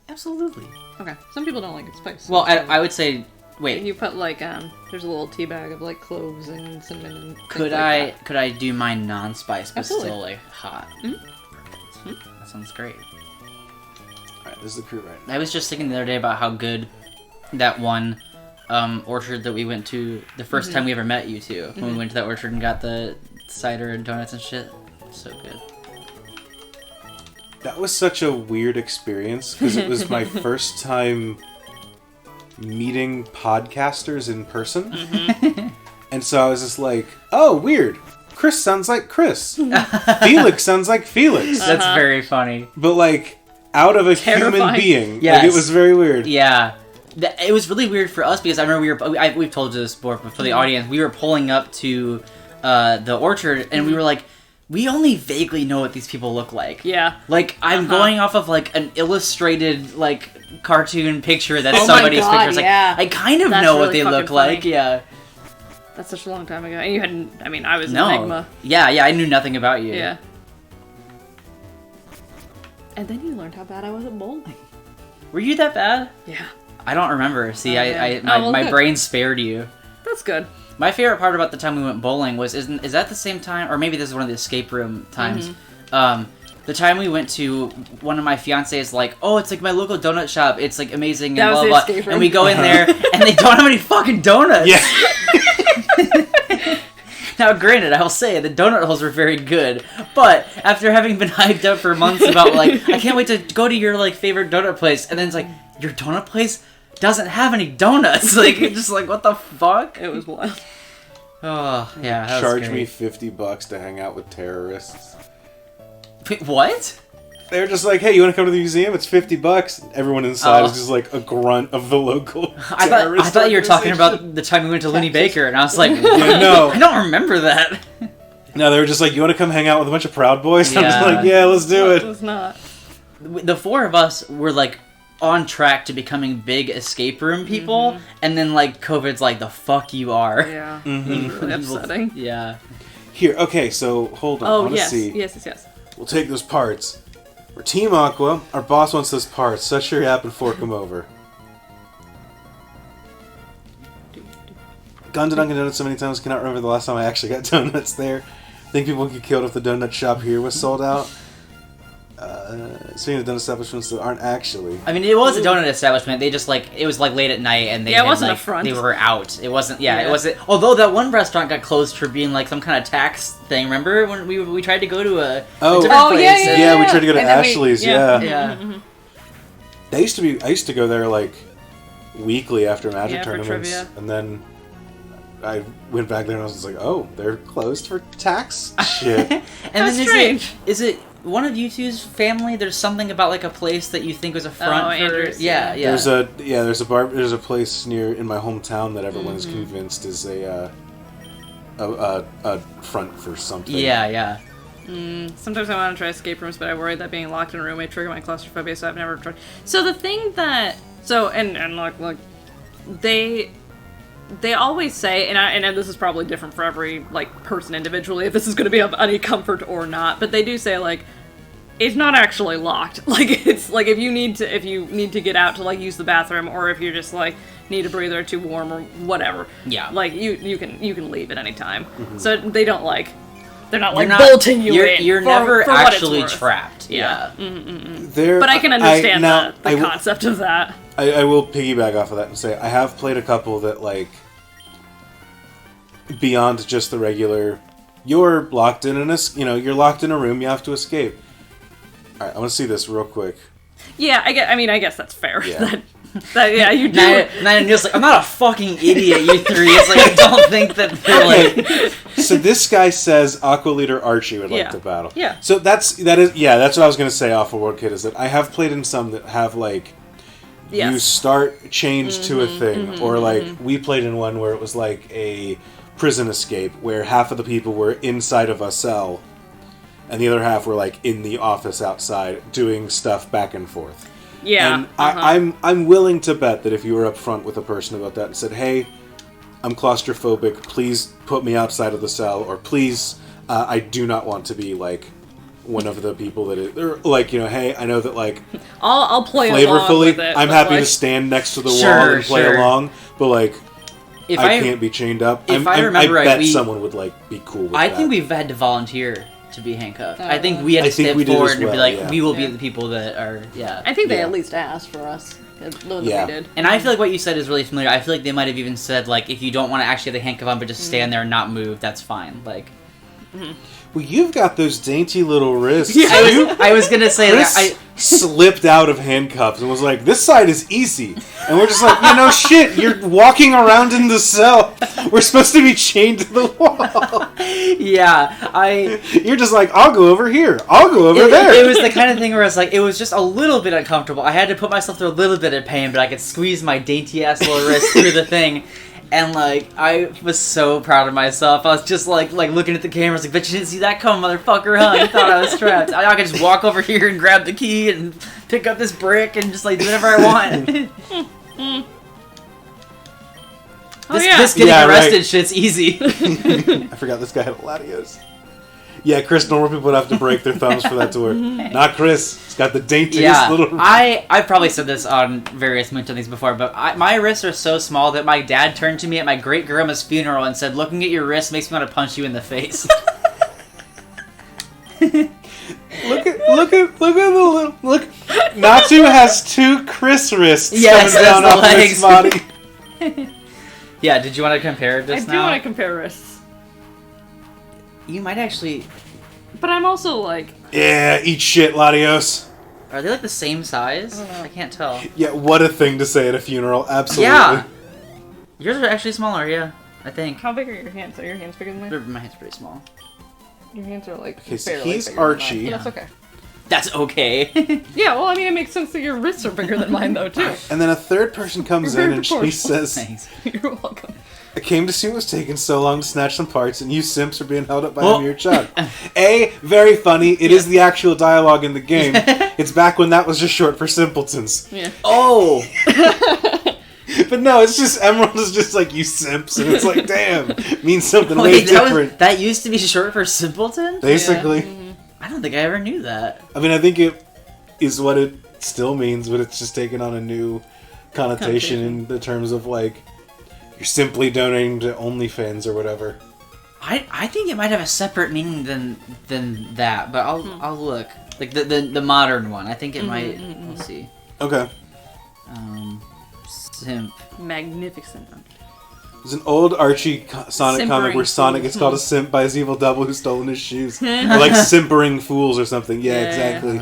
Absolutely. Okay. Some people don't like it spice. Well, I would say, wait, You put like there's a little tea bag of like cloves and cinnamon. And could things like that. could I do my non-spice but Absolutely. still like hot? Perfect. That sounds great. Alright, this is the crew right now. I was just thinking the other day about how good that one orchard that we went to the first time we ever met you two. When we went to that orchard and got the cider and donuts and shit. So good. That was such a weird experience because it was my first time meeting podcasters in person. And so I was just like, oh, weird. Chris sounds like Chris. Felix sounds like Felix. That's very funny. But like, out of a human Terrifying. being. Yes. Like, it was very weird. Yeah. It was really weird for us because I remember we've told you this before, but for the audience, we were pulling up to the orchard and we were like, we only vaguely know what these people look like. Yeah. Like, I'm going off of, like, an illustrated, like, cartoon picture that's Oh my somebody's God, picture. It's like, yeah. I kind of That's know what really they look fucking like, funny. yeah. That's such a long time ago. And you hadn't. I mean, I was No. an Enigma. Yeah, I knew nothing about you. Yeah. And then you learned how bad I was at bowling. Were you that bad? Yeah. I don't remember. See, yeah. my Good. brain spared you. That's good. My favorite part about the time we went bowling was, is that the same time, or maybe this is one of the escape room times, the time we went to, one of my fiancés like, oh, it's like my local donut shop, it's like amazing, That and was blah, the blah, escape room. and we go in there, and they don't have any fucking donuts! Yeah. Now, granted, I will say, the donut holes were very good, but after having been hyped up for months about, like, I can't wait to go to your, like, favorite donut place, and then it's like, your donut place doesn't have any donuts! Like, you're just like, what the fuck? It was wild. Oh, yeah, that was Charge great. me $50 to hang out with terrorists. Wait, what? They were just like, hey, you want to come to the museum? It's $50. Everyone inside Oh. was just like a grunt of the local I thought you were talking about the time we went to Looney Baker, and I was like, Yeah, no. I don't remember that. No, they were just like, you want to come hang out with a bunch of Proud Boys? I'm just Yeah. like, yeah, let's do It it. was not. the four of us were like on track to becoming big escape room people, and then like COVID's like, the fuck you are. Yeah. Really upsetting. Yeah. Here, okay, so hold on. I want to see. Yes. We'll take those parts. We're Team Aqua. Our boss wants those parts. Set your app and fork them over. Gone to Dunkin' Donuts so many times, cannot remember the last time I actually got donuts there. Think people get killed if the donut shop here was sold out. Speaking of donut establishments that aren't actually. I mean, it was a donut establishment. They just like, it was like late at night, and they it wasn't like, a front. They were out. It wasn't. Yeah, it wasn't. Although that one restaurant got closed for being like some kind of tax thing. Remember when we tried to go to a different place? Yeah, we tried to go to and then Ashley's. Yeah. I used to go there like weekly after Magic tournaments, trivia. and then I went back there and I was just like, oh, they're closed for tax shit. And That's then strange. Is it one of you two's family? There's something about like a place that you think was a front for. Andrews, yeah. There's a place near in my hometown that everyone is convinced is a front for something. Yeah. Sometimes I want to try escape rooms, but I worry that being locked in a room may trigger my claustrophobia, so I've never tried. So the thing that... So, and look, they always say, and this is probably different for every, like, person individually, if this is going to be of any comfort or not, but they do say, like, it's not actually locked. Like, it's, like, if you need to get out to, like, use the bathroom, or if you're just, like, need a breather, too warm, or whatever. Yeah. Like, you can leave at any time. So they don't, like... They're not You're like bolting you in. You're for, never for what actually it's worth. trapped. Yeah. But I can understand the concept of that. I will piggyback off of that and say I have played a couple that, like, beyond just the regular, you're locked in you're locked in a room, you have to escape. All right, I want to see this real quick. Yeah, I guess that's fair. Yeah. Yeah, you do. And Neil's like, I'm not a fucking idiot, you three. It's like, I don't think that they're like... So this guy says Aqua Leader Archie would like to battle. Yeah. So that's what I was going to say off of World Kid, is that I have played in some that have, like, you start change to a thing, or, like, we played in one where it was, like, a prison escape, where half of the people were inside of a cell, and the other half were, like, in the office outside, doing stuff back and forth. Yeah. And I'm willing to bet that if you were up front with a person about that and said, hey, I'm claustrophobic, please put me outside of the cell, or please, I do not want to be, like, one of the people that is, or, like, hey, I know that, like, I'll play flavorfully, along with it, I'm happy to stand next to the wall and play along, but, like, if I can't be chained up. If I remember I right, bet someone would, like, be cool with that. I think we've had to volunteer to be handcuffed. I think we had to step forward and be like, we will be the people that are, I think they at least asked for us. They did. And I feel like what you said is really familiar. I feel like they might have even said, like, if you don't want to actually have the handcuff on, but just stand there and not move, that's fine. Like, well, you've got those dainty little wrists. Yeah, I was gonna say Chris that slipped out of handcuffs and was like, this side is easy. And we're just like, shit, you're walking around in the cell. We're supposed to be chained to the wall. Yeah, You're just like, I'll go over here. I'll go over there. It was the kind of thing where it's like, it was just a little bit uncomfortable. I had to put myself through a little bit of pain, but I could squeeze my dainty ass little wrist through the thing. And, like, I was so proud of myself. I was just, like looking at the camera. I was like, bet you didn't see that come, motherfucker, huh? You thought I was trapped. I could just walk over here and grab the key and pick up this brick and just, like, do whatever I want. This getting arrested shit's easy. I forgot this guy had Latios. Yeah, Chris, normal people would have to break their thumbs for that to work. Not Chris. He's got the daintiest little... I probably said this on various Moonshot things before, but my wrists are so small that my dad turned to me at my great-grandma's funeral and said, looking at your wrist makes me want to punch you in the face. Look at the little... Look, Natsu has two Chris wrists coming down off his body. Yeah, did you want to compare this now? I do want to compare wrists. You might actually... But I'm also like... Yeah, eat shit, Latios. Are they like the same size? I don't know. I can't tell. Yeah, what a thing to say at a funeral. Absolutely. Yeah. Yours are actually smaller, yeah. I think. How big are your hands? Are your hands bigger than mine? My hand's pretty small. Your hands are like... Okay, so barely he's bigger than Archie. mine, but that's okay. That's okay. Yeah, well, I mean, it makes sense that your wrists are bigger than mine, though, too. And then a third person comes in and she says... Thanks. You're welcome. I came to see what was taking so long to snatch some parts, and you simps are being held up by a mere child. A, very funny. It is the actual dialogue in the game. It's back when that was just short for simpletons. Yeah. Oh! But no, it's just, Emerald is just like, you simps, and it's like, damn, means something way Wait, different. that used to be short for simpleton? Basically. Yeah. Mm-hmm. I don't think I ever knew that. I mean, I think it is what it still means, but it's just taken on a new connotation in the terms of, like, you're simply donating to OnlyFans or whatever. I think it might have a separate meaning than that, but I'll look. Like the modern one. I think it might. Let's see. Okay. Simp. Magnificent. There's an old Archie Sonic comic where Simpering Sonic fool. gets called a simp by his evil double who's stolen his shoes. Or like simpering fools or something. Yeah, Yeah. exactly.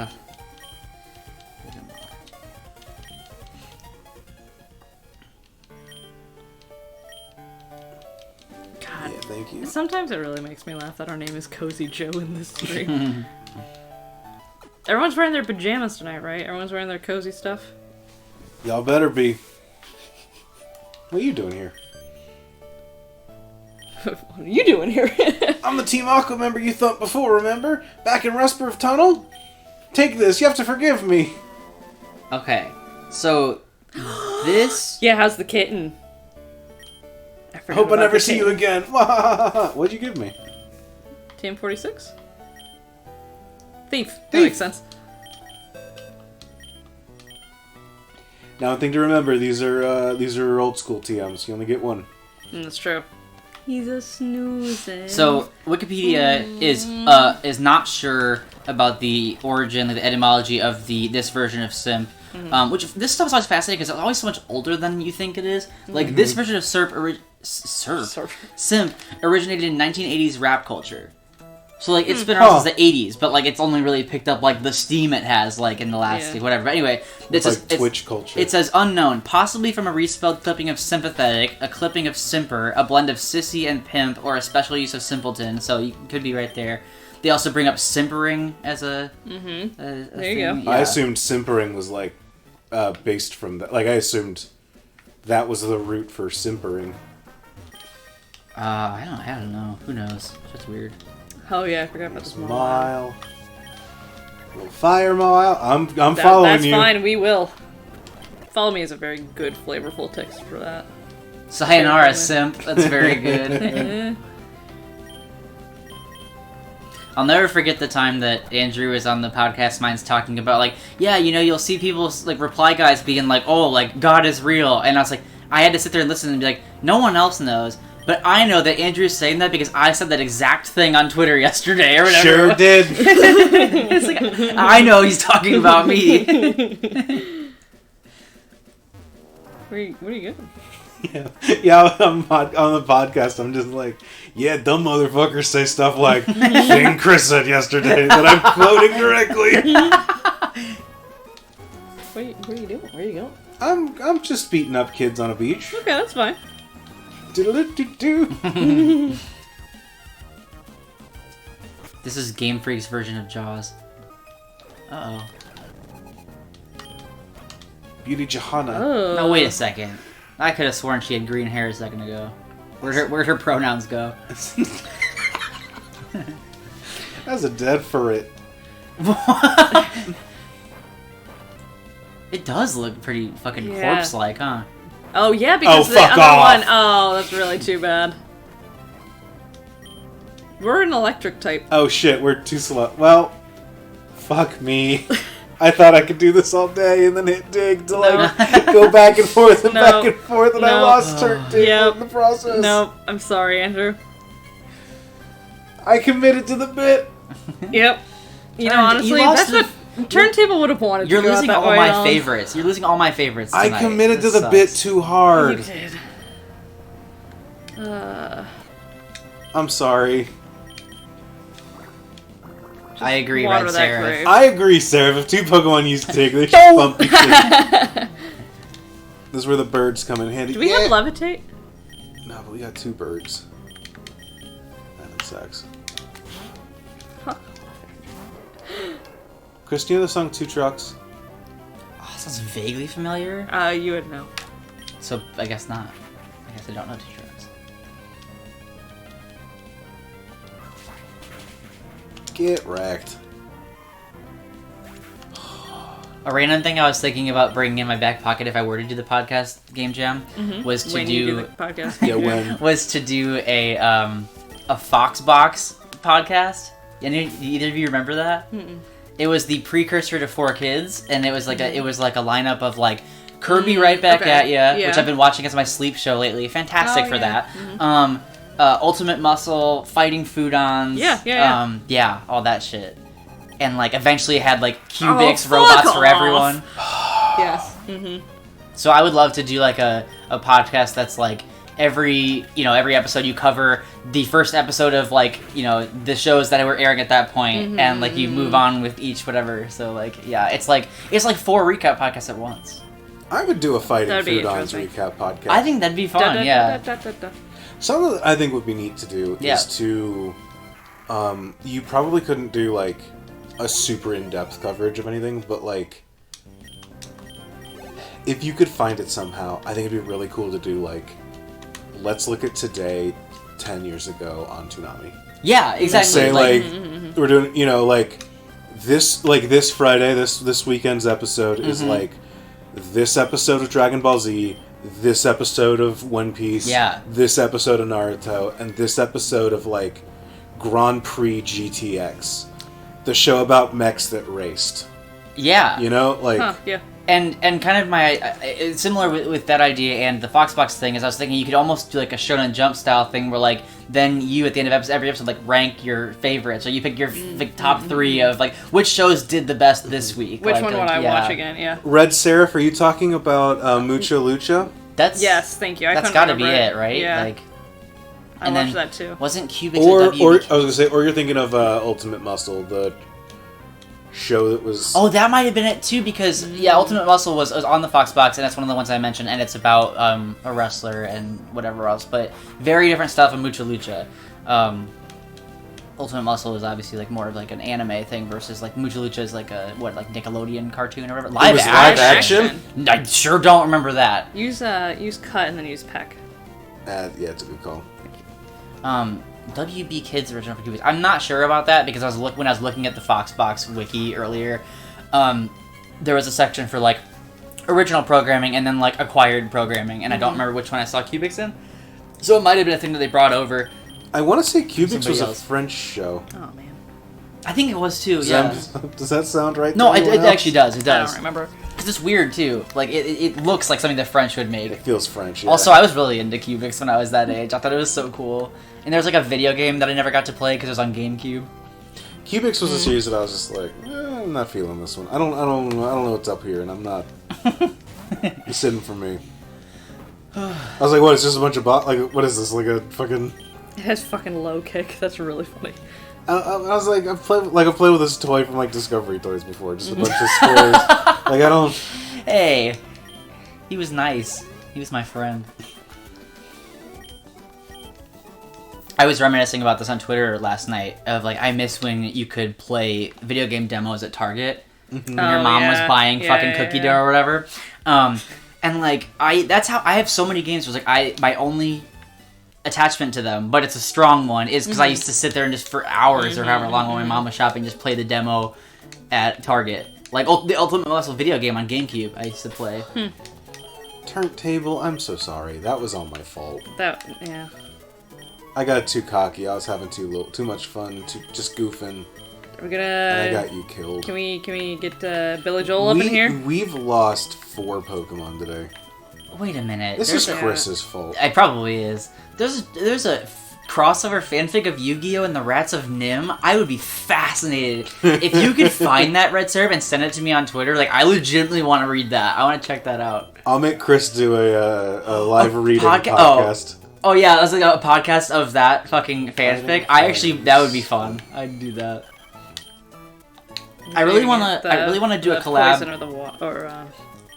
God. Yeah, thank you. Sometimes it really makes me laugh that our name is Cozy Joe in this stream. Everyone's wearing their pajamas tonight, right? Everyone's wearing their cozy stuff. Y'all better be. What are you doing here? What are you doing here? I'm the Team Aqua member you thumped before, remember? Back in Rustburg Tunnel? Take this, you have to forgive me. Okay, so this. Yeah, how's the kitten? I hope I never see you again. What'd you give me? Team 46? Thief. That Thief. makes sense. Now, a thing to remember: these are old school TMs. You only get one. That's true. He's a snoozing. So Wikipedia is not sure about the origin, the etymology of this version of simp. Which this stuff is always fascinating because it's always so much older than you think it is. Like this version of simp originated in 1980s rap culture. So like it's been around since the 80s, but like it's only really picked up like the steam it has like in the last whatever. But anyway, It's like Twitch culture. It says unknown, possibly from a respelled clipping of sympathetic, a clipping of simper, a blend of sissy and pimp, or a special use of simpleton. So you could be right there. They also bring up simpering as a There you thing. go. Yeah. I assumed simpering was like based from that. Like I assumed that was the root for simpering. I don't know. Who knows? It's just weird. Oh yeah, I forgot about the smile. Mile. Little fire mile. I'm following that's you. That's fine, we will. Follow me is a very good, flavorful text for that. Sayonara, simp. That's very good. I'll never forget the time that Andrew was on the podcast Minds talking about, like, yeah, you know, you'll see people, like, reply guys being like, oh, like, God is real. And I was like, I had to sit there and listen and be like, no one else knows. But I know that Andrew's saying that because I said that exact thing on Twitter yesterday or whatever. Sure did. It's like, I know he's talking about me. Where are you going? Yeah, on the podcast, I'm just like, yeah, dumb motherfuckers say stuff like, thing Chris said yesterday that I'm quoting directly. What are you doing? Where are you going? I'm just beating up kids on a beach. Okay, that's fine. Do-do-do-do. This is Game Freak's version of Jaws. Uh-oh. Beauty Johanna. Oh. No, wait a second. I could have sworn she had green hair a second ago. Where'd her pronouns go? That's a dead ferret. It does look pretty fucking Yeah. corpse-like, huh? Oh yeah, because the fuck other off. one. Oh, that's really too bad. We're an electric type. Oh shit, we're too slow. Well, fuck me. I thought I could do this all day and then hit dig to like go back and forth and back and forth and I No. lost turn table Yep. in the process. No, I'm sorry, Andrew. I committed to the bit. Yep. You know, Turn- honestly, you lost that's what Turntable would have wanted You're to go out losing that all way, my Alan. favorites. You're losing all my favorites I tonight. committed This to the bit sucks. too hard. You did. I'm sorry. I agree, Water Red that Sarah. grave. I agree, Sarah. If two Pokemon use Dig, they should bump each other. This is where the birds come in handy. Do we have levitate? No, but we got two birds. That sucks. Huh. Chris, do you know the song Two Trucks? Oh, sounds vaguely familiar. You would know. So I guess not. I guess I don't know Two Trucks. Get wrecked. A random thing I was thinking about bringing in my back pocket if I were to do the podcast game jam was to when do, you do the podcast. Yeah, when. was to do a Foxbox podcast. Either of you remember that? Mm-mm. It was the precursor to 4Kids, and it was like a lineup of like Kirby Right Back at Ya, which I've been watching as my sleep show lately. Fantastic for that. Mm-hmm. Ultimate Muscle, Fighting Foodons. Yeah, all that shit. And like eventually it had like Cubics, robots for everyone. Yes. Mm-hmm. So I would love to do like a podcast that's like every episode you cover the first episode of like, the shows that were airing at that point, and like you move on with each whatever. So like, yeah, it's like 4 recap podcasts at once. I would do a Fighting Foodons recap podcast. I think that'd be fun. Something that I think would be neat to do is to, you probably couldn't do like a super in-depth coverage of anything, but like, if you could find it somehow, I think it'd be really cool to do like, let's look at today 10 years ago on Toonami. Yeah, exactly. Say like we're doing, like this Friday, this weekend's episode is like this episode of Dragon Ball Z, this episode of One Piece, this episode of Naruto, and this episode of like Grand Prix GTX, the show about mechs that raced. Yeah. And kind of my similar with that idea and the Foxbox thing is I was thinking you could almost do like a Shonen Jump style thing where like then you at the end of every episode like rank your favorites, so you pick your like top 3 of like which shows did the best this week. Which one would I watch again? Yeah. Red Seraph, are you talking about Mucha Lucha? Yes, thank you. That's got to be it, right? Yeah. Like, I watched that too. Wasn't Cubics or a WB? I was gonna say, or you're thinking of Ultimate Muscle, the show that was... Oh, that might have been it too, because Ultimate Muscle was on the Foxbox, and that's one of the ones I mentioned, and it's about a wrestler and whatever else, but very different stuff in Mucha Lucha. Ultimate Muscle is obviously like more of like an anime thing versus like Mucha Lucha is like a Nickelodeon cartoon or whatever. Live action? I sure don't remember that. Use cut and then use peck. Yeah, it's a good call. WB Kids original for Cubics. I'm not sure about that because when I was looking at the Foxbox wiki earlier, there was a section for like original programming and then like acquired programming, and I don't remember which one I saw Cubics in. So it might have been a thing that they brought over. I want to say Cubics was a French show. Oh man, I think it was too. Does that sound right? No, it actually does. It does. I don't remember. Because it's weird too. Like it looks like something the French would make. It feels French. Yeah. Also, I was really into Cubics when I was that age. I thought it was so cool. And there's like a video game that I never got to play because it was on GameCube. Cubics was a series that I was just like, I'm not feeling this one. I don't know what's up here, and I'm not. It's sitting for me. I was like, what? It's just a bunch of like, what is this? Like a fucking. It has fucking low kick. That's really funny. I was like, I've played with this toy from like Discovery Toys before, just a bunch of squares. Like I don't. Hey, he was nice. He was my friend. I was reminiscing about this on Twitter last night. Of like, I miss when you could play video game demos at Target when your mom was buying fucking cookie dough or whatever. And like that's how I have so many games. Where like my only attachment to them, but it's a strong one, is because I used to sit there and just for hours or however long when my mom was shopping, just play the demo at Target. Like the Ultimate Muscle video game on GameCube, I used to play. Turntable, I'm so sorry. That was all my fault. Yeah. I got too cocky. I was having too much fun, just goofing. We're gonna. And I got you killed. Can we get Billy Joel up in here? We've lost 4 Pokemon today. Wait a minute. This is Chris's fault. It probably is. There's a crossover fanfic of Yu-Gi-Oh! And the Rats of Nim. I would be fascinated if you could find that, Red Serve, and send it to me on Twitter. Like, I legitimately want to read that. I want to check that out. I'll make Chris do a live reading podcast. Oh yeah, that's like a podcast of that fucking fanfic. That would be fun. I'd do that. I really want to do a collab.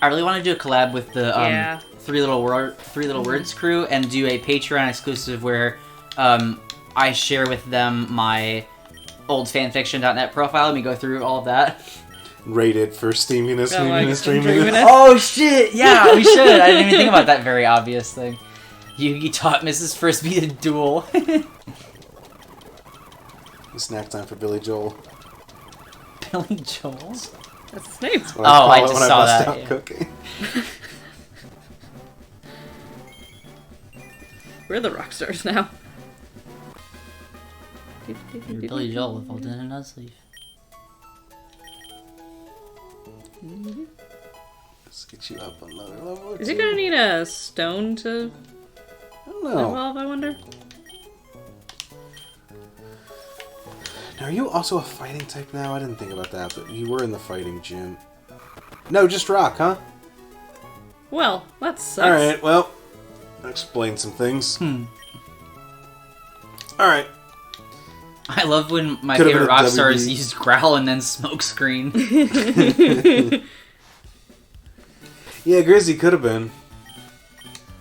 I really want to do a collab with the Three Little Words crew and do a Patreon exclusive where I share with them my old fanfiction.net profile and we go through all of that. Rated for steaminess, dreaminess. Oh shit! Yeah, we should. I didn't even think about that very obvious thing. Yugi taught Mrs. Frisbee to duel. Snack time for Billy Joel. Billy Joel? That's his name. That's what I call I it just when saw I bust that, out yeah. cooking. We're the rock stars now. You're Billy Joel with all in a nut sleeve. Let's get you up another level. Is he gonna need a stone to I don't know. evolve, I wonder? Now, are you also a fighting type now? I didn't think about that, but you were in the fighting gym. No, just rock, huh? Well, that sucks. Alright, well, I'll explain some things. Alright. I love when my Could've favorite been a rock stars WB. used growl and then smoke screen. Yeah, Grizzy could have been.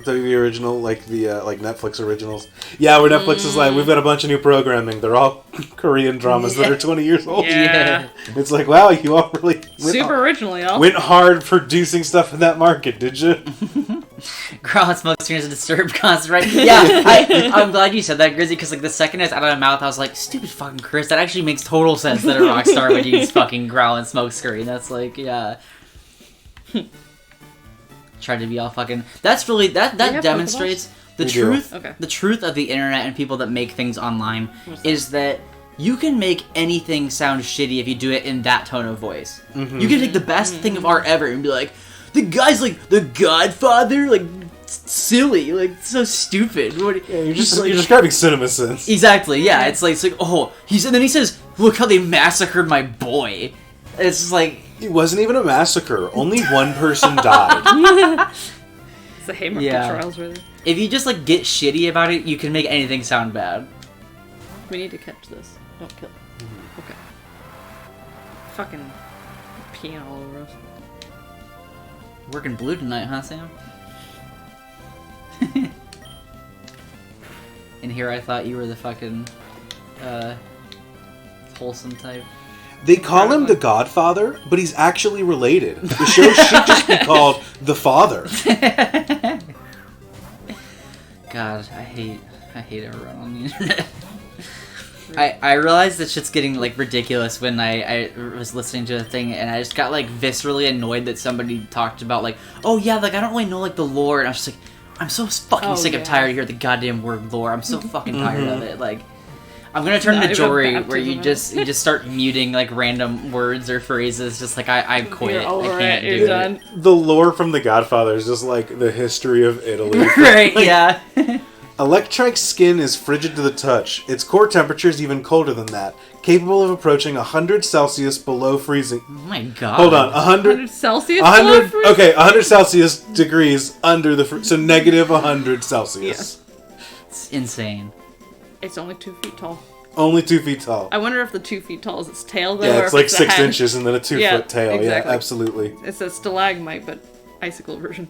The original, like the like Netflix originals. Yeah, where Netflix is like, we've got a bunch of new programming. They're all Korean dramas that are 20 years old. Yeah. It's like, wow, you all really Super original, y'all. went hard producing stuff in that market, did you? Growl and smoke screen is a disturbed concept, right? Yeah, I'm glad you said that, Grizzy, because like the second it's out of my mouth, I was like, stupid fucking Chris, that actually makes total sense that a rock star would use fucking growl and smoke screen. That's like, yeah. Tried to be all fucking... That's really... That have demonstrates the We do. truth. Okay. The truth of the internet and people that make things online is that you can make anything sound shitty if you do it in that tone of voice. Mm-hmm. You can take the best thing of art ever and be like, the guy's like the Godfather, like silly, like so stupid. What, Yeah, you're he's you're describing cinema sins. exactly, yeah. It's like oh, and then he says, look how they massacred my boy. It's just like, It wasn't even a massacre. Only one person died. It's the Haymarket Yeah. trials, really. if you just like get shitty about it, you can make anything sound bad. We need to catch this. Don't kill it. Okay. Fucking peeing all over us. Working blue tonight, huh, Sam? And here I thought you were the fucking wholesome type. They call him the Godfather, but he's actually related. The show should just be called The Father. God, I hate everyone on the internet. I realized that shit's getting like ridiculous when I was listening to a thing and I just got like viscerally annoyed that somebody talked about like, oh yeah, like I don't really know like the lore, and I was just like, I'm so fucking sick and tired of hearing the goddamn word lore. I'm so fucking tired of it. Like, I'm gonna turn Not to even Jory where baptism, you just start muting like random words or phrases. Just like I quit. You're over I can't it. do You're it. done. The lore from The Godfather is just like the history of Italy. Right? Yeah. Electrike skin is frigid to the touch. Its core temperature is even colder than that, capable of approaching 100 Celsius below freezing. Oh my god. Hold on, 100 100 Celsius? below 100 freezing? okay, 100 Celsius degrees under the so negative 100 Celsius. It's insane. It's only 2 feet tall. Only 2 feet tall. I wonder if the 2 feet tall is its tail, though, Yeah, or it's if like it's the 6 head. inches and then a 2 Yeah, foot tail. exactly. Yeah, absolutely. It's a stalagmite, but icicle version.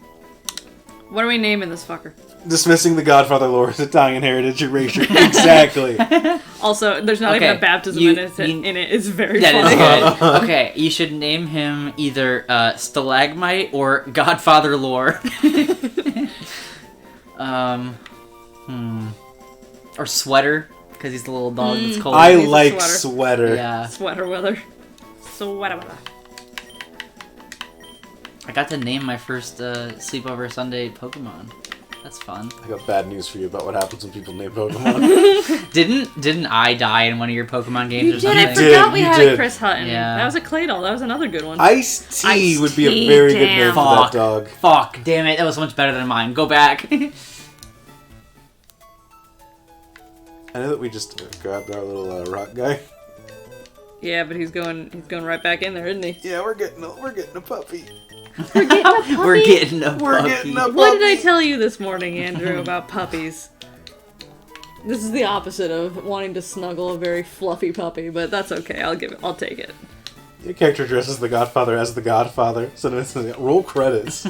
What are we naming this fucker? Dismissing the Godfather lore as Italian heritage erasure. Exactly. Also, there's not even Okay, a baptism you- in it. In it. It's very That funny. is good. Okay, you should name him either Stalagmite or Godfather Lore. Or Sweater, because he's the little dog that's cold. I He's a like sweater. sweater. Yeah. Sweater weather. Sweater weather. I got to name my first sleepover Sunday Pokemon. That's fun. I got bad news for you about what happens when people name Pokemon. Didn't I die in one of your Pokemon games You or did. something? I forgot we You had did. a Chris Hutton. Yeah. That was a Claydol. That was another good one. Ice-T Ice-T, would be a very good name damn. for that Fuck. dog. Fuck, damn it, that was so much better than mine. Go back. I know that we just grabbed our little rock guy. Yeah, but he's going right back in there, isn't he? Yeah, we're getting a puppy. We're getting a We're puppy. getting a puppy. What did I tell you this morning, Andrew, about puppies? This is the opposite of wanting to snuggle a very fluffy puppy, but that's okay. I'll take it. Your character dresses the Godfather as the Godfather, so it's roll credits.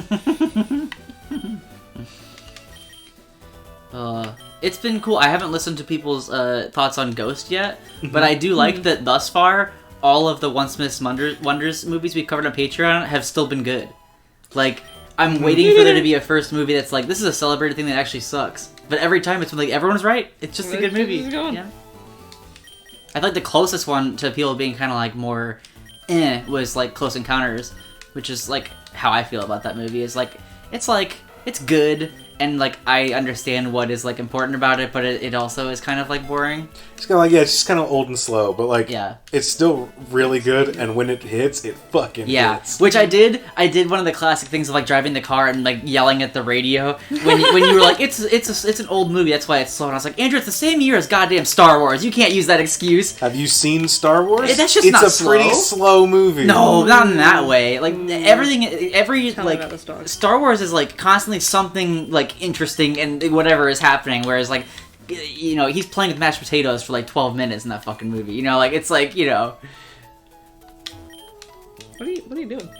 It's been cool. I haven't listened to people's thoughts on Ghost yet, but I do like that thus far, all of the Once Missed Wonders movies we covered on Patreon have still been good. Like, I'm waiting for there to be a first movie that's like, this is a celebrated thing that actuyone's right. But every time it's been like, everyone's right. It's just a good movie. It's going. Yeah. I feel like the closest one to people being kind of like more was like Close Encounters, which is like how I feel about that movie. Is like it's good, and like I understand what is like important about it, but it also is kind of like boring. It's kind of like, yeah, it's just kind of old and slow, but like, Yeah. it's still really good, and when it hits, it fucking hits. Which I did one of the classic things of like driving the car and like yelling at the radio when you were like, it's an old movie, that's why it's slow, and I was like, Andrew, it's the same year as goddamn Star Wars, you can't use that excuse. Have you seen Star Wars? That's just it's not a pretty slow movie. No, not in that way. Like every Tell me like about this dog. Star Wars is like constantly something like interesting and whatever is happening, whereas like, you know, he's playing with mashed potatoes for like 12 minutes in that fucking movie. You know, like it's like, you know. What are you doing?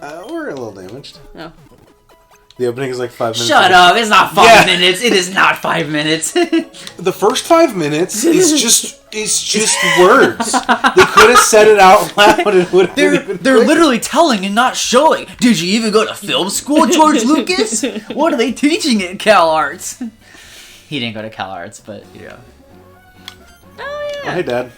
We're a little damaged. Oh. The opening is like 5 minutes. Shut up! It's not 5 minutes. It is not 5 minutes. The first 5 minutes is just words. They could have said it out loud and it would have been even They're quicker. literally telling and not showing. Did you even go to film school, George Lucas? What are they teaching at Cal Arts? He didn't go to Cal Arts, but you know. Oh Oh, yeah. hey, Dad.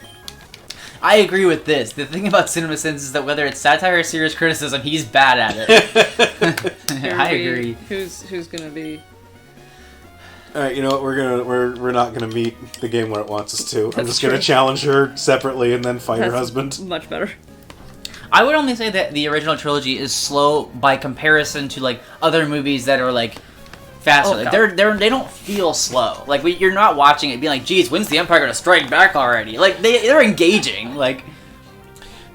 I agree with this. The thing about CinemaSins is that whether it's satire or serious criticism, he's bad at it. I agree. Who's gonna be? All right, you know what? We're not gonna meet the game where it wants us to. I'm That's just gonna true. challenge her separately and then fight her That's husband. Much better. I would only say that the original trilogy is slow by comparison to like other movies that are like faster. Oh, Like, God. they don't feel slow. Like you're not watching it being like, geez, when's the Empire gonna strike back already? Like they're engaging. Like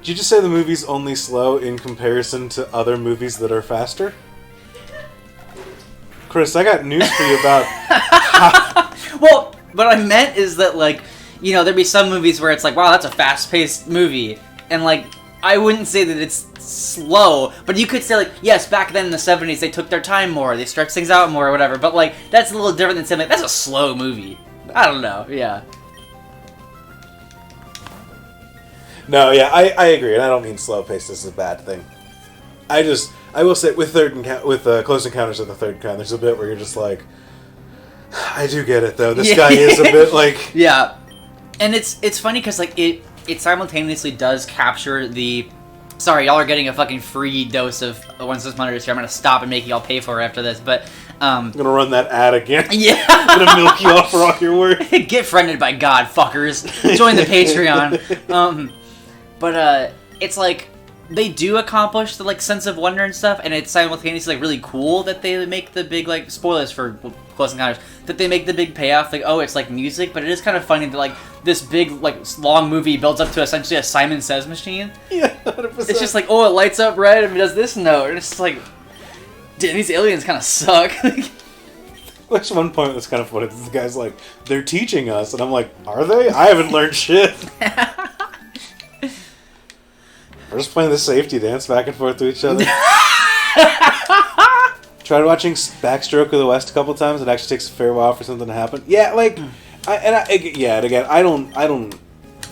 Did you just say the movie's only slow in comparison to other movies that are faster? Chris, I got news for you about... well, what I meant is that like, you know, there'd be some movies where it's like, wow, that's a fast-paced movie, and like I wouldn't say that it's slow, but you could say like, yes, back then in the 70s they took their time more, they stretched things out more or whatever, but like that's a little different than saying like, that's a slow movie. I don't know, yeah. No, yeah, I agree, and I don't mean slow-paced is a bad thing. I will say, with Close Encounters of the Third Kind, there's a bit where you're just like, I do get it, though. This guy is a bit like... Yeah. And it's funny because like it simultaneously does capture the... Sorry, y'all are getting a fucking free dose of Once This Monitor here. I'm gonna stop and make y'all pay for it after this, but... I'm gonna run that ad again. Yeah! I'm gonna milk you off for all your work. Get friended by God, fuckers. Join the Patreon. But it's like... They do accomplish the like sense of wonder and stuff, and it's simultaneously like really cool that they make the big like spoilers for Close Encounters, that they make the big payoff. Like, oh, it's like music, but it is kind of funny that like this big like long movie builds up to essentially a Simon Says machine. Yeah, 100%. It's just like, oh, it lights up red and it does this note, and it's just like, damn, these aliens kind of suck. There's one point that's kind of funny. The guy's like, they're teaching us, and I'm like, are they? I haven't learned shit. We're just playing the safety dance back and forth to each other. Tried watching Backstroke of the West a couple times. It actually takes a fair while for something to happen. Yeah, like, and again, I don't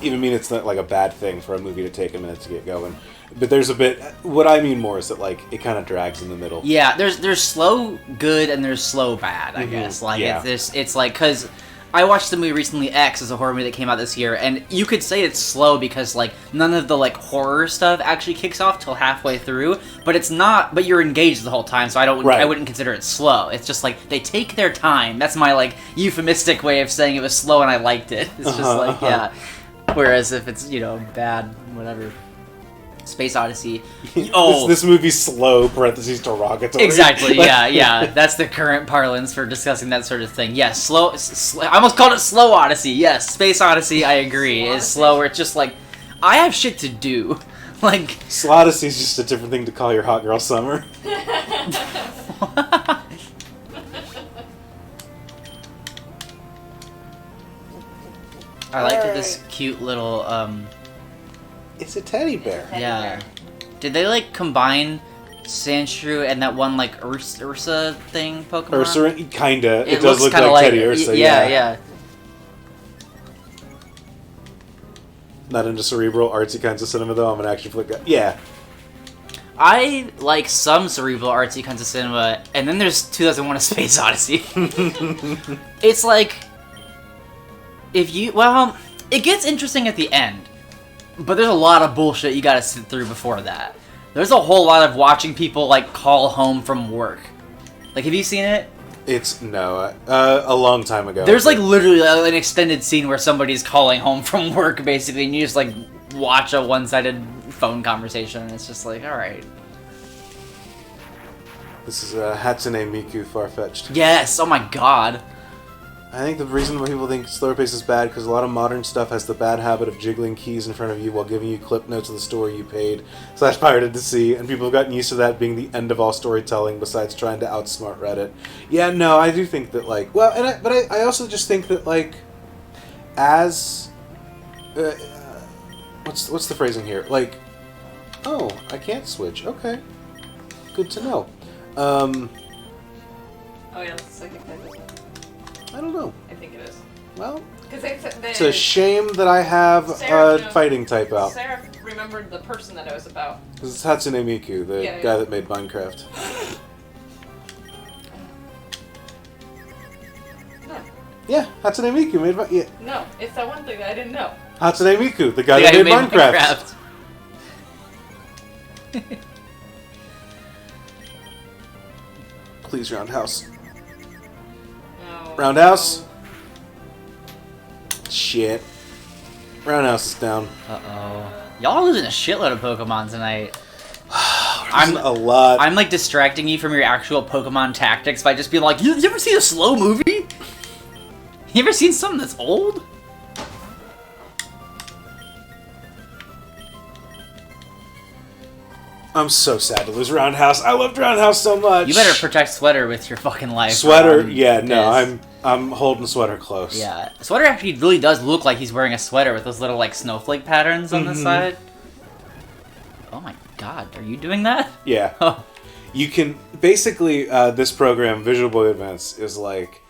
even mean it's not like a bad thing for a movie to take a minute to get going. But there's a bit. What I mean more is that like it kind of drags in the middle. Yeah, there's slow good and there's slow bad. I guess like yeah. it's like because. I watched the movie recently, X, is a horror movie that came out this year, and you could say it's slow because, like, none of the, like, horror stuff actually kicks off till halfway through, but it's not, but you're engaged the whole time, so I wouldn't consider it slow. It's just, like, they take their time. That's my, like, euphemistic way of saying it was slow and I liked it. It's just, like, yeah. Whereas if it's, you know, bad, whatever. Space Odyssey. Oh, this movie's slow, parentheses, derogatory. exactly, yeah. That's the current parlance for discussing that sort of thing. Yes, slow I almost called it Slow Odyssey. Yes, Space Odyssey, I agree, is slow where it's just like, I have shit to do. Like... Slodyssey's just a different thing to call your hot girl summer. I like this cute little, It's a teddy bear. yeah. Did they, like, combine Sandshrew and that one, like, Ursa thing Pokemon? Ursa, kinda. It does looks look kinda like Teddy Ursa, yeah. Not into cerebral, artsy kinds of cinema, though. I'm an action flick guy. Yeah. I like some cerebral, artsy kinds of cinema, and then there's 2001: A Space Odyssey. It's like... If you... Well, It gets interesting at the end, but there's a lot of bullshit you gotta sit through before that. There's a whole lot of watching people, like, call home from work. Like, have you seen it? It's, no, a long time ago. There's, like, literally an extended scene where somebody's calling home from work, basically, and you just, like, watch a one-sided phone conversation, and it's just like, alright. This is Hatsune Miku Far-Fetched. Yes! Oh my god. I think the reason why people think slower pace is bad because a lot of modern stuff has the bad habit of jiggling keys in front of you while giving you clip notes of the story you paid / pirated to see, and people have gotten used to that being the end of all storytelling besides trying to outsmart Reddit. Yeah, no, I do think that, like, well, but I also just think that, like, as what's the phrasing here? Like, oh, I can't switch. Okay, good to know. Oh yeah, that's the second type, isn't it? I don't know. I think it is. Well, Because it's a shame that I have Sarah, a fighting type out. Sarah remembered the person that it was about. Because it's Hatsune Miku, the guy that made Minecraft. No. Yeah, Hatsune Miku made Minecraft. Yeah. No, it's that one thing that I didn't know. Hatsune Miku, the guy that made Minecraft. Please, Roundhouse. No. Roundhouse? Shit. Roundhouse is down. Uh-oh. Y'all are losing a shitload of Pokemon tonight. I'm a lot. I'm, like, distracting you from your actual Pokemon tactics by just being like, you ever seen a slow movie? You ever seen something that's old? I'm so sad to lose Roundhouse. I loved Roundhouse so much. You better protect Sweater with your fucking life. Sweater? Yeah, no, I'm holding Sweater close. Yeah. Sweater actually really does look like he's wearing a sweater with those little, like, snowflake patterns on the side. Oh my god, are you doing that? Yeah. Oh. You can... Basically, this program, Visual Boy Advance, is like...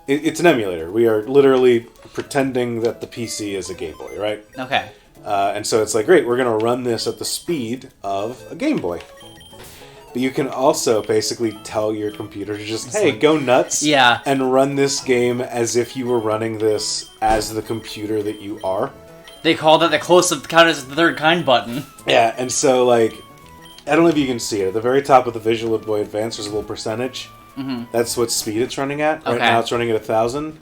It's an emulator. We are literally pretending that the PC is a Game Boy, right? Okay. And so it's like, great, we're going to run this at the speed of a Game Boy. But you can also basically tell your computer to just, hey, go nuts. Yeah. And run this game as if you were running this as the computer that you are. They call that the close-up count as the third kind button. Yeah, and so, like, I don't know if you can see it. At the very top of the Visual Boy Advance, there's a little percentage. Mm-hmm. That's what speed it's running at. Right Okay. now it's running at 1,000.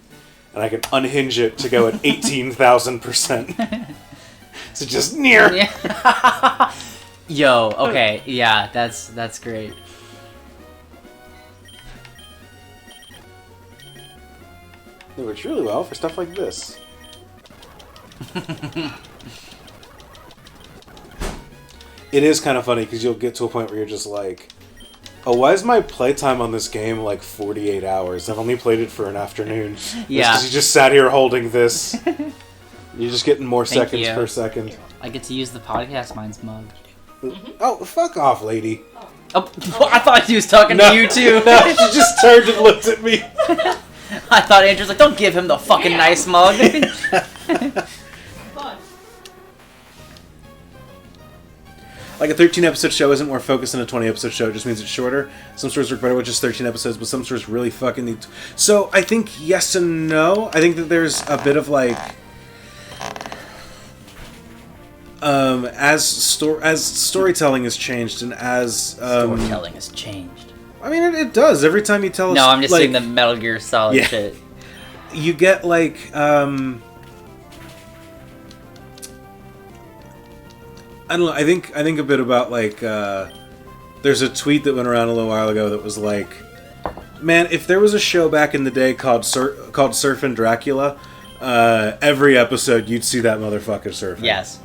And I can unhinge it to go at 18,000%. So just near. Yeah. Yo, okay, yeah, that's great. It works really well for stuff like this. It is kind of funny because you'll get to a point where you're just like, oh, why is my playtime on this game like 48 hours? I've only played it for an afternoon. Yeah. Because you just sat here holding this. You're just getting more Thank seconds you. per second. I get to use the Podcast Minds mug. Oh, fuck off, lady. Oh, I thought he was talking to you too. No, she just turned and looked at me. I thought Andrew's like, don't give him the fucking nice mug. Fun. Like a 13-episode show isn't more focused than a 20-episode show. It just means it's shorter. Some stories work better with just 13 episodes, but some stories really fucking need... So, I think yes and no. I think that there's a bit of, like... as storytelling has changed and as... Storytelling has changed. I mean, it does. Every time you tell us... No, I'm just like, saying the Metal Gear Solid shit. You get, like, I don't know, I think a bit about, like, there's a tweet that went around a little while ago that was like, man, if there was a show back in the day called Surfin' Dracula, every episode you'd see that motherfucker surfing. Yes.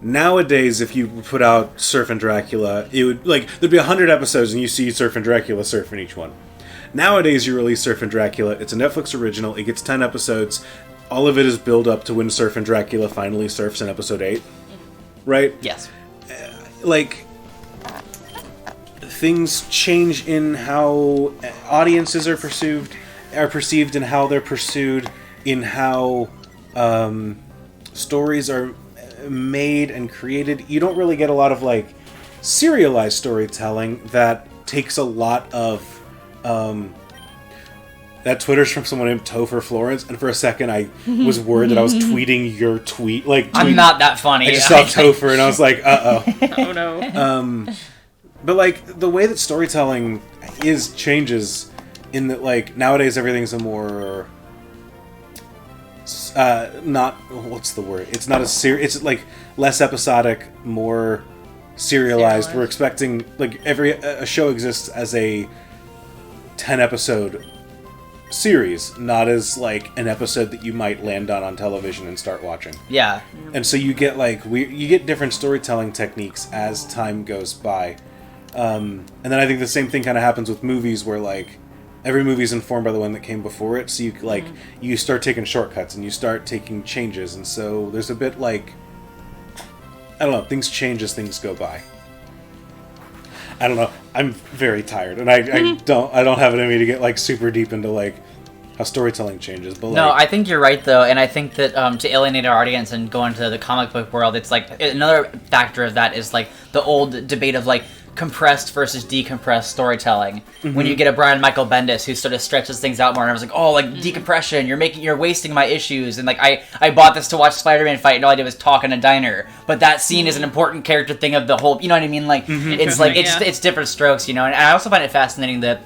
Nowadays, if you put out Surfin' Dracula, it would, like, there'd be 100 episodes and you see Surfin' Dracula surfing each one. Nowadays, you release Surfin' Dracula, it's a Netflix original, it gets 10 episodes, all of it is build up to when Surfin' Dracula finally surfs in episode 8. Right? Yes. Like, things change in how audiences are perceived and how they're pursued, in how stories are made and created. You don't really get a lot of, like, serialized storytelling that takes a lot of that Twitter's from someone named Topher Florence, and for a second I was worried that I was tweeting your tweet. I'm not that funny. I just saw Topher and I was like, uh-oh. Oh no. But like the way that storytelling changes in that, like, nowadays everything's a more not, what's the word? It's not it's like less episodic, more serialized. We're expecting, like, a show exists as a 10 episode series, not as like an episode that you might land on television and start watching. Yeah. And so you get like you get different storytelling techniques as time goes by. And then I think the same thing kind of happens with movies, where like every movie is informed by the one that came before it. So you like you start taking shortcuts and you start taking changes, and so there's a bit like, I don't know, things change as things go by. I don't know. I'm very tired, and I don't have it in me to get like super deep into like how storytelling changes. But no, like, I think you're right though, and I think that to alienate our audience and go into the comic book world, it's like another factor of that is like the old debate of like compressed versus decompressed storytelling. When you get a Brian Michael Bendis who sort of stretches things out more, and I was like, oh, like decompression, you're wasting my issues, and like I bought this to watch Spider-Man fight, and all I did was talk in a diner, but that scene is an important character thing of the whole, you know what I mean? Like it's like it's different strokes, you know. And I also find it fascinating that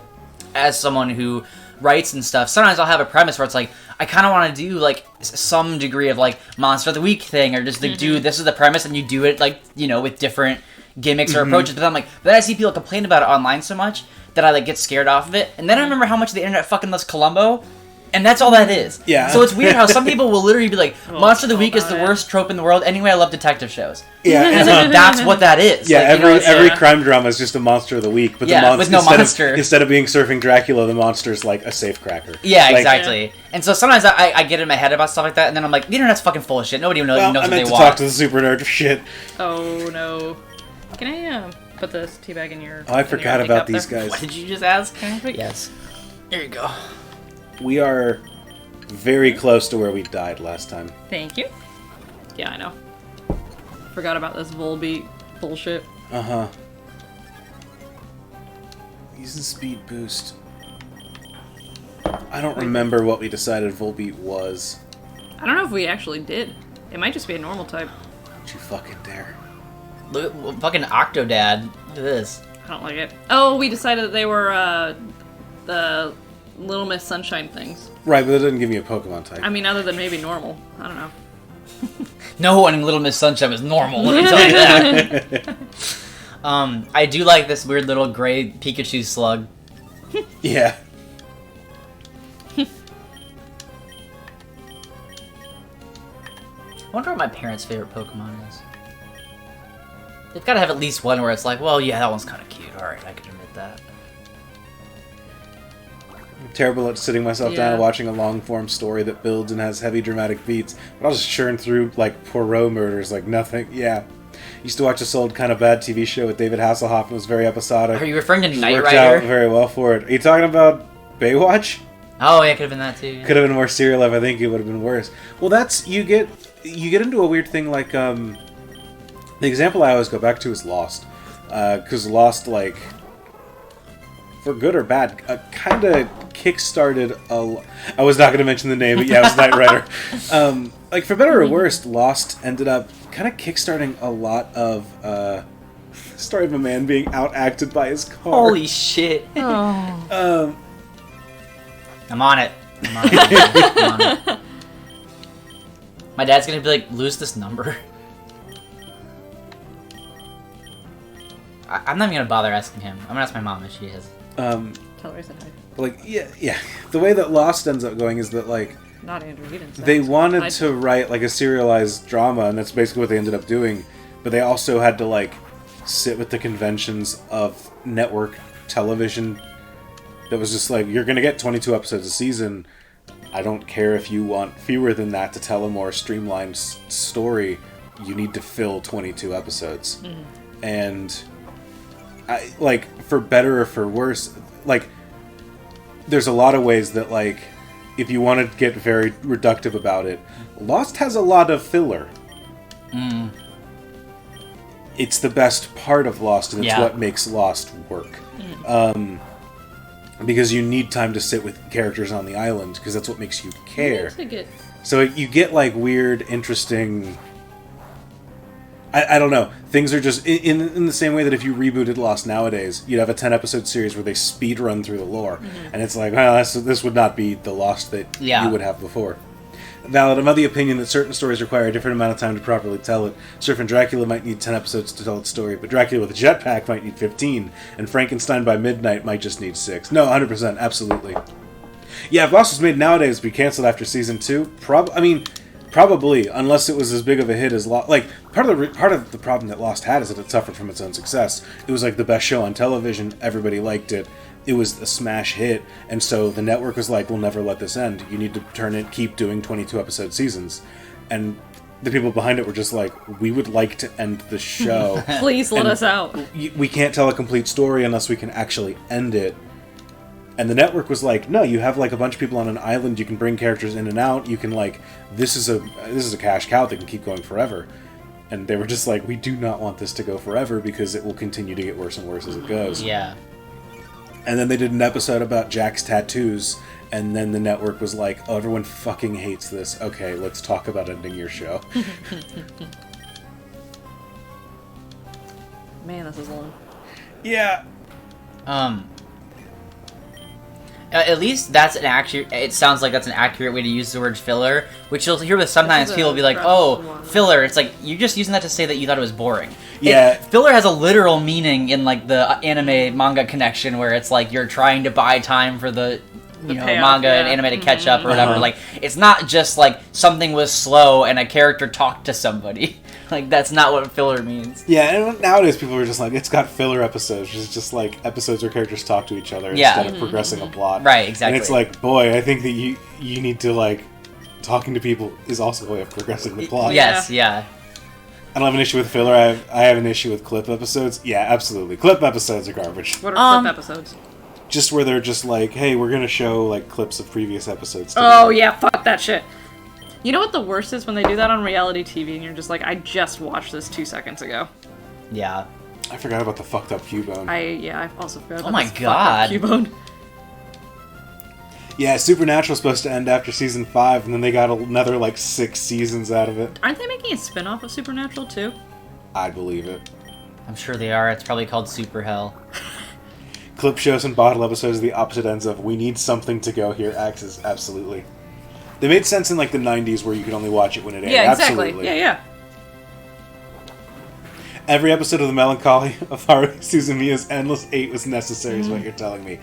as someone who writes and stuff, sometimes I'll have a premise where it's like, I kind of want to do like some degree of like Monster of the Week thing, or just like do this is the premise, and you do it like, you know, with different gimmicks or approaches. But I'm like, then I see people complain about it online so much that I like get scared off of it, and then I remember how much the internet fucking loves Columbo, and that's all that is. Yeah. So it's weird how some people will literally be like, Monster of the Week is the worst trope in the world. Anyway, I love detective shows. Yeah. And it's like, that's what that is. Yeah, like, every crime drama is just a Monster of the Week, but Yeah, with no monster. Instead of being surfing Dracula, the monster's like a safecracker. Yeah, like, exactly. And so sometimes I get in my head about stuff like that, and then I'm like, the internet's fucking full of shit. Nobody knows, well, knows I what meant they to want. talk to the super nerd shit. Oh no. Can I put this tea bag in your? Oh, I forgot about these there? guys. What did you just ask? Can I have it? Yes. There you go. We are very close to where we died last time. Thank you. Yeah, I know. Forgot about this Volbeat bullshit. Uh-huh. Using speed boost. I don't remember what we decided Volbeat was. I don't know if we actually did. It might just be a normal type. Don't you fucking dare. Look at fucking Octodad. Look at this. I don't like it. Oh, we decided that they were the Little Miss Sunshine things. Right, but it didn't give me a Pokemon type. I mean, other than maybe normal. I don't know. No one in Little Miss Sunshine was normal, let me tell you that. I do like this weird little gray Pikachu slug. Yeah. I wonder what my parents' favorite Pokemon is. They've got to have at least one where it's like, well, yeah, that one's kind of cute. Alright, I can admit that. I'm terrible at sitting myself down and watching a long-form story that builds and has heavy dramatic beats, but I'll just churn through, like, Poirot murders like nothing. Yeah. Used to watch this old kind of bad TV show with David Hasselhoff, and it was very episodic. Are you referring to Knight Worked Rider? out very well for it. Are you talking about Baywatch? Oh, yeah, it could have been that too. Yeah. Could have been more serial if I think it would have been worse. Well, that's you get into a weird thing like the example I always go back to is Lost, because Lost, like, for good or bad, kind of kickstarted I was not going to mention the name, but yeah, it was Knight Rider. Like, for better or worse, Lost ended up kind of kickstarting a lot of story of a man being outacted by his car. Holy shit. Oh. I'm on it. I'm on it. My dad's gonna be like, lose this number. I'm not even gonna bother asking him. I'm gonna ask my mom if she is. Tell her I said hi. Like, yeah. The way that Lost ends up going is that, like, Not Andrew. He didn't say they it. wanted to write, like, a serialized drama, and that's basically what they ended up doing. But they also had to, like, sit with the conventions of network television. That was just like, you're gonna get 22 episodes a season. I don't care if you want fewer than that to tell a more streamlined story. You need to fill 22 episodes. And I, like, for better or for worse, like, there's a lot of ways that, like, if you want to get very reductive about it, Lost has a lot of filler. It's the best part of Lost, and it's what makes Lost work. because you need time to sit with characters on the island, because that's what makes you care. Get... So you get, like, weird, interesting... I don't know. Things are just... In the same way that if you rebooted Lost nowadays, you'd have a 10-episode series where they speed run through the lore. Mm-hmm. And it's like, well, this would not be the Lost that you would have before. Valid. I'm of the opinion that certain stories require a different amount of time to properly tell it. Surfing Dracula might need 10 episodes to tell its story, but Dracula with a jetpack might need 15, and Frankenstein by Midnight might just need 6. No, 100%, absolutely. Yeah, if Lost was made nowadays, it'd be canceled after season 2. Probably, unless it was as big of a hit as Lost. Like, part of the problem that Lost had is that it suffered from its own success. It was like the best show on television. Everybody liked it. It was a smash hit, and so the network was like, "We'll never let this end. You need to keep doing 22-episode seasons." And the people behind it were just like, "We would like to end the show. Please let us out. We can't tell a complete story unless we can actually end it." And the network was like, "No, you have like a bunch of people on an island. You can bring characters in and out. You can like this is a cash cow that can keep going forever." And they were just like, "We do not want this to go forever because it will continue to get worse and worse as it goes." Yeah. And then they did an episode about Jack's tattoos, and then the network was like, "Oh, everyone fucking hates this. Okay, let's talk about ending your show." Man, this is long. Yeah. At least that's an accurate. It sounds like that's an accurate way to use the word filler, which you'll hear with sometimes people will be like, "Oh, filler." It's like you're just using that to say that you thought it was boring. Yeah, filler has a literal meaning in like the anime manga connection, where it's like you're trying to buy time for the manga and anime to catch up or whatever. Like it's not just like something was slow and a character talked to somebody. Like that's not what filler means. Yeah, and nowadays people are just like, it's got filler episodes. It's just like episodes where characters talk to each other instead of progressing a plot. Right, exactly. And it's like, boy, I think that you need to like talking to people is also a way of progressing the plot. Yes, yeah. I don't have an issue with filler. I have an issue with clip episodes. Yeah, absolutely. Clip episodes are garbage. What are clip episodes? Just where they're just like, hey, we're gonna show like clips of previous episodes. Oh yeah, fuck that shit. You know what the worst is when they do that on reality TV and you're just like, I just watched this 2 seconds ago. Yeah. I forgot about the fucked up Cubone. I also forgot about oh my this god. fucked up Cubone. Yeah, Supernatural's supposed to end after season 5, and then they got another like 6 seasons out of it. Aren't they making a spin-off of Supernatural too? I believe it. I'm sure they are. It's probably called Super Hell. Clip shows and bottle episodes are the opposite ends of we need something to go here. Axis, absolutely. They made sense in like the 90s where you could only watch it when it aired. Yeah, exactly. Absolutely. Yeah. Every episode of The Melancholy of Haruhi Suzumiya's Endless 8 was necessary, is what you're telling me.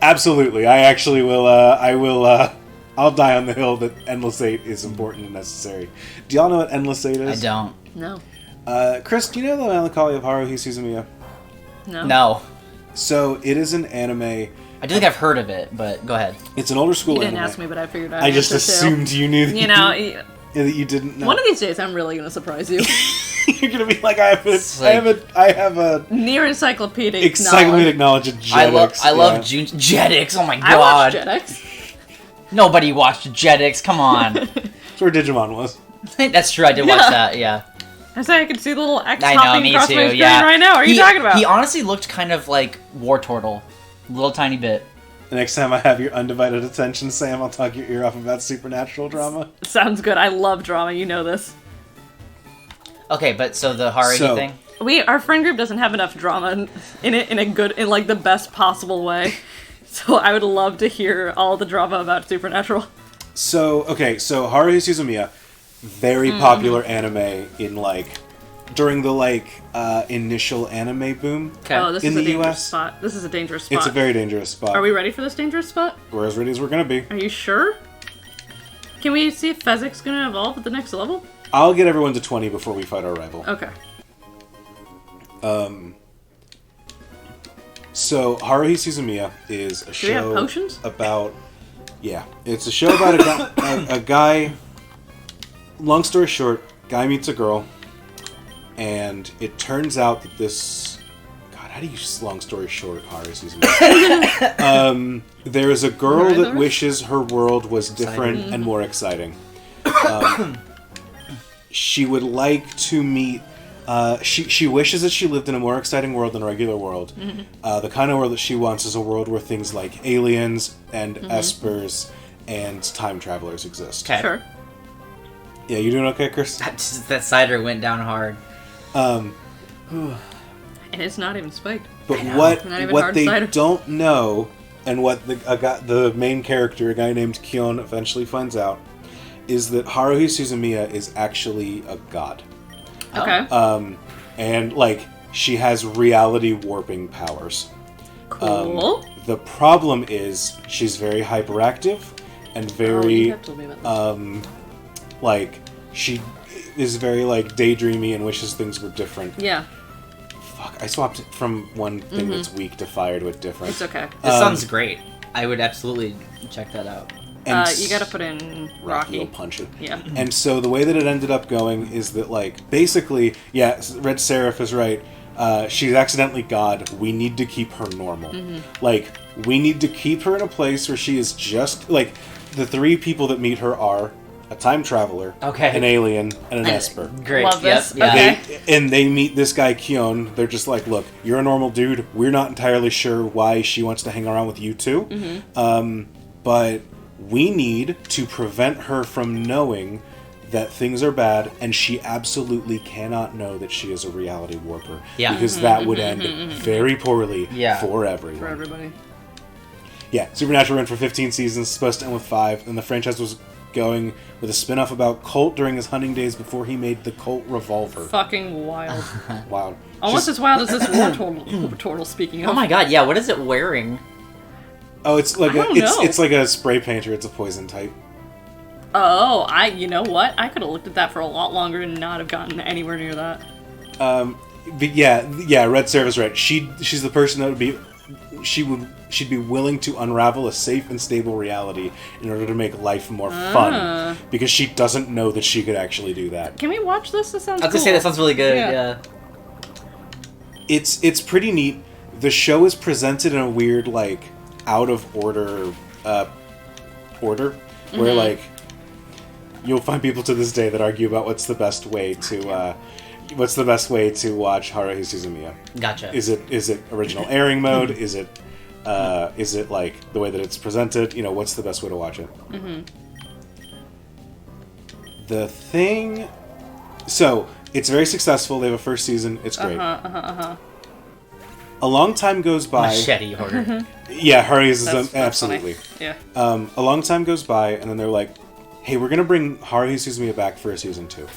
Absolutely. I actually will, I'll die on the hill that Endless 8 is important and necessary. Do y'all know what Endless 8 is? I don't. No. Chris, do you know The Melancholy of Haruhi Suzumiya? No. So, it is an anime... I do think I've heard of it, but go ahead. It's an older school anime. You didn't ask me, but I figured I just assumed you knew that that you didn't know. One of these days, I'm really going to surprise you. You're going to be like, I have a near encyclopedic knowledge of Jetix. I love Jetix. Oh my god. I watched Jetix. Nobody watched Jetix. Come on. That's where Digimon was. That's true. I did watch that. Yeah. I say I can see the little X I hopping know, me across too. my screen Yeah. right now. What are you talking about? He honestly looked kind of like War Turtle. A little tiny bit. The next time I have your undivided attention, Sam, I'll talk your ear off about supernatural drama. Sounds good. I love drama. You know this. Okay, but so the Haruhi thing? Our friend group doesn't have enough drama in like the best possible way. So I would love to hear all the drama about Supernatural. So Haruhi Suzumiya, very popular anime in like during the like initial anime boom. Okay. Oh, this in is a the dangerous US. spot. This is a dangerous spot. It's a very dangerous spot. Are we ready for this dangerous spot? We're as ready as we're gonna be. Are you sure? Can we see if Fezzik's gonna evolve at the next level? I'll get everyone to 20 before we fight our rival. Okay. So Haruhi Suzumiya is a show we have potions? about... Yeah, it's a show about a guy... Long story short, guy meets a girl, and it turns out that this... God, how do you long story short, Haruhi Suzumiya? There is a girl that wishes her world was different and more exciting. She would like to meet She wishes that she lived in a more exciting world than a regular world. The kind of world that she wants is a world where things like aliens and espers and time travelers exist. Okay. Sure. Yeah, you doing okay, Chris? That cider went down hard. And it's not even spiked. But Not even what hard they cider. don't know, and what the main character, a guy named Kyon, eventually finds out, is that Haruhi Suzumiya is actually a god. Okay. And, like, she has reality warping powers. Cool. The problem is she's very hyperactive and you very, have told me about this. like, she is very, like, daydreamy and wishes things were different. Yeah. Fuck, I swapped it from one thing that's weak to fire to a different. It's okay. This sounds great. I would absolutely check that out. And You gotta put in Rocky. will punch it. Yeah. And so the way that it ended up going is that, like, basically, yeah, Red Seraph is right. She's accidentally God. We need to keep her normal. Like, we need to keep her in a place where she is just, like, the three people that meet her are a time traveler, Okay. an alien, and an esper. Great. Love this. Yep, yeah. Okay. They meet this guy Kyon. They're just like, look, you're a normal dude. We're not entirely sure why she wants to hang around with you too. But we need to prevent her from knowing that things are bad, and she absolutely cannot know that she is a reality warper. Yeah. Because that would end very poorly for everyone. For everybody. Yeah, Supernatural ran for 15 seasons, supposed to end with 5, and the franchise was going with a spin-off about Colt during his hunting days before he made the Colt revolver. Fucking wild. Wow. Almost as wild as this war turtle, speaking of. Oh my god, yeah, what is it wearing? Oh, it's like I don't know. it's like a spray painter. It's a poison type. Oh, you know what? I could have looked at that for a lot longer and not have gotten anywhere near that. But yeah, Red Seraph is right. She's the person that would be she'd be willing to unravel a safe and stable reality in order to make life more fun, because she doesn't know that she could actually do that. Can we watch this? This sounds I was cool. gonna say, that sounds really good, Yeah. yeah. It's pretty neat. The show is presented in a weird, like, out of order where, like, you'll find people to this day that argue about what's the best way to watch Haruhi Suzumiya. Gotcha. Is it original airing mode? Is it like the way that it's presented? You know, what's the best way to watch it? The thing. So it's very successful. They have a first season. It's great. A long time goes by. Machete order. Yeah, Haruhi's That's absolutely. funny. Yeah. A long time goes by, and then they're like, "Hey, we're gonna bring Haruhi Suzumiya back for a season 2."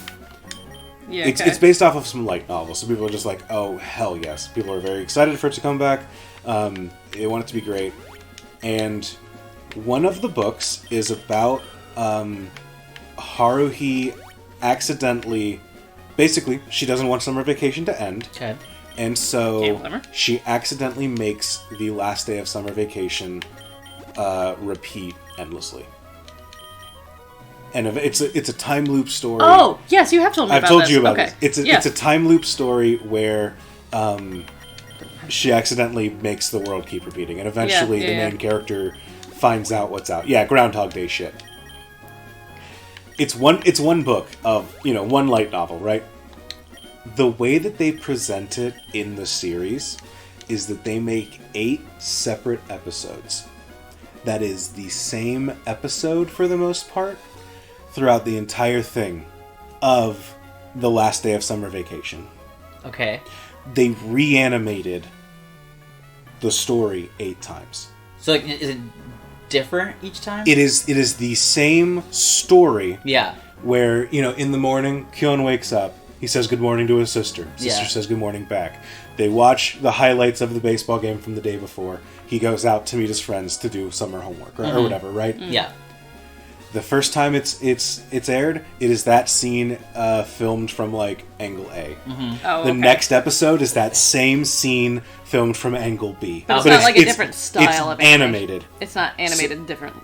Yeah. It's based off of some light novels, so people are just like, "Oh, hell yes!" People are very excited for it to come back. They want it to be great, and one of the books is about Haruhi accidentally. Basically, she doesn't want summer vacation to end. Okay. And so Gamer. she accidentally makes the last day of summer vacation repeat endlessly. And it's a time loop story. Oh, yes, you have told me I've about told this. you about Okay. this. It's a time loop story where she accidentally makes the world keep repeating, and eventually the main character finds out what's out. Yeah, Groundhog Day shit. It's one book of, one light novel, right? The way that they present it in the series is that they make 8 separate episodes. That is the same episode for the most part throughout the entire thing of the last day of summer vacation. Okay. They reanimated the story 8 times. So, like, is it different each time? It is the same story. Yeah. Where, in the morning, Kyon wakes up. He says good morning to his sister. Sister Yeah. says good morning back. They watch the highlights of the baseball game from the day before. He goes out to meet his friends to do summer homework or whatever, right? Yeah. The first time it's aired, it is that scene filmed from, like, angle A. Oh, The okay. next episode is that same scene filmed from angle B. But it's not like a different style of animation. animated. It's not animated different.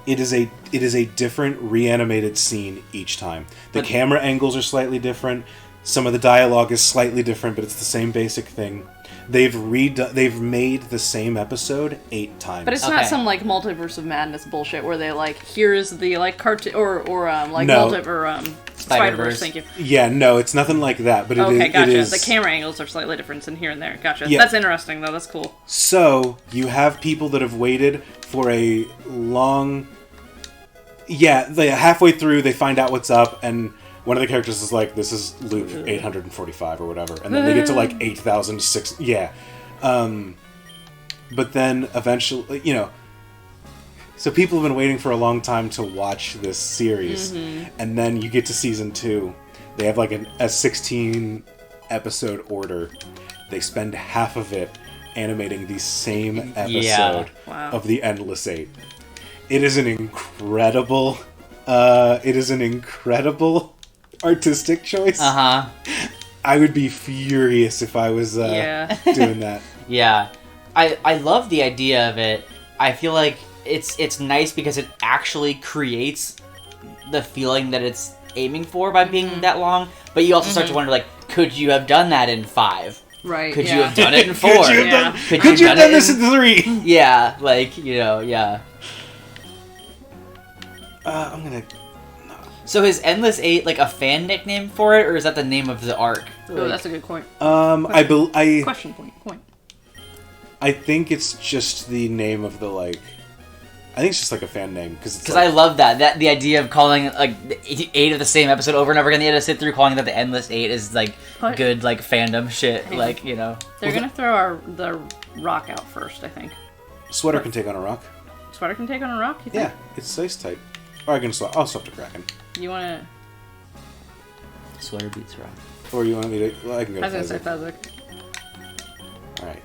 It is a different reanimated scene each time. The camera angles are slightly different. Some of the dialogue is slightly different, but it's the same basic thing. They've made the same episode 8 times. But it's not some like Multiverse of Madness bullshit where they like here's the like cartoon or like No. Spider-Verse. Thank you. Yeah, no, it's nothing like that. But Okay, gotcha. it is. The camera angles are slightly different in here and there. Gotcha. Yeah. That's interesting though. That's cool. So you have people that have waited for a long. Yeah, they halfway through they find out what's up, and one of the characters is like, "This is loop 845 or whatever," and then they get to like 8,006. Yeah, but then eventually, so people have been waiting for a long time to watch this series, and then you get to season 2. They have like a 16 episode order. They spend half of it animating the same episode of the Endless 8. It is an incredible artistic choice. I would be furious if I was doing that. Yeah. I love the idea of it. I feel like it's nice because it actually creates the feeling that it's aiming for by being that long, but you also start to wonder, like, could you have done that in 5? Right. Could you have done it in 4? Could you have done this in 3? Yeah, like, yeah. I'm gonna... So is Endless 8 like a fan nickname for it, or is that the name of the arc? Oh, that's a good point. Question point. I think it's just the name of the, like... I think it's just like a fan name because I love that the idea of calling like 8 of the same episode over and over again. They had to sit through calling that the Endless 8 is like good like fandom shit. Like they're gonna throw the rock out first. I think Sweater can take on a rock. Sweater can take on a rock. You think? Yeah, it's ice type. Or I'll swap to Kraken. You wanna? Sweater beats rock. Or you want me to? Well, I can go. I was gonna say Fezzik. Fezzik. All right.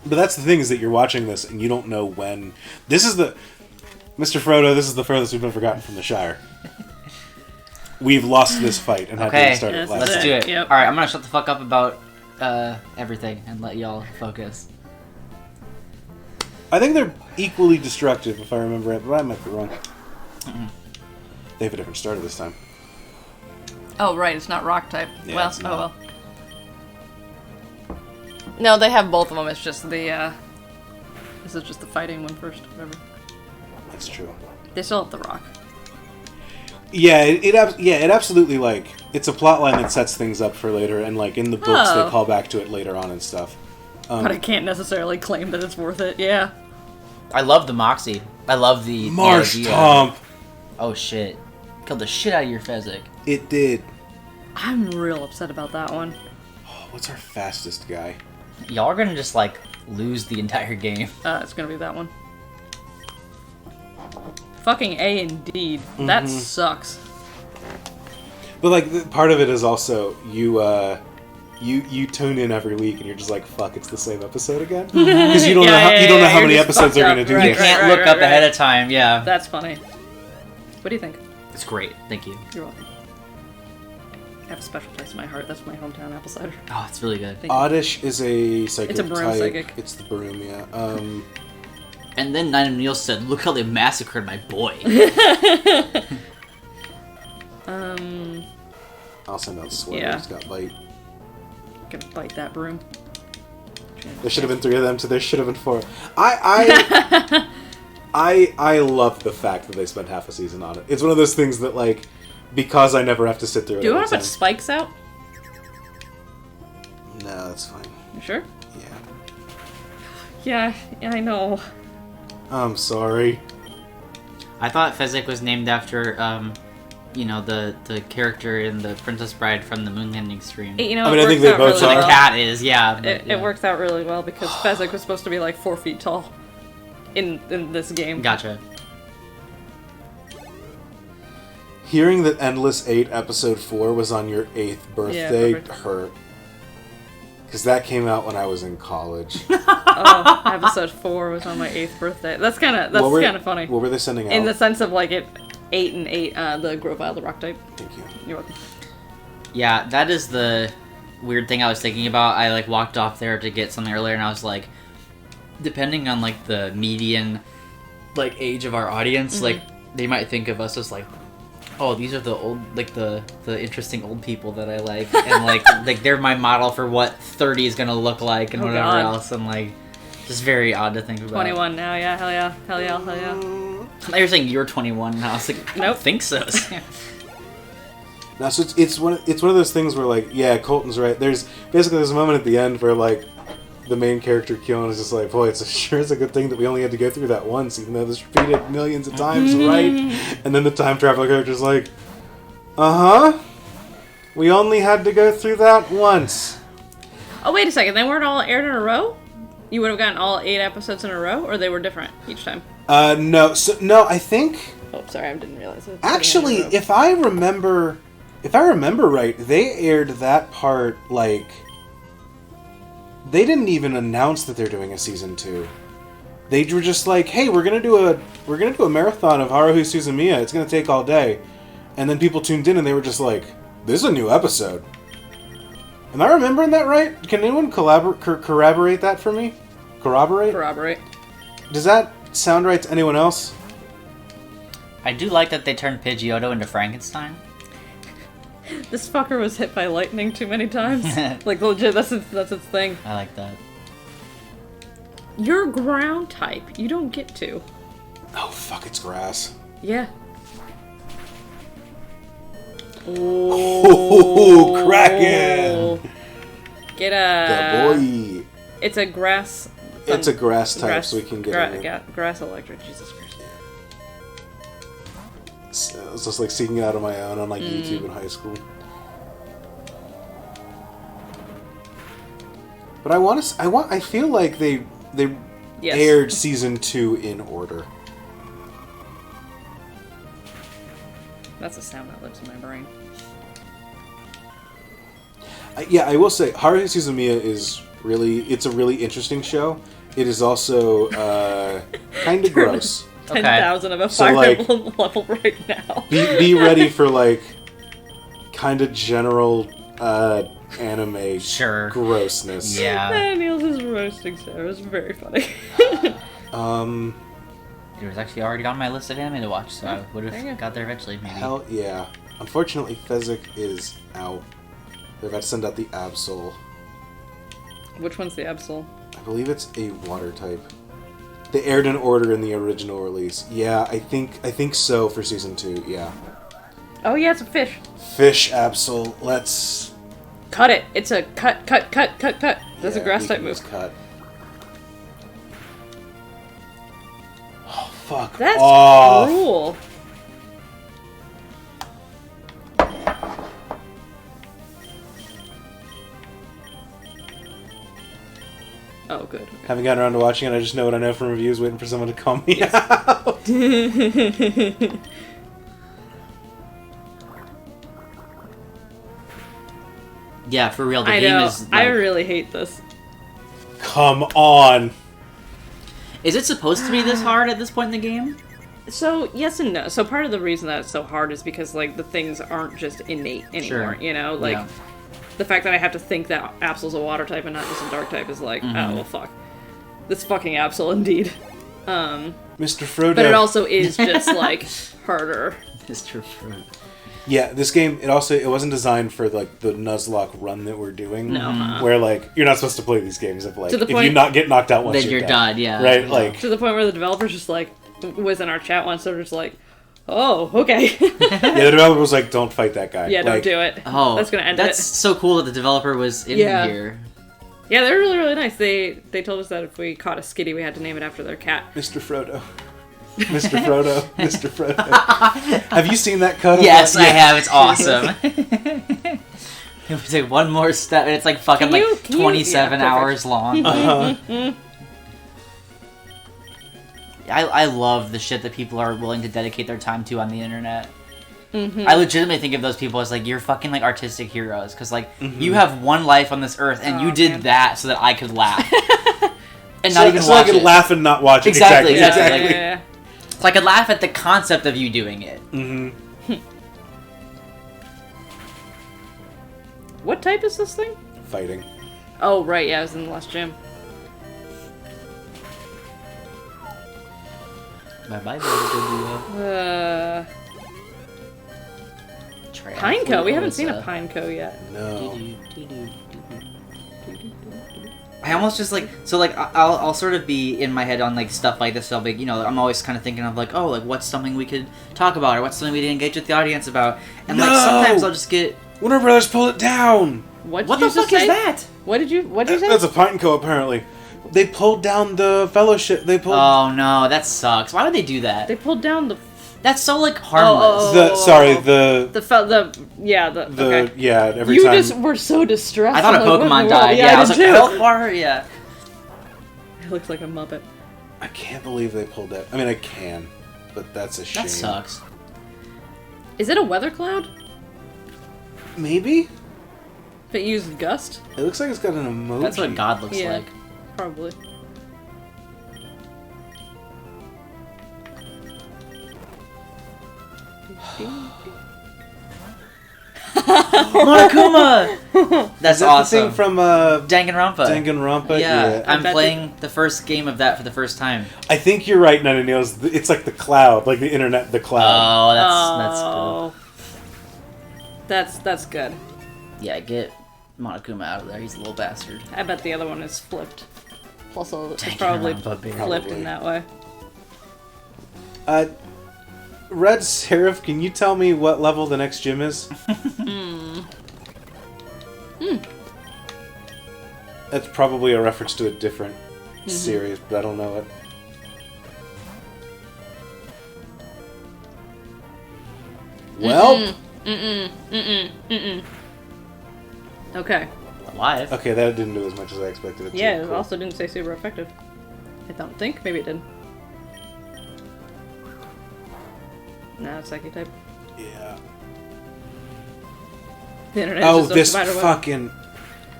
But that's the thing is that you're watching this and you don't know when. This is the... Mr. Frodo, this is the furthest we've been forgotten from the Shire. We've lost this fight and had to restart it last let's time. do it. Yep. Alright, I'm gonna shut the fuck up about everything and let y'all focus. I think they're equally destructive if I remember it, but I might be wrong. They have a different starter this time. Oh right, it's not rock type. Yeah, well, it's not. oh well. No, they have both of them. It's just the this is just the fighting one first. Whatever. That's true. They still have the rock. Yeah, it absolutely, like, it's a plot line that sets things up for later, and, like, in the books they call back to it later on and stuff. But I can't necessarily claim that it's worth it, yeah. I love the Moxie. I love the Marsh idea. Tomp! Oh shit. Killed the shit out of your Fezzik. It did. I'm real upset about that one. Oh, what's our fastest guy? Y'all are gonna just, like, lose the entire game. It's gonna be that one. Fucking A indeed. That sucks. But, like, part of it is also, you tune in every week and you're just like, fuck, it's the same episode again? Because you don't know how many episodes they're going to do. You can't look up ahead of time, yeah. That's funny. What do you think? It's great, thank you. You're welcome. I have a special place in my heart. That's my hometown apple cider. Oh, it's really good. Oddish is a psychic It's a broom type. psychic. It's the broom, yeah. And then Nine O'Neill said, look how they massacred my boy. I'll send out Sweater. Yeah. He's got bite. Gonna bite that broom. There should have been 3 of them, so there should have been 4. I love the fact that they spent half a season on it. It's one of those things that, like, because I never have to sit through it. Do you want every to put time. spikes out? No, that's fine. You sure? Yeah. Yeah, I know. I'm sorry. I thought Fezzik was named after, the character in the Princess Bride from the Moon Landing stream. You know, I mean, I think they both So are. the cat is, yeah. It works out really well because Fezzik was supposed to be like 4 feet tall in this game. Gotcha. Hearing that Endless 8 Episode 4 was on your 8th birthday hurt. Because that came out when I was in college. Oh, episode 4 was on my 8th birthday. That's kind of funny. What were they sending out? In the sense of like it 8 and 8, the Grovile, the rock type. Thank you. You're welcome. Yeah, that is the weird thing I was thinking about. I like walked off there to get something earlier, and I was like, depending on like the median like age of our audience, like they might think of us as like oh, these are the old, like the interesting old people that I like, and like they're my model for what 30 is gonna look like, and whatever God. else, and like just very odd to think about. 21 now, yeah, hell yeah, hell yeah, hell yeah. I thought you were saying you're 21, and I was like, I don't Nope. think so. No, so it's one of those things where like, yeah, Colton's right. There's a moment at the end where like the main character Keon is just like, boy, sure is a good thing that we only had to go through that once, even though this repeated millions of times, right? And then the time travel character's like, we only had to go through that once. Oh, wait a second, they weren't all aired in a row? You would have gotten all 8 episodes in a row, or they were different each time? No, I think Oh, sorry, I didn't realize it. actually, if I remember right, they aired that part like. They didn't even announce that they're doing a season 2. They were just like, "Hey, we're gonna do a marathon of Haruhi Suzumiya. It's gonna take all day," and then people tuned in and they were just like, "This is a new episode." Am I remembering that right? Can anyone corroborate that for me? Corroborate. Does that sound right to anyone else? I do like that they turned Pidgeotto into Frankenstein. This fucker was hit by lightning too many times. Like, legit, that's its thing. I like that. You're ground type. You don't get to. Oh fuck! It's grass. Yeah. Oh, Kraken! Get Yeah, boy. It's a grass. It's a grass type, so we can get it. Grass electric. Jesus Christ. So it was just like seeking it out on my own on like YouTube in high school. But I feel like they Yes. aired season 2 in order. That's a sound that lives in my brain. Yeah, I will say Haruhi Suzumiya is it's a really interesting show. It is also kind of gross. 10,000 of a So, Fire like, Emblem level right now. Be ready for like kind of general anime grossness. Yeah. Niels is roasting Sarah. It was very funny. It was actually already on my list of anime to watch, so I would There you have go. got there eventually, maybe. Hell yeah. Unfortunately, Fezzik is out. They're about to send out the Absol. Which one's the Absol? I believe it's a water type. They aired in order in the original release. Yeah, I think so for season 2. Yeah. Oh yeah, it's a fish. Fish Absol. Let's Cut it. It's a cut. That's a grass type move. Cut. Oh fuck. That's off. cruel. Oh, good. Okay. Haven't gotten around to watching it. I just know what I know from reviews, waiting for someone to call me out. Yeah, for real, the I game know. is... I like- really hate this. Come on. Is it supposed to be this hard at this point in the game? So, yes and no. So part of the reason that it's so hard is because, like, the things aren't just innate anymore, Sure. you know? Like, Yeah. the fact that I have to think that Absol's a water type and not just a dark type is like, oh, well, fuck. This fucking Absol, indeed. Mr. Frodo. But it also is just, like, harder. Mr. Fruit. Yeah, this game, it wasn't designed for, like, the Nuzlocke run that we're doing. No. Where, like, you're not supposed to play these games if, like, To the if you point- not get knocked out once Then you're dead. done, yeah. Right? Yeah. Like, To the point where the developer's just like, was in our chat once, they're just like, oh, okay. yeah, the developer was like, don't fight that guy. Yeah, don't Like, do it. Oh, That's gonna end that's it. so cool that the developer was in Yeah. here. Yeah, they're really, really nice. They told us that if we caught a skitty, we had to name it after their cat. Mr. Frodo. Mr. Frodo. Mr. Frodo. Have you seen that cut? Yes, of that? I have. It's awesome. If we take one more step, and it's like fucking Can you- like 27 yeah, hours long. I love the shit that people are willing to dedicate their time to on the internet. I legitimately think of those people as like, you're fucking like artistic heroes, because like you have one life on this earth and you did man. that so that I could laugh and So, not even so watch I can it. laugh and not watch it. Exactly, Yeah, exactly. yeah. So I could laugh at the concept of you doing it. What type is this thing? Fighting. Oh, right, yeah, I was in the last gym. Bye bye, baby. right. Pineco? We haven't seen a Pineco yet. No. I almost just like so like I'll sort of be in my head on like stuff like this. I'll be I'm always kind of thinking of like like what's something we could talk about or what's something we can engage with the audience about. And like sometimes I'll just get Warner Brothers pulled it down. What the fuck is that? What did you say? That's a Pineco apparently. They pulled down the Fellowship. They pulled. Oh no, that sucks. Why would they do that? They pulled down the. That's so like harmless. Every you time. You just were so distressed. I thought a Pokemon died. Yeah, I was like, health bar. Yeah. It looks like a Muppet. I can't believe they pulled that. I mean, I can, but that's a shame. That sucks. Is it a weather cloud? Maybe. If it used gust? It looks like it's got an emoji. That's what God looks like. Probably. Monokuma! That's awesome. The thing from Danganronpa. Danganronpa. Yeah, I'm playing the first game of that for the first time. I think you're right, Nana Niels. It's like the cloud, like the internet, the cloud. Oh, that's cool. That's good. Yeah, get Monokuma out of there. He's a little bastard. I bet the other one is flipped. Also, it's probably flipped in that way. Red Seraph, can you tell me what level the next gym is? That's probably a reference to a different series, but I don't know it. Well. Okay. Live. Okay, that didn't do as much as I expected it to. Yeah, it also didn't say super effective. I don't think. Maybe it did. No, it's Psychic type. Yeah. The internet is this fucking...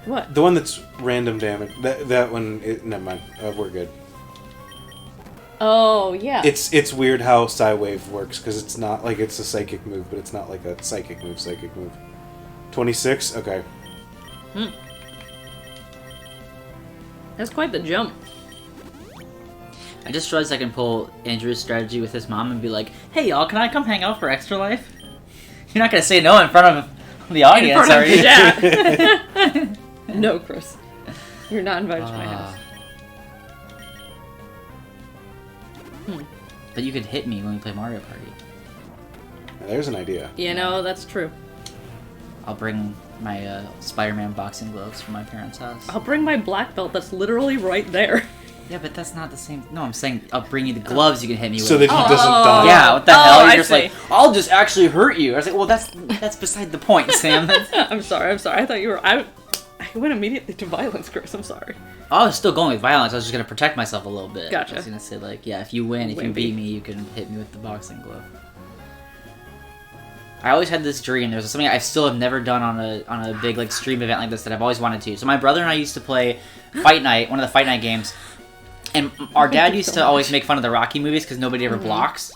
What? The one that's random damage. That one... never mind. We're good. Oh, yeah. It's weird how Psywave works, because it's not like it's a psychic move, but it's not like a psychic move. 26? Okay. That's quite the jump. I just realized I can pull Andrew's strategy with his mom and be like, hey y'all, can I come hang out for Extra Life? You're not gonna say no in front of the audience, are you? Yeah. No, Chris. You're not invited to my house. But you could hit me when we play Mario Party. There's an idea. You know, that's true. I'll bring my Spider-Man boxing gloves from my parents' house. I'll bring my black belt that's literally right there. Yeah, but that's not the same. No, I'm saying I'll bring you the gloves you can hit me with. So that he doesn't die. Yeah, what the hell? You're I just see. like, I'll just actually hurt you. I was like, well, that's beside the point, Sam. I'm sorry. I thought you were... I went immediately to violence, Chris. I'm sorry. I was still going with violence. I was just going to protect myself a little bit. Gotcha. I was going to say, like, yeah, if you win, if you beat me, you can hit me with the boxing glove. I always had this dream. There's something I still have never done on a big, like, stream event like this that I've always wanted to. So my brother and I used to play Fight Night, one of the Fight Night games. And our dad used to always make fun of the Rocky movies because nobody ever blocks.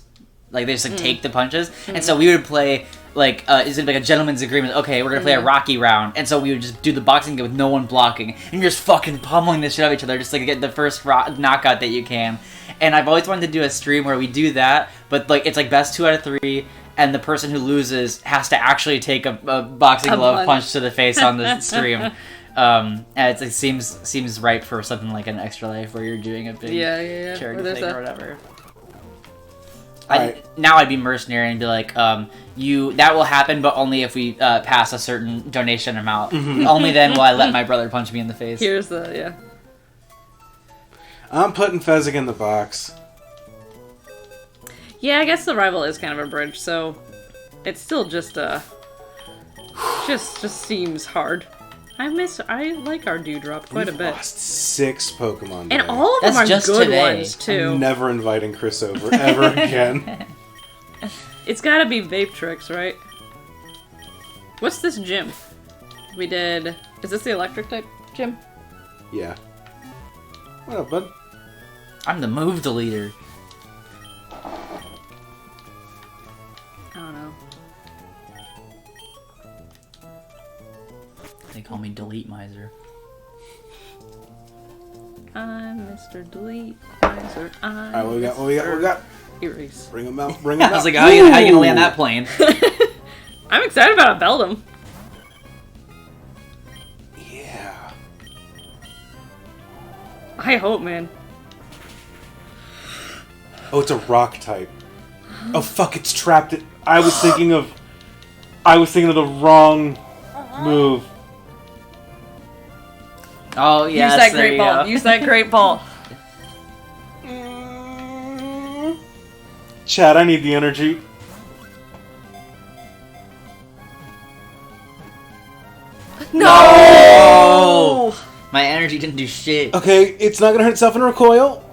Like, they just, like, take the punches. And so we would play, like, is it like a gentleman's agreement? Okay, we're gonna play a Rocky round. And so we would just do the boxing game with no one blocking. And you're just fucking pummeling the shit out of each other, just, like, get the first knockout that you can. And I've always wanted to do a stream where we do that, but, like, it's, like, best 2 out of 3, and the person who loses has to actually take a boxing glove punch to the face on the stream. And it seems ripe for something like an Extra Life where you're doing a big charity thing or whatever. Now I'd be mercenary and be like, that will happen, but only if we pass a certain donation amount. Only then will I let my brother punch me in the face. Here's the, I'm putting Fezzik in the box. Yeah, I guess the rival is kind of a bridge, so it's still just seems hard. I like our Dewdrop quite a bit. Lost 6 Pokemon today. And all of them are just good today. ones, too. I'm never inviting Chris over ever again. It's gotta be Vape Tricks, right? What's this gym? We did... Is this the electric type gym? Yeah. What up, bud? I'm the move deleter. I don't know. They call me Delete Miser. I'm Mr. Delete Miser. Alright, what we got? Erase. Bring him out, bring him out. I was like, how are you gonna land that plane? I'm excited about a Beldum. Yeah. I hope, man. Oh, it's a rock type. Oh fuck! It's trapped. I was thinking of the wrong move. Oh yes, Use that there great you ball. go. Use that great ball. Chad, I need the energy. No! My energy didn't do shit. Okay, it's not gonna hurt itself in recoil.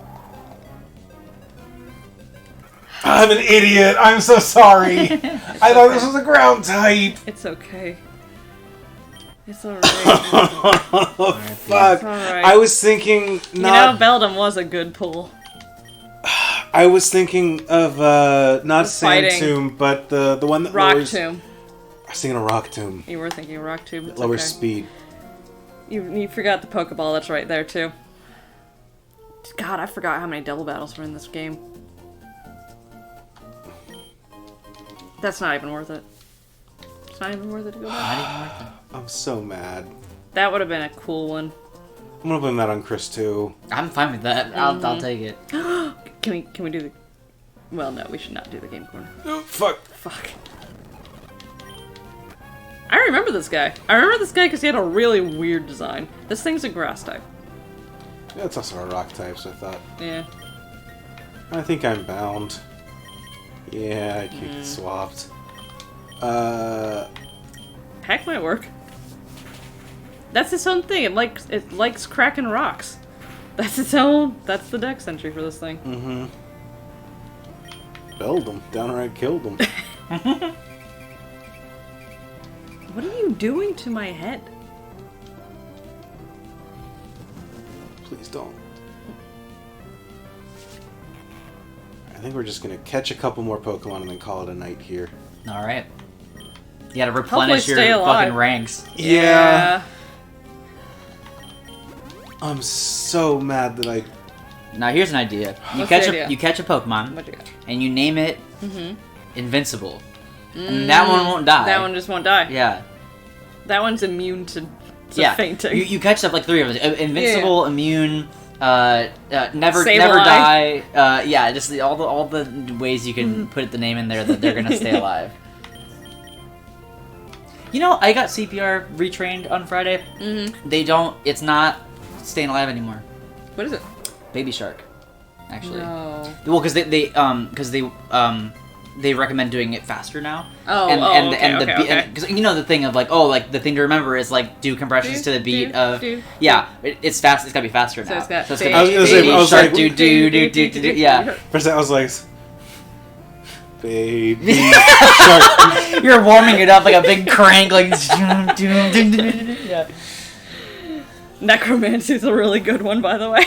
I'm an idiot. I'm so sorry. I thought this was a ground type. It's okay. It's alright. Oh, fuck. It's alright. I was thinking not. You know, Beldum was a good pull. I was thinking of not Sand fighting. Tomb, but the one that Rock lowers. Tomb. I was thinking of Rock Tomb. You were thinking Rock Tomb. It's Lowers okay. speed. You forgot the Pokeball that's right there, too. God, I forgot how many double battles were in this game. That's not even worth it. It's not even worth it to go back. Not even worth it. I'm so mad. That would have been a cool one. I'm gonna blame that on Chris too. I'm fine with that. I'll take it. Can we do the... Well, no, we should not do the game corner. Oh, fuck. Fuck. I remember this guy. I remember this guy because he had a really weird design. This thing's a grass type. Yeah, it's also a rock type, so I thought. Yeah. I think I'm bound. Yeah, I keep it swapped. Heck might work. That's its own thing. It likes cracking rocks. That's its own. That's the dex entry for this thing. Mm-hmm. Belled him. Downright killed him. What are you doing to my head? Please don't. I think we're just gonna catch a couple more Pokemon and then call it a night here. All right. You gotta replenish your stay alive. fucking ranks. Yeah. I'm so mad that I. Now here's an idea. You What's catch the a idea? you catch a Pokemon What you got? and you name it Invincible. And that one won't die. That one just won't die. Yeah. That one's immune to Yeah. fainting. You catch up like 3 of them. Invincible, immune, never Save never alive. die. Yeah, just all the ways you can put the name in there that they're gonna stay alive. You know, I got CPR retrained on Friday. They don't. It's not staying alive anymore. What is it? Baby Shark, actually. No. Well, because they recommend doing it faster now. Oh, okay. Because you know the thing of like, the thing to remember is like do compressions to the beat of yeah. It's fast. It's gotta be faster now. it's got gonna I was gonna say, Baby I was Shark, like- do yeah. For a second, I was like, baby shark. You're warming it up like a big crank, like yeah. Necromancy's a really good one, by the way.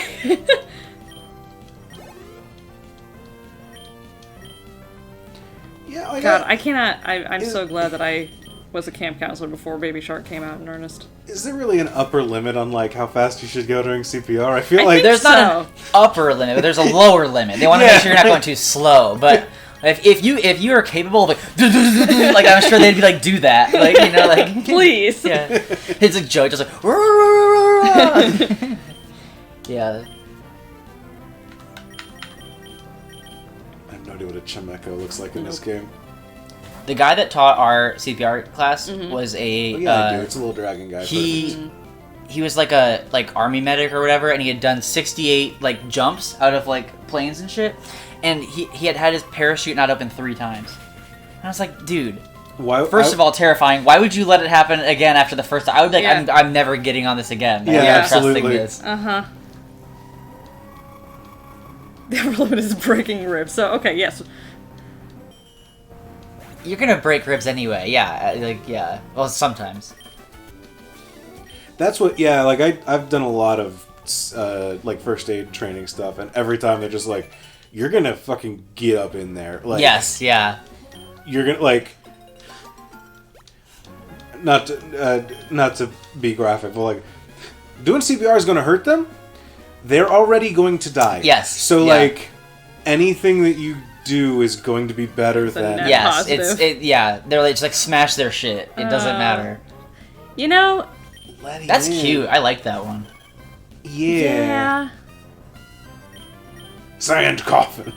Yeah, I God, got. I cannot. I'm so glad that I was a camp counselor before Baby Shark came out in earnest. Is there really an upper limit on like how fast you should go during CPR? I feel I like think There's not an upper limit, but there's a lower limit. They want to Yeah. make sure you're not going too slow. But if you are capable of like I'm sure they'd be like do that, like you know, like Please. yeah. It's like Joe just like yeah. I have no idea what a Chimecho looks like in this game. The guy that taught our CPR class was a Oh, yeah, I do. It's a little dragon guy. he was like a army medic or whatever, and he had done 68 like jumps out of like planes and shit, and he had his parachute not open 3 times. And I was like, dude. Why? First of all, terrifying. Why would you let it happen again after the first time? I would be like, Yeah. I'm never getting on this again. Yeah, I'm absolutely. trusting this. Uh-huh. The upper limit is breaking ribs. So, okay, yes. You're gonna break ribs anyway. Yeah, yeah. Well, sometimes. That's what. Yeah, like I've done a lot of like first aid training stuff, and every time they're just like, "You're gonna fucking get up in there." Like, Yes, yeah. You're gonna like. Not to be graphic, but like, doing CPR is gonna hurt them. They're already going to die. Yes, So yeah. like, anything that you do is going to be better It's a than... net Yes, positive. they're like, just like smash their shit. It doesn't matter. You know, Letty That's in. cute. I like that one. Yeah. Sand coffin.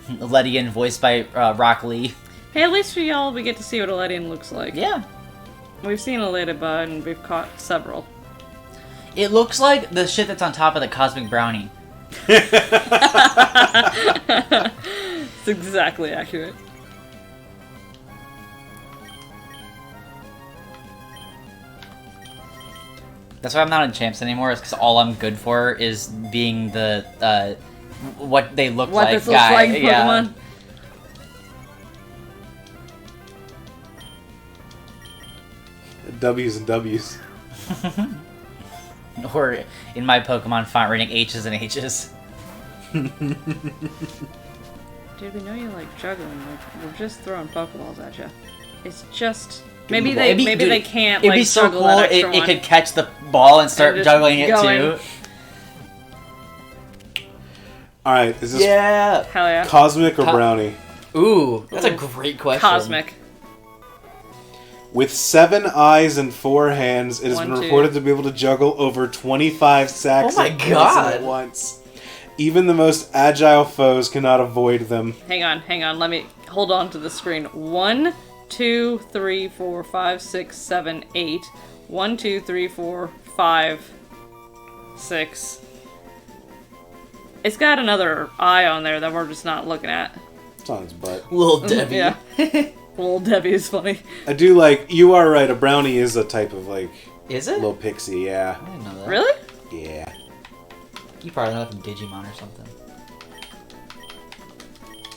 Lettian, voiced by Rock Lee. Hey, at least for y'all, we get to see what a Lettian looks like. Yeah. We've seen a ladybug, and we've caught several. It looks like the shit that's on top of the cosmic brownie. It's exactly accurate. That's why I'm not in champs anymore, is because all I'm good for is being the, what they look What like this looks guy. like, Yeah. Pokemon. W's and W's. Or, in my Pokemon font reading H's and H's. Dude, we know you like juggling. Like, we're just throwing Pokeballs at you. It's just... Maybe they they can't, It'd like, be so juggle cool that it extra one. could catch the ball and start And just juggling it going. too. Alright, is this Yeah! Hell yeah. cosmic or brownie? Ooh, that's a great question. Cosmic. With 7 eyes and 4 hands, it has 1, been 2. reported to be able to juggle over 25 sacks Oh my of poison God. at once. Even the most agile foes cannot avoid them. Hang on. Let me hold on to the screen. 1, 2, 3, 4, 5, 6, 7, 8. 1, 2, 3, 4, 5, 6. It's got another eye on there that we're just not looking at. It's on its butt. Little Debbie. Yeah. Little Debbie is funny. I do like, you are right, a brownie is a type of, like, Is it? little pixie, yeah. I didn't know that. Really? Yeah. You probably know that from Digimon or something.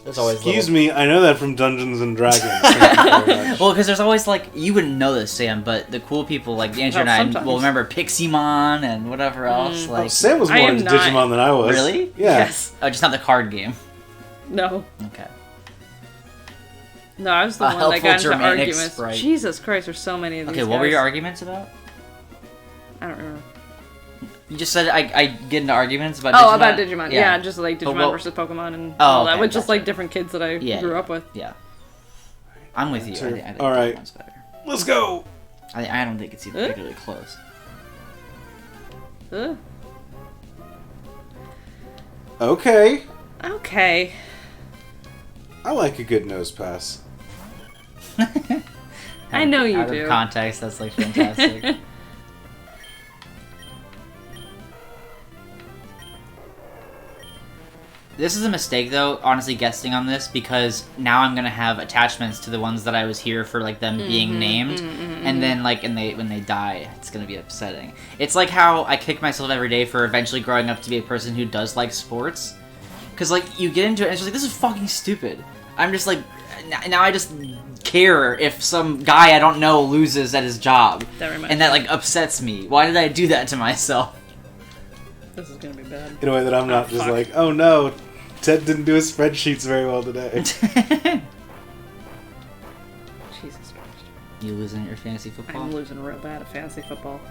There's always Excuse little... me, I know that from Dungeons and Dragons. Thank you very much. Well, because there's always, like, you wouldn't know this, Sam, but the cool people like Andrew and I sometimes. will remember Pixie-mon and whatever else. Oh, Like, Sam was I more am into not- Digimon than I was. Really? Yeah. Yes. oh, just not the card game. No. Okay. No, I was the A one that got helpful into Germanic arguments. sprite. Jesus Christ, there's so many of these Okay, what were guys. your arguments about? I don't remember. You just said I get into arguments about Oh, Digimon? about Digimon. Yeah, just like Digimon well- versus Pokemon and Oh, all that. okay, With just gotcha. like different kids that I grew up with. Yeah. I'm with you. I Sure. think All right. Digimon's better. Let's go! I don't think it's even particularly close. Ugh. Okay. Okay. I like a good nose pass. I know you Out do. of context, that's like fantastic. This is a mistake, though, honestly, guessing on this, because now I'm gonna have attachments to the ones that I was here for, like, them being named, and then, like, when they die, it's gonna be upsetting. It's like how I kick myself every day for eventually growing up to be a person who does like sports, because, like, you get into it, and it's just like, this is fucking stupid. I'm just like, now I just care if some guy I don't know loses at his job, That reminds and that, like, upsets me. Why did I do that to myself? This is gonna be bad. In a way that I'm not just fuck. like, oh no, Ted didn't do his spreadsheets very well today. Jesus Christ. You losing at your fantasy football? I'm losing real bad at fantasy football.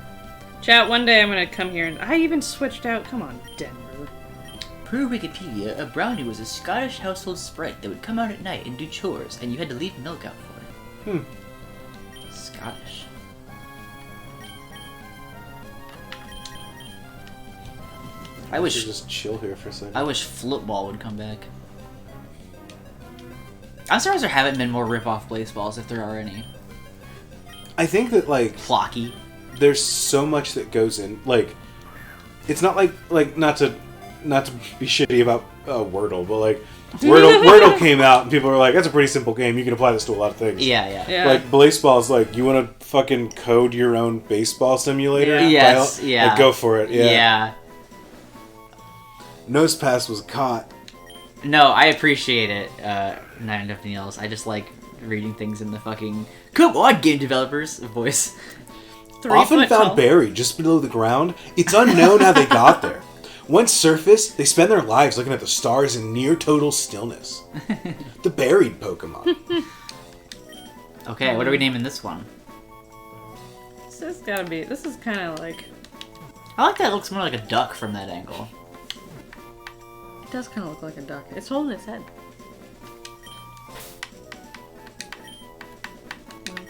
Chat, one day I'm gonna come here and I even switched out. Come on, Denver. Per Wikipedia, a brownie was a Scottish household sprite that would come out at night and do chores, and you had to leave milk out for it. Scottish. I should wish just chill here for a second. I wish football would come back. I'm surprised there haven't been more rip-off baseballs, if there are any. I think that, like, Flocky. there's so much that goes in. Like, it's not like not to be shitty about Wordle, but like Wordle came out and people were like, "That's a pretty simple game. You can apply this to a lot of things." Yeah. Yeah. Like baseball is like, you want to fucking code your own baseball simulator? Yeah. Yes, Like, yeah. go for it. Yeah. Yeah. Nose pass was caught. No, I appreciate it, not nothing else. I just like reading things in the fucking come on, game developers voice. 3 Often foot found tall. buried just below the ground, it's unknown how they got there. Once surfaced, they spend their lives looking at the stars in near total stillness. The buried Pokemon. Okay, what are we naming this one? This has gotta be. This is kind of like. I like that it looks more like a duck from that angle. It does kind of look like a duck. It's holding its head.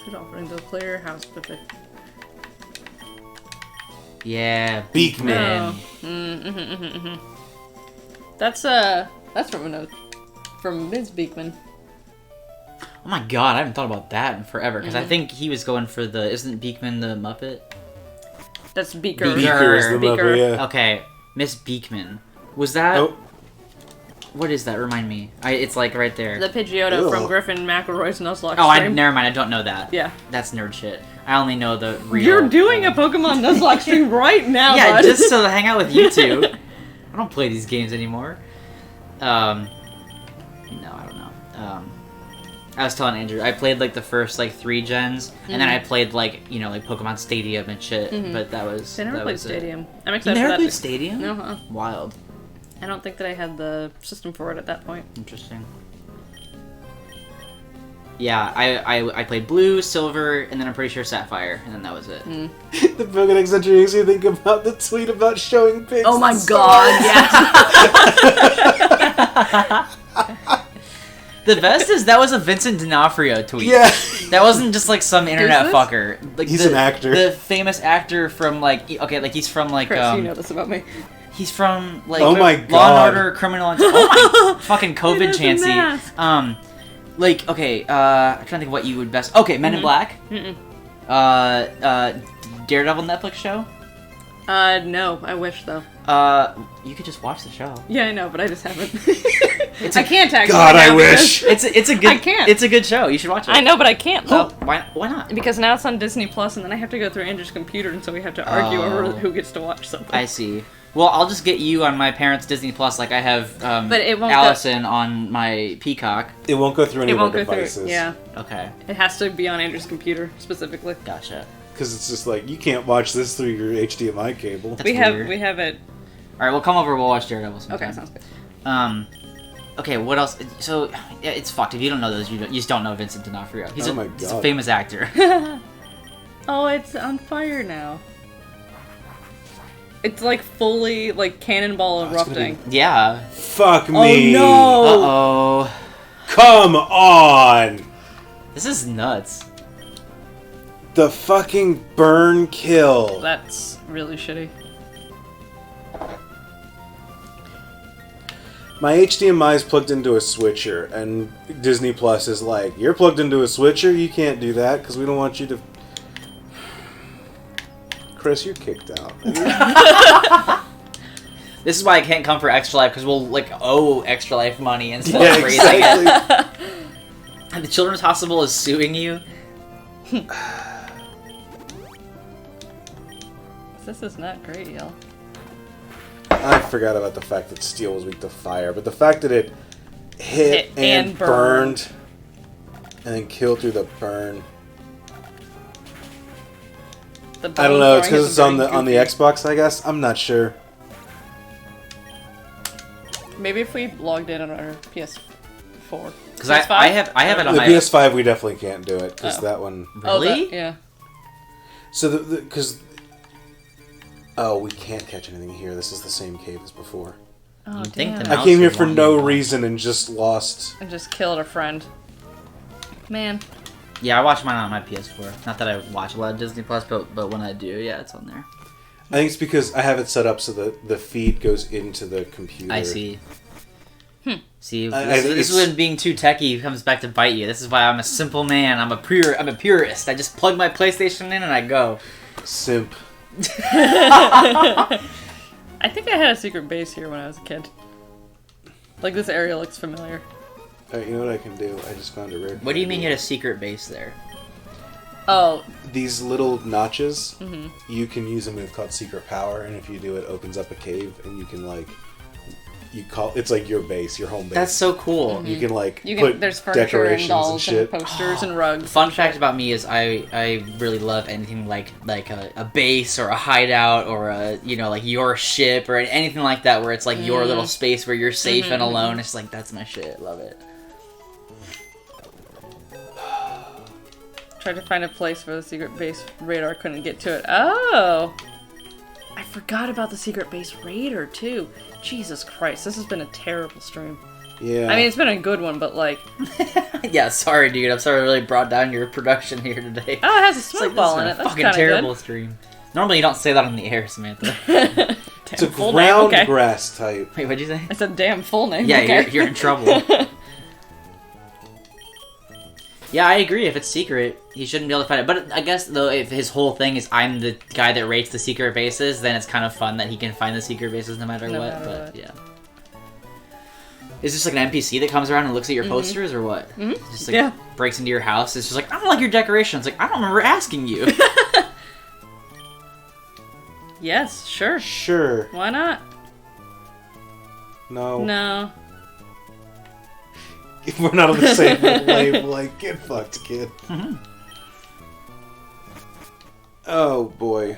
Food offering to the player, house specific. Yeah, Beakman. That's from a note from Ms. Beekman. Oh my god, I haven't thought about that in forever, because I think he was going for the... Isn't Beekman the Muppet? That's Beaker. Beaker is the Beaker. Muppet, yeah. Okay, Miss Beekman. Was that... Oh, What is that? Remind me. It's like right there. The Pidgeotto Ugh. from Griffin McElroy's Nuzlocke Oh, stream. never mind. I don't know that. Yeah. That's nerd shit. I only know the real... You're doing a Pokemon Nuzlocke stream right now, Yeah, bud. just to hang out with you two. I don't play these games anymore. No, I don't know. I was telling Andrew, I played like the first like 3 gens, and then I played like, you know, like Pokemon Stadium and shit, but that was... I never that played was it. Stadium. I'm You excited for never that. played Stadium? No, Wild. I don't think that I had the system for it at that point. Interesting. Yeah, I played Blue, Silver, and then I'm pretty sure Sapphire, and then that was it. the Pokedex entry makes you think about the tweet about showing pics. Oh my and god, yeah. The best is that was a Vincent D'Onofrio tweet. Yeah. That wasn't just like some internet this? fucker. Like He's an actor. The famous actor from like he's from like Chris, you know this about me. he's from like Oh my Law and God. Order, Criminal. Oh my fucking COVID has a Chansey. mask. I'm trying to think of what you would best. Okay, Men in Black. Daredevil Netflix show. No, I wish though. You could just watch the show. Yeah, I know, but I just haven't. It's I can't actually. God, right I now wish. It's a good. I can't. It's a good show. You should watch it. I know, but I can't though. Why not? Because now it's on Disney Plus, and then I have to go through Andrew's computer, and so we have to argue over who gets to watch something. I see. Well, I'll just get you on my parents' Disney Plus, like I have But it won't Allison on my Peacock. It won't go through any It of our won't go devices. through. Yeah, Okay, it has to be on Andrew's computer specifically. gotcha. Because it's just like, you can't watch this through your HDMI cable. That's we weird. have it. All right, we'll come over. We'll watch Daredevil sometime. Okay, sounds good. Okay, what else? So, yeah, it's fucked. If you don't know those, you just don't know Vincent D'Onofrio. He's Oh my he's a God. famous actor. Oh, it's on fire now. It's like fully like cannonball it's gonna erupting. Yeah. Fuck me. no! Uh-oh. Come on! This is nuts. The fucking burn kill. That's really shitty. My HDMI is plugged into a switcher, and Disney Plus is like, you're plugged into a switcher? You can't do that, because we don't want you to... Chris, you're kicked out. This is why I can't come for Extra Life, because we'll, like, owe Extra Life money and stuff. Yeah, for raising it. exactly. And the Children's Hospital is suing you? This is not great, y'all. I forgot about the fact that steel was weak to fire, but the fact that it hit Hit and and burned, and then killed through the burn. I don't know. It's because it's on the Xbox, I guess. I'm not sure. Maybe if we logged in on our PS4. Because I have it on The my... PS5, we definitely can't do it because that one. Oh, Really? yeah. So because we can't catch anything here. This is the same cave as before. Oh, You'd think damn. the I mouse came here would for want no you to- reason and just lost. I just killed a friend. Man. Yeah, I watch mine on my PS4. Not that I watch a lot of Disney Plus, but when I do, yeah, it's on there. I think it's because I have it set up so that the feed goes into the computer. I see. See, I think this is it's- when being too techie comes back to bite you. This is why I'm a simple man. I'm a purist. I just plug my PlayStation in and I go. Simp. I think I had a secret base here when I was a kid. Like, this area looks familiar. Alright, you know what I can do? I just found a rare. What do you mean you had a secret base there? Oh, These little notches, Mm-hmm. you can use a move called Secret Power, and if you do, it opens up a cave, and you can it's like your base, your home base. That's so cool. You can put there's furniture and decorations dolls and shit. posters and rugs. Fun fact about me is I really love anything like a base or a hideout or a like your ship or anything like that where it's like your little space where you're safe and alone. It's like that's my shit. Love it. Tried to find a place where the secret base radar couldn't get to it. Oh! I forgot about the secret base radar, too. Jesus Christ, this has been a terrible stream. Yeah. I mean, it's been a good one, but like... Yeah, sorry, dude. I'm sorry I really brought down your production here today. Oh, it has a It's smoke like, ball this in is it. a That's fucking kind of terrible good. stream. Normally you don't say that on the air, Samantha. It's a Damn, full ground name, okay. grass type. Wait, what'd you say? I said damn full name. Yeah, okay. you're in trouble. Yeah, I agree. If it's secret, he shouldn't be able to find it. But I guess, though, if his whole thing is I'm the guy that rates the secret bases, then it's kind of fun that he can find the secret bases no matter No what. matter But what. yeah. Is this like an NPC that comes around and looks at your posters, or what? Mhm. Just like Yeah. breaks into your house. It's just like, I don't like your decorations. Like, I don't remember asking you. Yes, sure. Sure. Why not? No. No. If we're not on the same wave, like, get fucked, kid. Mhm. Oh, boy.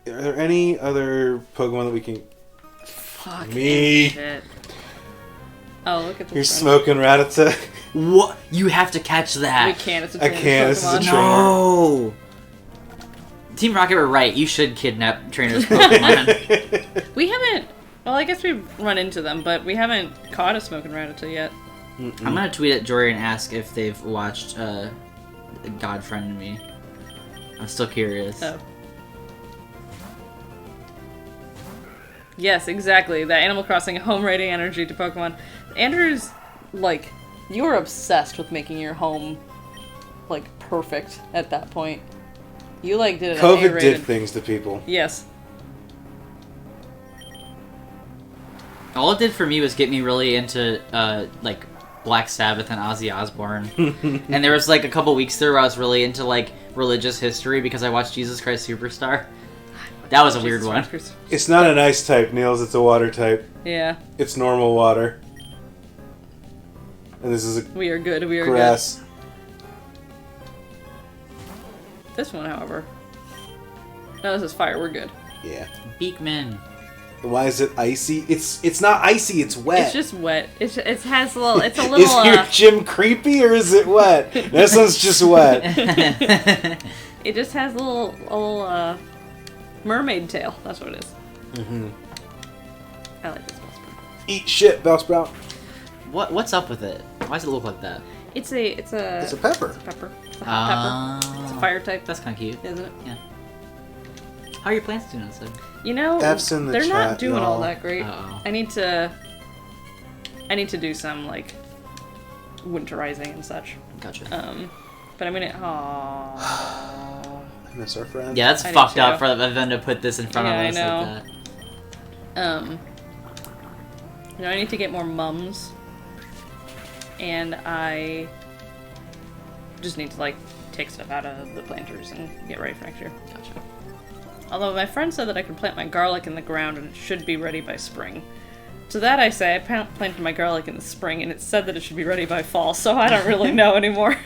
Are there any other Pokemon that we can... Fuck Me. shit. Oh, look at this. You're one. smoking Rattata? What? You have to catch that. We can't. It's a I trainer can't, this is a Pokemon. trainer. No. Team Rocket were right. You should kidnap trainers' Pokemon. We haven't. Well, I guess we've run into them, but we haven't caught a smoking Rattata yet. I'm gonna tweet at Jory and ask if they've watched God Friend Me. I'm still curious. Oh. Yes, exactly. That Animal Crossing home rating energy to Pokemon. Andrew's, like, you were obsessed with making your home, like, perfect at that point. You, like, did an COVID A-rated. did things to people. Yes. All it did for me was get me really into like Black Sabbath and Ozzy Osbourne. And there was like a couple weeks there where I was really into like religious history because I watched Jesus Christ Superstar. That was a weird one. It's not an ice type, Niels. It's a water type. Yeah. It's normal water. And this is a We are good. We are grass. good. This one, however. No, this is fire. We're good. Yeah. Beakman. Why is it icy? It's not icy. It's wet. It's just wet. It has a little. It's a little. Is your gym creepy or is it wet? This one's just wet. It just has a little mermaid tail. That's what it is. Mm-hmm. I like this Bellsprout. Eat shit, Bellsprout. What's up with it? Why does it look like that? It's a It's a pepper. pepper. It's a hot pepper. It's a fire type. That's kind of cute. Isn't it? Yeah. How are your plants doing outside? You know, F's in the they're not chat, doing all y'all. that great. Uh-oh. I need to do some like winterizing and such. Gotcha. But I'm gonna. Aww. I miss our friend. Yeah, that's I do fucked too. up for them to put this in front Yeah, I of us know. like that. You know, I need to get more mums, and I just need to like take stuff out of the planters and get ready for next year. Gotcha. Although my friend said that I could plant my garlic in the ground and it should be ready by spring. To that I say, I planted my garlic in the spring and it said that it should be ready by fall, so I don't really know anymore.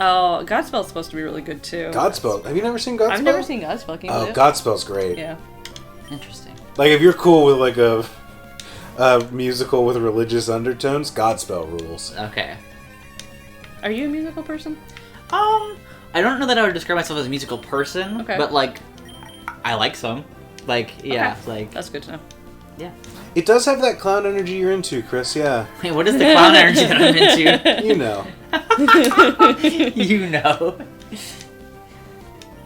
Oh, Godspell's supposed to be really good too. Godspell. Have you never seen Godspell? I've never seen Godspell. Can you Oh, believe it? Godspell's great. Yeah. Interesting. Like, if you're cool with, like, a musical with religious undertones, Godspell rules. Okay. Are you a musical person? I don't know that I would describe myself as a musical person, Okay. but like, I like some. Like, yeah, Okay. like, That's good to know. yeah. It does have that clown energy you're into, Chris, yeah. Wait, what is the clown energy that I'm into? You know. You know.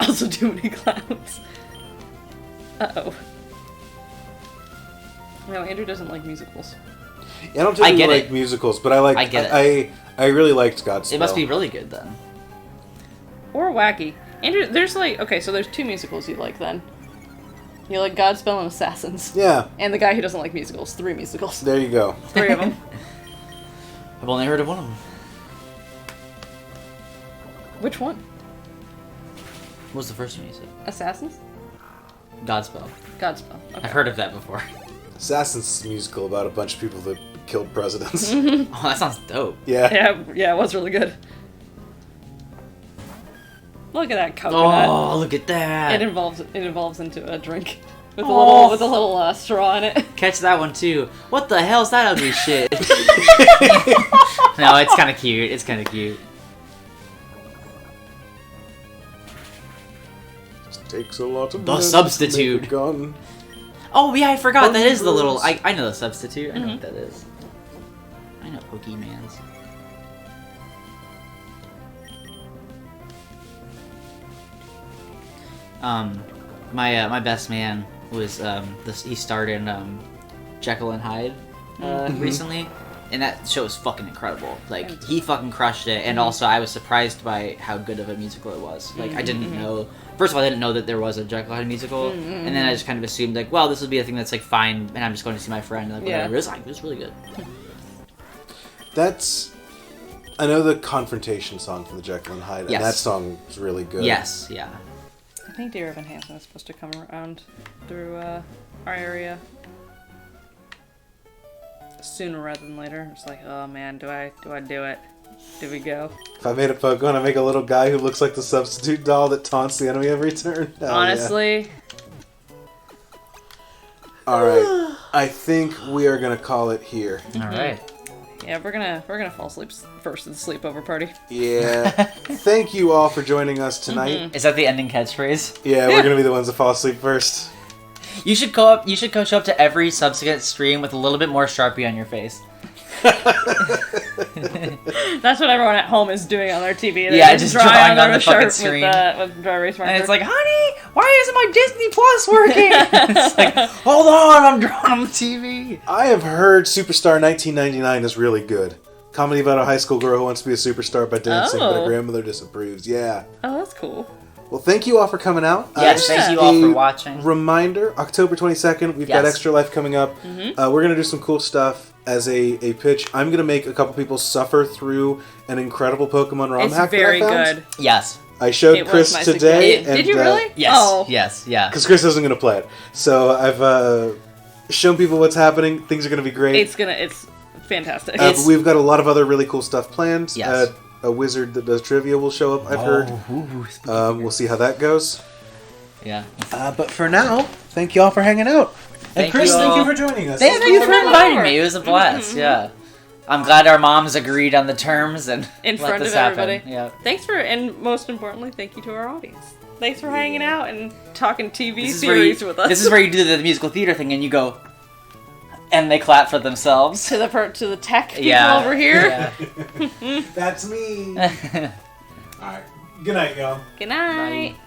Also too many clowns. Uh-oh. No, Andrew doesn't like musicals. I don't I typically get like it. musicals, but I get it. I really liked Godspell. It must be really good then. Or wacky. Andrew, there's like, okay, so there's two musicals you like then. You like Godspell and Assassins. Yeah, And the guy who doesn't like musicals. 3 musicals. there you go. 3 of them. I've only heard of one of them. Which one? What was the first one you said? Assassins? Godspell. Godspell. Okay. I've heard of that before. Assassin's is a musical about a bunch of people that killed presidents. Oh, that sounds dope. Yeah. Yeah, it was really good. Look at that coconut. Oh, look at that. It evolves into a drink with a Oh. little straw in it. Catch that one too. What the hell's that ugly shit? No, it's kind of cute. It's kind of cute. Takes a lot of The men to substitute. make a gun. Oh yeah, I forgot. That is the little. Bonjours. I know the substitute. I know what that is. I know Pokemans. My best man was he starred in Jekyll and Hyde recently, and that show was fucking incredible. Like he fucking crushed it, and also I was surprised by how good of a musical it was. Like I didn't know. First of all, I didn't know that there was a Jekyll and Hyde musical, and then I just kind of assumed like, well, this would be a thing that's like fine, and I'm just going to see my friend. Like whatever. It was really good. I know the confrontation song from the Jekyll and Hyde, and that song is really good. Yes, yeah. I think Dear Evan Hansen is supposed to come around through our area sooner rather than later. It's like, oh man, do I do it? Do we go? If I made a Pokemon, I'd make a little guy who looks like the substitute doll that taunts the enemy every turn. Hell Honestly. Yeah. Alright. I think we are going to call it here. Alright. Yeah, we're gonna fall asleep first at the sleepover party. Yeah. Thank you all for joining us tonight. Is that the ending catchphrase? Yeah, we're going to be the ones that fall asleep first. You should show up to every subsequent stream with a little bit more Sharpie on your face. That's what everyone at home is doing on their TV. They're just drawing on the fucking with screen. With dry erase marker. And it's like, honey, why isn't my Disney Plus working? It's like, hold on, I'm drawing on the TV. I have heard Superstar 1999 is really good. Comedy about a high school girl who wants to be a superstar by dancing, but her grandmother disapproves. Yeah. Oh, that's cool. Well, thank you all for coming out. Yes, thank you all for watching. Reminder, October 22nd, we've got Extra Life coming up. We're going to do some cool stuff as a pitch. I'm going to make a couple people suffer through an incrable Pokemon ROM hack that I found. It's very good. Yes. I showed Chris today. Did you really? Yes. Oh. Yes, yeah. Because Chris isn't going to play it. So I've shown people what's happening. Things are going to be great. It's fantastic. We've got a lot of other really cool stuff planned. Yes. A wizard that does trivia will show up, I've heard. We'll see how that goes. Yeah. But for now, thank you all for hanging out. And Chris, thank you for joining us. Thank you for inviting me. It was a blast. Yeah. I'm glad our moms agreed on the terms and in let front this of everybody. happen. Yeah. Thanks and most importantly, thank you to our audience. Thanks for hanging out and talking TV series with us. This is where you do the musical theater thing and you go, and they clap for themselves. To the tech people over here. Yeah. That's me. All right. Good night, y'all. Good night. Bye.